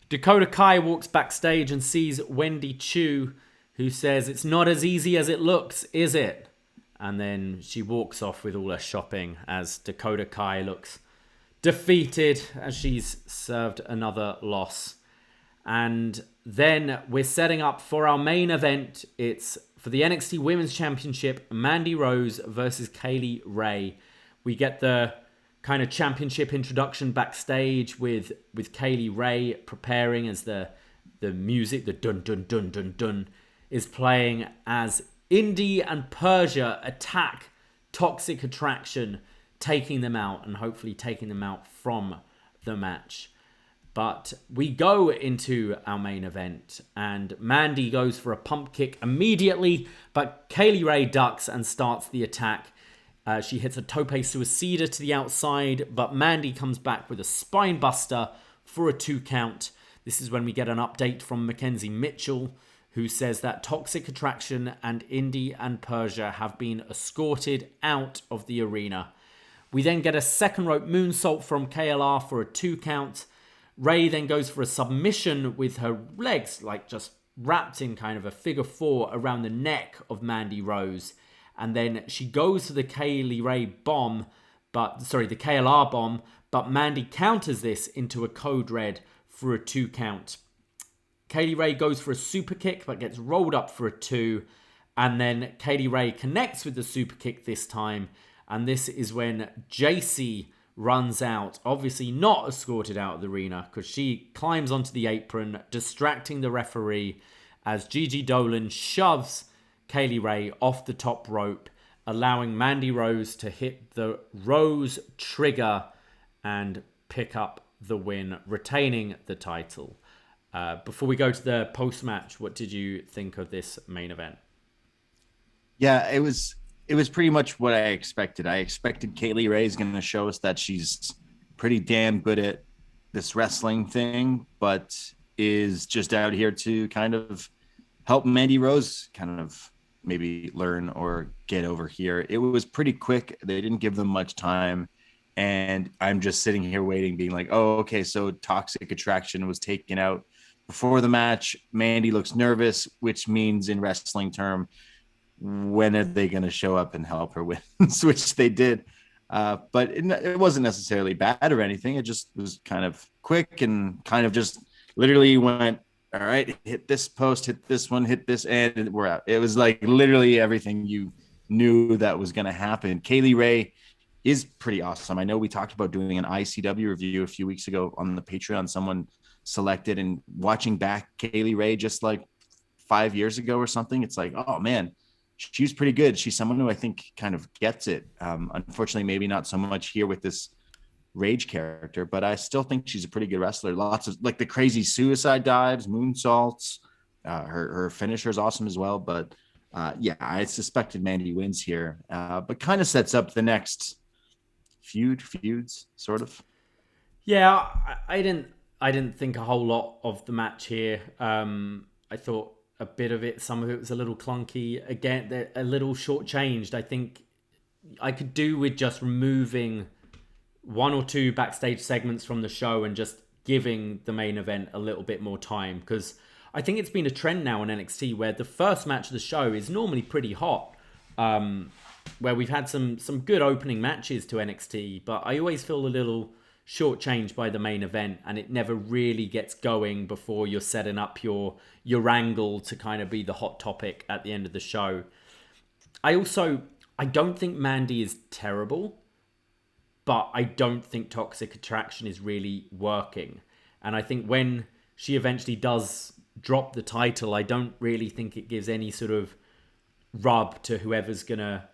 Dakota Kai walks backstage and sees Wendy Chu, who says, "It's not as easy as it looks, is it?" And then she walks off with all her shopping as Dakota Kai looks defeated as she's served another loss. And then we're setting up for our main event. It's for the NXT Women's Championship, Mandy Rose versus Kaylee Ray. We get the kind of championship introduction backstage with Kaylee Ray preparing as the music, the dun dun dun dun dun, is playing as Indie and Persia attack Toxic Attraction, taking them out and hopefully taking them out from the match. But we go into our main event and Mandy goes for a pump kick immediately, but Kaylee Ray ducks and starts the attack. She hits a tope suicida to the outside, but Mandy comes back with a spine buster for a 2 count. This is when we get an update from Mackenzie Mitchell, who says that Toxic Attraction and Indie and Persia have been escorted out of the arena. We then get a second rope moonsault from KLR for a 2 count. Ray then goes for a submission with her legs like just wrapped in kind of a figure 4 around the neck of Mandy Rose. And then she goes for the KLR bomb, but Mandy counters this into a code red for a 2 count. Kaylee Ray goes for a super kick, but gets rolled up for a 2. And then Kaylee Ray connects with the super kick this time. And this is when JC runs out, obviously not escorted out of the arena, because she climbs onto the apron, distracting the referee as Gigi Dolan shoves Kaylee Ray off the top rope, allowing Mandy Rose to hit the Rose trigger and pick up the win, retaining the title. Before we go to the post-match, what did you think of this main event? Yeah, it was pretty much what I expected. I expected Kaylee Ray is going to show us that she's pretty damn good at this wrestling thing, but is just out here to kind of help Mandy Rose kind of maybe learn or get over here. It was pretty quick. They didn't give them much time. And I'm just sitting here waiting, being like, oh, okay, so Toxic Attraction was taken out before the match. Mandy looks nervous, which means in wrestling term, when are they going to show up and help her win? Which they did. But it wasn't necessarily bad or anything. It just was kind of quick and kind of just literally went, all right, hit this post, hit this one, hit this, and we're out. It was like literally everything you knew that was going to happen. Kaylee Ray is pretty awesome. I know we talked about doing an ICW review a few weeks ago on the Patreon. Someone selected, and watching back Kaylee Ray just like 5 years ago or something, it's like, oh man, she's pretty good. She's someone who I think kind of gets it. Unfortunately, maybe not so much here with this Rage character, but I still think she's a pretty good wrestler. Lots of like the crazy suicide dives, moonsaults. Her finisher is awesome as well. But yeah, I suspected Mandy wins here, but kind of sets up the next feuds, sort of. Yeah, I didn't think a whole lot of the match here. I thought a bit of it, some of it was a little clunky. Again, they're a little shortchanged. I think I could do with just removing one or two backstage segments from the show and just giving the main event a little bit more time, because I think it's been a trend now in NXT where the first match of the show is normally pretty hot, where we've had some good opening matches to NXT, but I always feel a little shortchanged by the main event, and it never really gets going before you're setting up your angle to kind of be the hot topic at the end of the show. I don't think Mandy is terrible, but I don't think Toxic Attraction is really working. And I think when she eventually does drop the title, I don't really think it gives any sort of rub to whoever's going to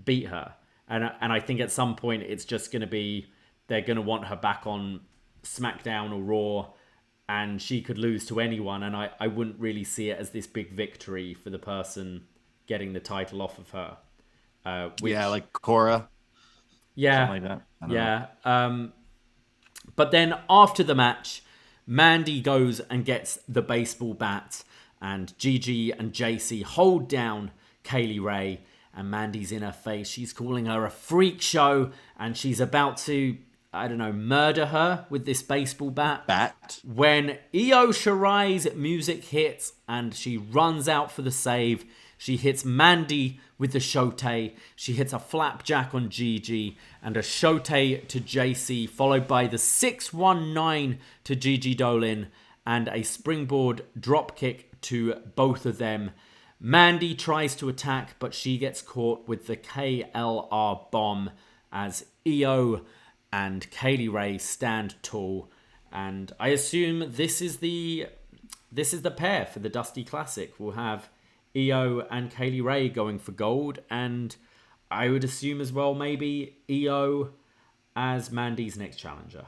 beat her. And I think at some point it's just going to be, they're going to want her back on SmackDown or Raw, and she could lose to anyone. And I wouldn't really see it as this big victory for the person getting the title off of her. Yeah, like Cora. Yeah, something like that. Yeah. But then after the match, Mandy goes and gets the baseball bat, and Gigi and JC hold down Kaylee Ray, and Mandy's in her face. She's calling her a freak show, and she's about to, I don't know, murder her with this baseball bat. When Io Shirai's music hits and she runs out for the save, she hits Mandy with the shote. She hits a flapjack on Gigi and a shote to JC, followed by the 619 to Gigi Dolin and a springboard dropkick to both of them. Mandy tries to attack, but she gets caught with the KLR bomb as Io and Kaylee Ray stand tall. And I assume this is the pair for the Dusty Classic. We'll have Io and Kaylee Ray going for gold, and I would assume as well maybe Io as Mandy's next challenger.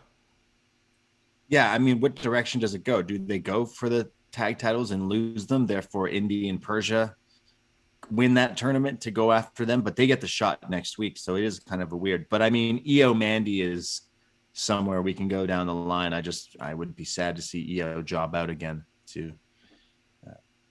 Yeah, I mean, what direction does it go? Do they go for the tag titles and lose them? Therefore, Indy and Persia win that tournament to go after them, but they get the shot next week. So it is kind of a weird, but I mean, Io Mandy is somewhere we can go down the line. I would be sad to see Io job out again to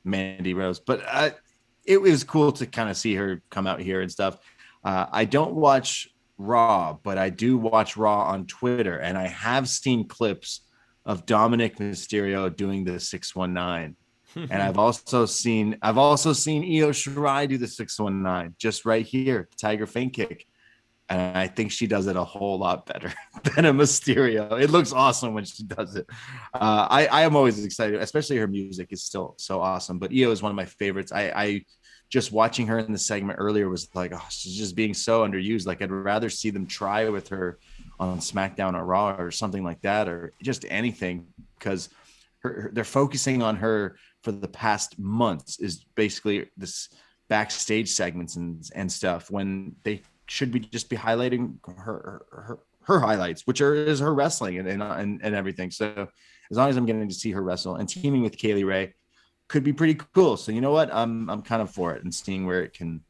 Mandy Rose, but it was cool to kind of see her come out here and stuff. I don't watch Raw, but I do watch Raw on Twitter, and I have seen clips of Dominic Mysterio doing the 619. And I've also seen Io Shirai do the 619 just right here, Tiger Feint Kick. And I think she does it a whole lot better than a Mysterio. It looks awesome when she does it. I am always excited, especially her music is still so awesome. But Io is one of my favorites. I just watching her in the segment earlier was like, oh, she's just being so underused. Like, I'd rather see them try with her on SmackDown or Raw or something like that, or just anything, because they're focusing on her for the past months is basically this backstage segments and stuff, when they should be just be highlighting her highlights, which is her wrestling and everything. So as long as I'm getting to see her wrestle and teaming with Kaylee Ray could be pretty cool. So you know what, I'm kind of for it and seeing where it can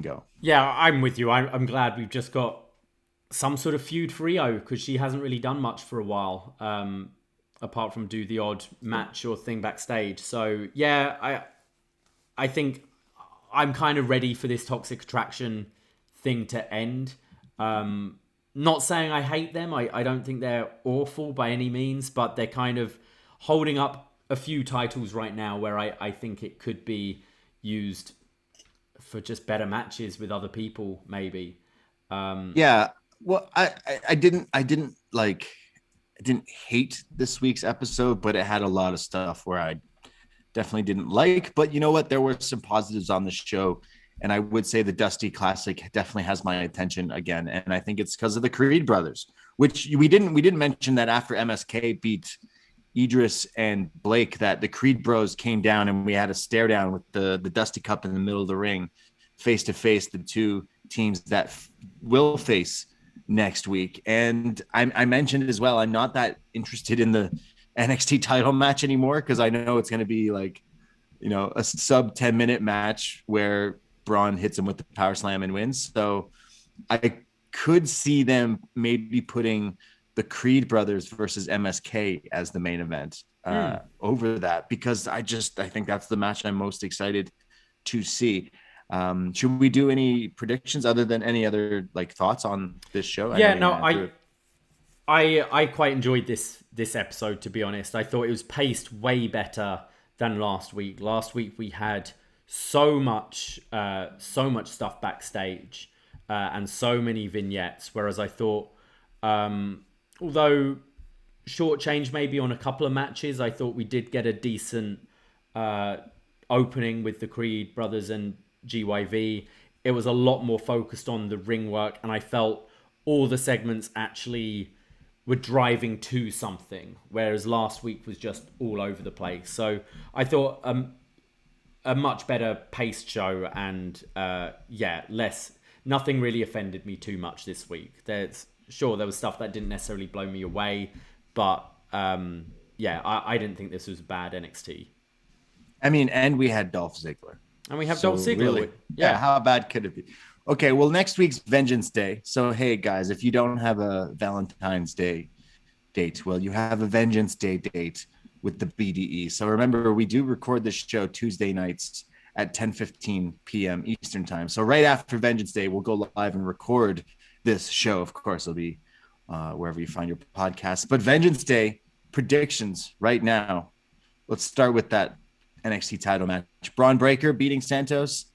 go. Yeah, I'm with you. I'm glad we've just got some sort of feud for Io, because she hasn't really done much for a while, apart from do the odd match or thing backstage. So yeah, I think I'm kind of ready for this Toxic Attraction thing to end. Not saying I hate them. I don't think they're awful by any means, but they're kind of holding up a few titles right now where I think it could be used for just better matches with other people, maybe. Yeah. Well, I didn't like didn't hate this week's episode, but it had a lot of stuff where I definitely didn't like. But you know what? There were some positives on the show. And I would say the Dusty Classic definitely has my attention again. And I think it's because of the Creed brothers, which we didn't mention that after MSK beat Edris and Blake, that the Creed bros came down and we had a stare down with the Dusty Cup in the middle of the ring, face to face, the two teams that will face next week. And I mentioned as well, I'm not that interested in the NXT title match anymore because I know it's going to be like, a sub 10-minute match where Bron hits him with the power slam and wins. So I could see them maybe putting the Creed brothers versus MSK as the main event over that, because I think that's the match I'm most excited to see. Should we do any predictions other than any other thoughts on this show? I quite enjoyed this episode, to be honest. I thought it was paced way better than last week. Last week we had so much stuff backstage and so many vignettes, whereas I thought, although shortchanged maybe on a couple of matches, I thought we did get a decent opening with the Creed brothers and GYV. It was a lot more focused on the ring work, and I felt all the segments actually were driving to something, whereas last week was just all over the place. So I thought a much better paced show, and nothing really offended me too much this week. There was stuff that didn't necessarily blow me away, but I didn't think this was bad NXT. I mean, and we had Dolph Ziggler. And we have Dolph Ziggler. Really, yeah, how bad could it be? Okay, well, next week's Vengeance Day. So, hey, guys, if you don't have a Valentine's Day date, well, you have a Vengeance Day date with the BDE. So remember, we do record this show Tuesday nights at 10:15 p.m. Eastern time. So right after Vengeance Day, we'll go live and record this show. Of course, it'll be wherever you find your podcasts. But Vengeance Day predictions right now. Let's start with that NXT title match. Bron Breakker beating Santos.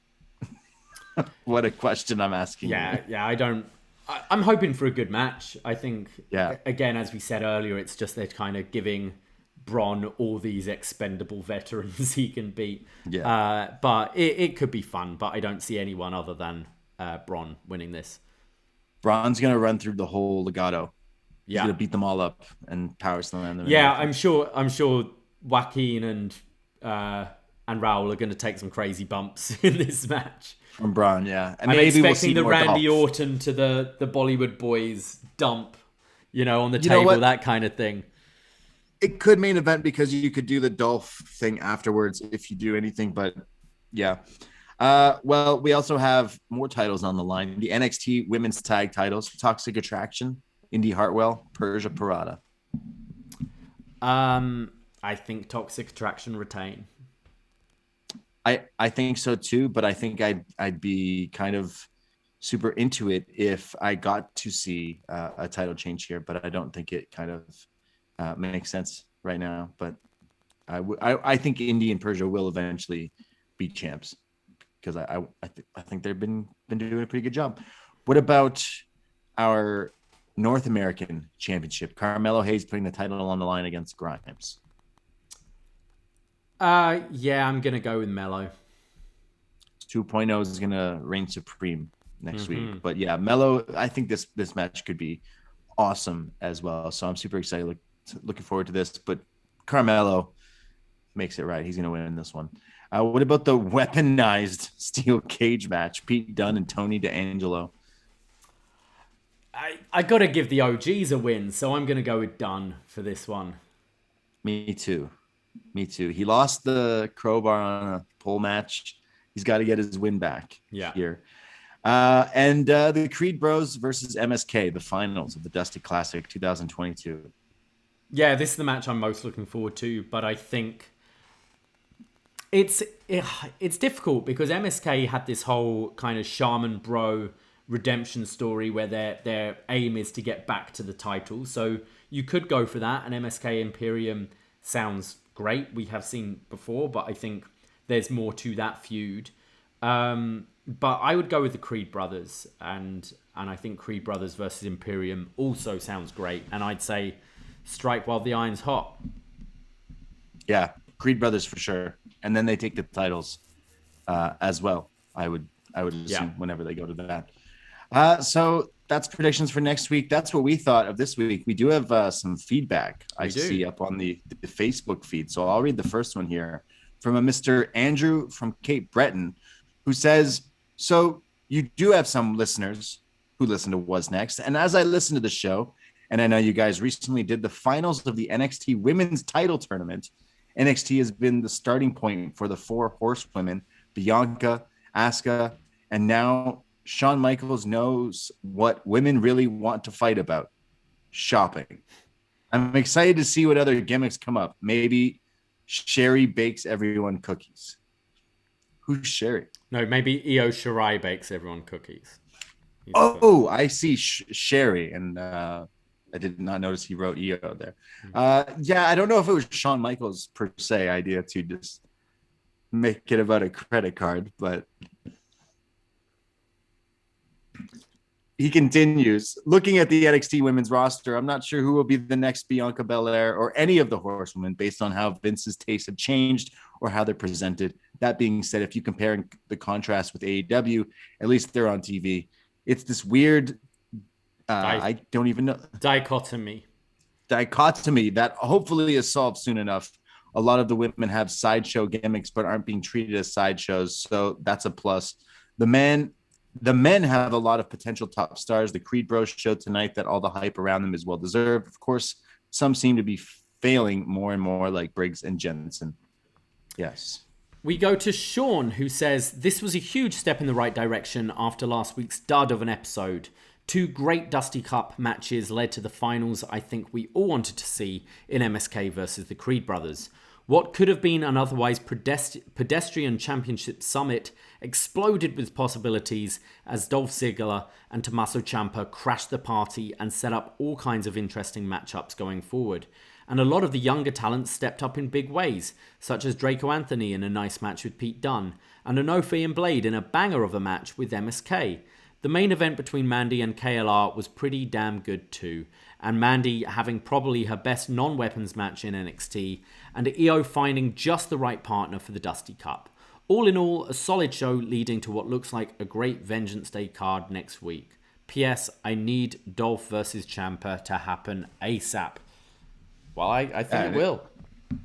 What a question I'm asking. I'm hoping for a good match. I think, again, as we said earlier, it's just they're kind of giving Bron all these expendable veterans he can beat. But it could be fun, but I don't see anyone other than Bron winning this. Bron's going to run through the whole legato. He's going to beat them all up and power slam them. Yeah, I'm sure Joaquin and Raul are going to take some crazy bumps in this match. From Bron, yeah. And I'm maybe expecting we'll see the Randy Dolph. Orton to the Bollywood Boys dump, on the table, that kind of thing. It could main event because you could do the Dolph thing afterwards if you do anything, but yeah. Well, we also have more titles on the line. The NXT Women's Tag titles, Toxic Attraction, Indie Hartwell, Persia Parada. I think Toxic Attraction retain. I think so too, but I think I'd be kind of super into it if I got to see a title change here, but I don't think it kind of makes sense right now. But I think Indy and Persia will eventually be champs because I think they've been doing a pretty good job. What about our North American Championship? Carmelo Hayes putting the title on the line against Grimes. I'm gonna go with Melo. 2.0 is gonna reign supreme next week, but yeah, Melo. I think this match could be awesome as well. So I'm super excited, looking forward to this. But Carmelo makes it right. He's gonna win this one. What about the weaponized steel cage match? Pete Dunne and Tony D'Angelo. I gotta give the OGs a win, so I'm gonna go with Dunne for this one. Me too. He lost the crowbar on a pole match. He's got to get his win back here. And the Creed Bros versus MSK, the finals of the Dusty Classic 2022. Yeah, this is the match I'm most looking forward to, but I think it's difficult because MSK had this whole kind of Shaman Bro redemption story where their aim is to get back to the title. So you could go for that, and MSK Imperium sounds great. We have seen before, but I think there's more to that feud. But I would go with the Creed brothers, and I think Creed brothers versus Imperium also sounds great. And I'd say strike while the iron's hot. Yeah, Creed brothers for sure. And then they take the titles as well. I would assume whenever they go to that. So that's predictions for next week. That's what we thought of this week. We do have some feedback I see up on the Facebook feed. So I'll read the first one here from a Mr. Andrew from Cape Breton, who says, so you do have some listeners who listen to What's Next. And as I listen to the show, and I know you guys recently did the finals of the NXT women's title tournament, NXT has been the starting point for the 4 horsewomen, Bianca, Asuka, and now Shawn Michaels knows what women really want to fight about: shopping. I'm excited to see what other gimmicks come up. Maybe Sherry bakes everyone cookies. Who's Sherry? No, maybe Io Shirai bakes everyone cookies. I see Sherry, and I did not notice he wrote Io there. I don't know if it was Shawn Michaels per se idea to just make it about a credit card, but he continues. Looking at the NXT women's roster, I'm not sure who will be the next Bianca Belair or any of the horsewomen based on how Vince's tastes have changed or how they're presented. That being said, if you compare the contrast with AEW, at least they're on TV. It's this weird, I don't even know. Dichotomy that hopefully is solved soon enough. A lot of the women have sideshow gimmicks, but aren't being treated as sideshows. So that's a plus. The men have a lot of potential top stars. The Creed Bros showed tonight that all the hype around them is well deserved. Of course, some seem to be failing more and more, like Briggs and Jensen. Yes. We go to Sean, who says, this was a huge step in the right direction after last week's dud of an episode. 2 great Dusty Cup matches led to the finals I think we all wanted to see in MSK versus the Creed brothers. What could have been an otherwise pedestrian championship summit exploded with possibilities as Dolph Ziggler and Tommaso Ciampa crashed the party and set up all kinds of interesting matchups going forward. And a lot of the younger talents stepped up in big ways, such as Draco Anthony in a nice match with Pete Dunne, and Enofe and Blade in a banger of a match with MSK. The main event between Mandy and KLR was pretty damn good too, and Mandy having probably her best non-weapons match in NXT, and Io finding just the right partner for the Dusty Cup. All in all, a solid show leading to what looks like a great Vengeance Day card next week. P.S. I need Dolph versus Ciampa to happen ASAP. Well, I think it will.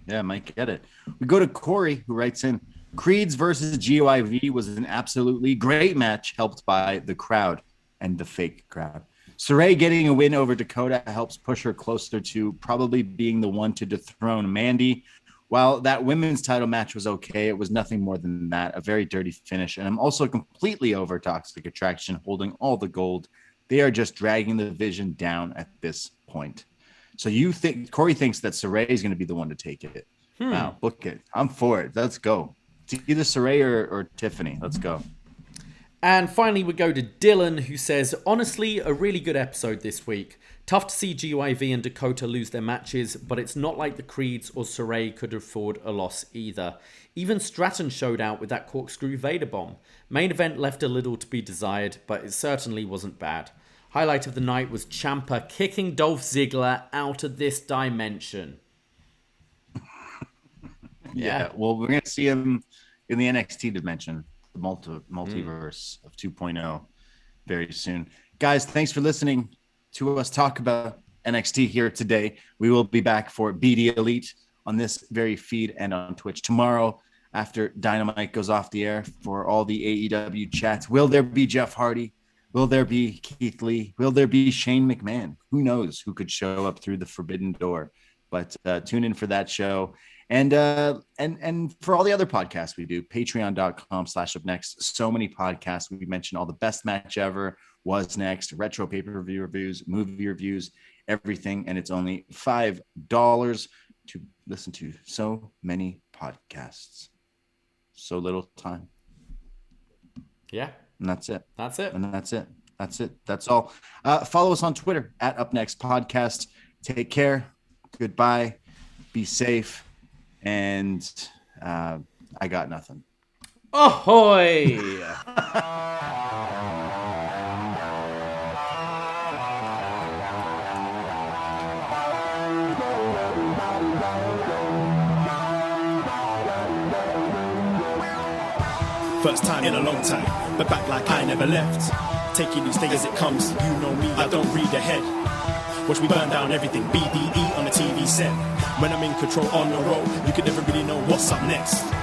Yeah, might get it. We go to Corey, who writes in, Creeds versus GOIV was an absolutely great match, helped by the crowd and the fake crowd. Sarray getting a win over Dakota helps push her closer to probably being the one to dethrone Mandy. While that women's title match was okay, it was nothing more than that, a very dirty finish. And I'm also completely over Toxic Attraction holding all the gold. They are just dragging the division down at this point. So you think Corey thinks that Sarray is going to be the one to take it? Wow, book it. I'm for it. Let's go. It's either Sarray or Tiffany. Let's go. And finally, we go to Dylan, who says, honestly, a really good episode this week. Tough to see GYV and Dakota lose their matches, but it's not like the Creeds or Sarray could afford a loss either. Even Stratton showed out with that corkscrew Vader bomb. Main event left a little to be desired, but it certainly wasn't bad. Highlight of the night was Ciampa kicking Dolph Ziggler out of this dimension. Yeah, well, we're going to see him in the NXT dimension, the multiverse of 2.0 very soon. Guys, thanks for listening to us talk about NXT here today. We will be back for BD Elite on this very feed and on Twitch tomorrow after Dynamite goes off the air for all the AEW chats. Will there be Jeff Hardy? Will there be Keith Lee? Will there be Shane McMahon? Who knows who could show up through the forbidden door? But tune in for that show. And for all the other podcasts we do, patreon.com/upnext. So many podcasts. We mentioned all the best match ever, was next, retro pay-per-view reviews, movie reviews, everything. And it's only $5 to listen to so many podcasts. So little time. Yeah. And that's it. That's it. And that's it. That's it. That's all. Follow us on Twitter at upNXT Podcast. Take care. Goodbye. Be safe. And I got nothing. Ahoy! First time in a long time, but back like I never left. Taking each day as it comes, you know me, I don't read ahead. Watch me burn down everything, BDE on the TV set. When I'm in control on the road, you can never really know what's up next.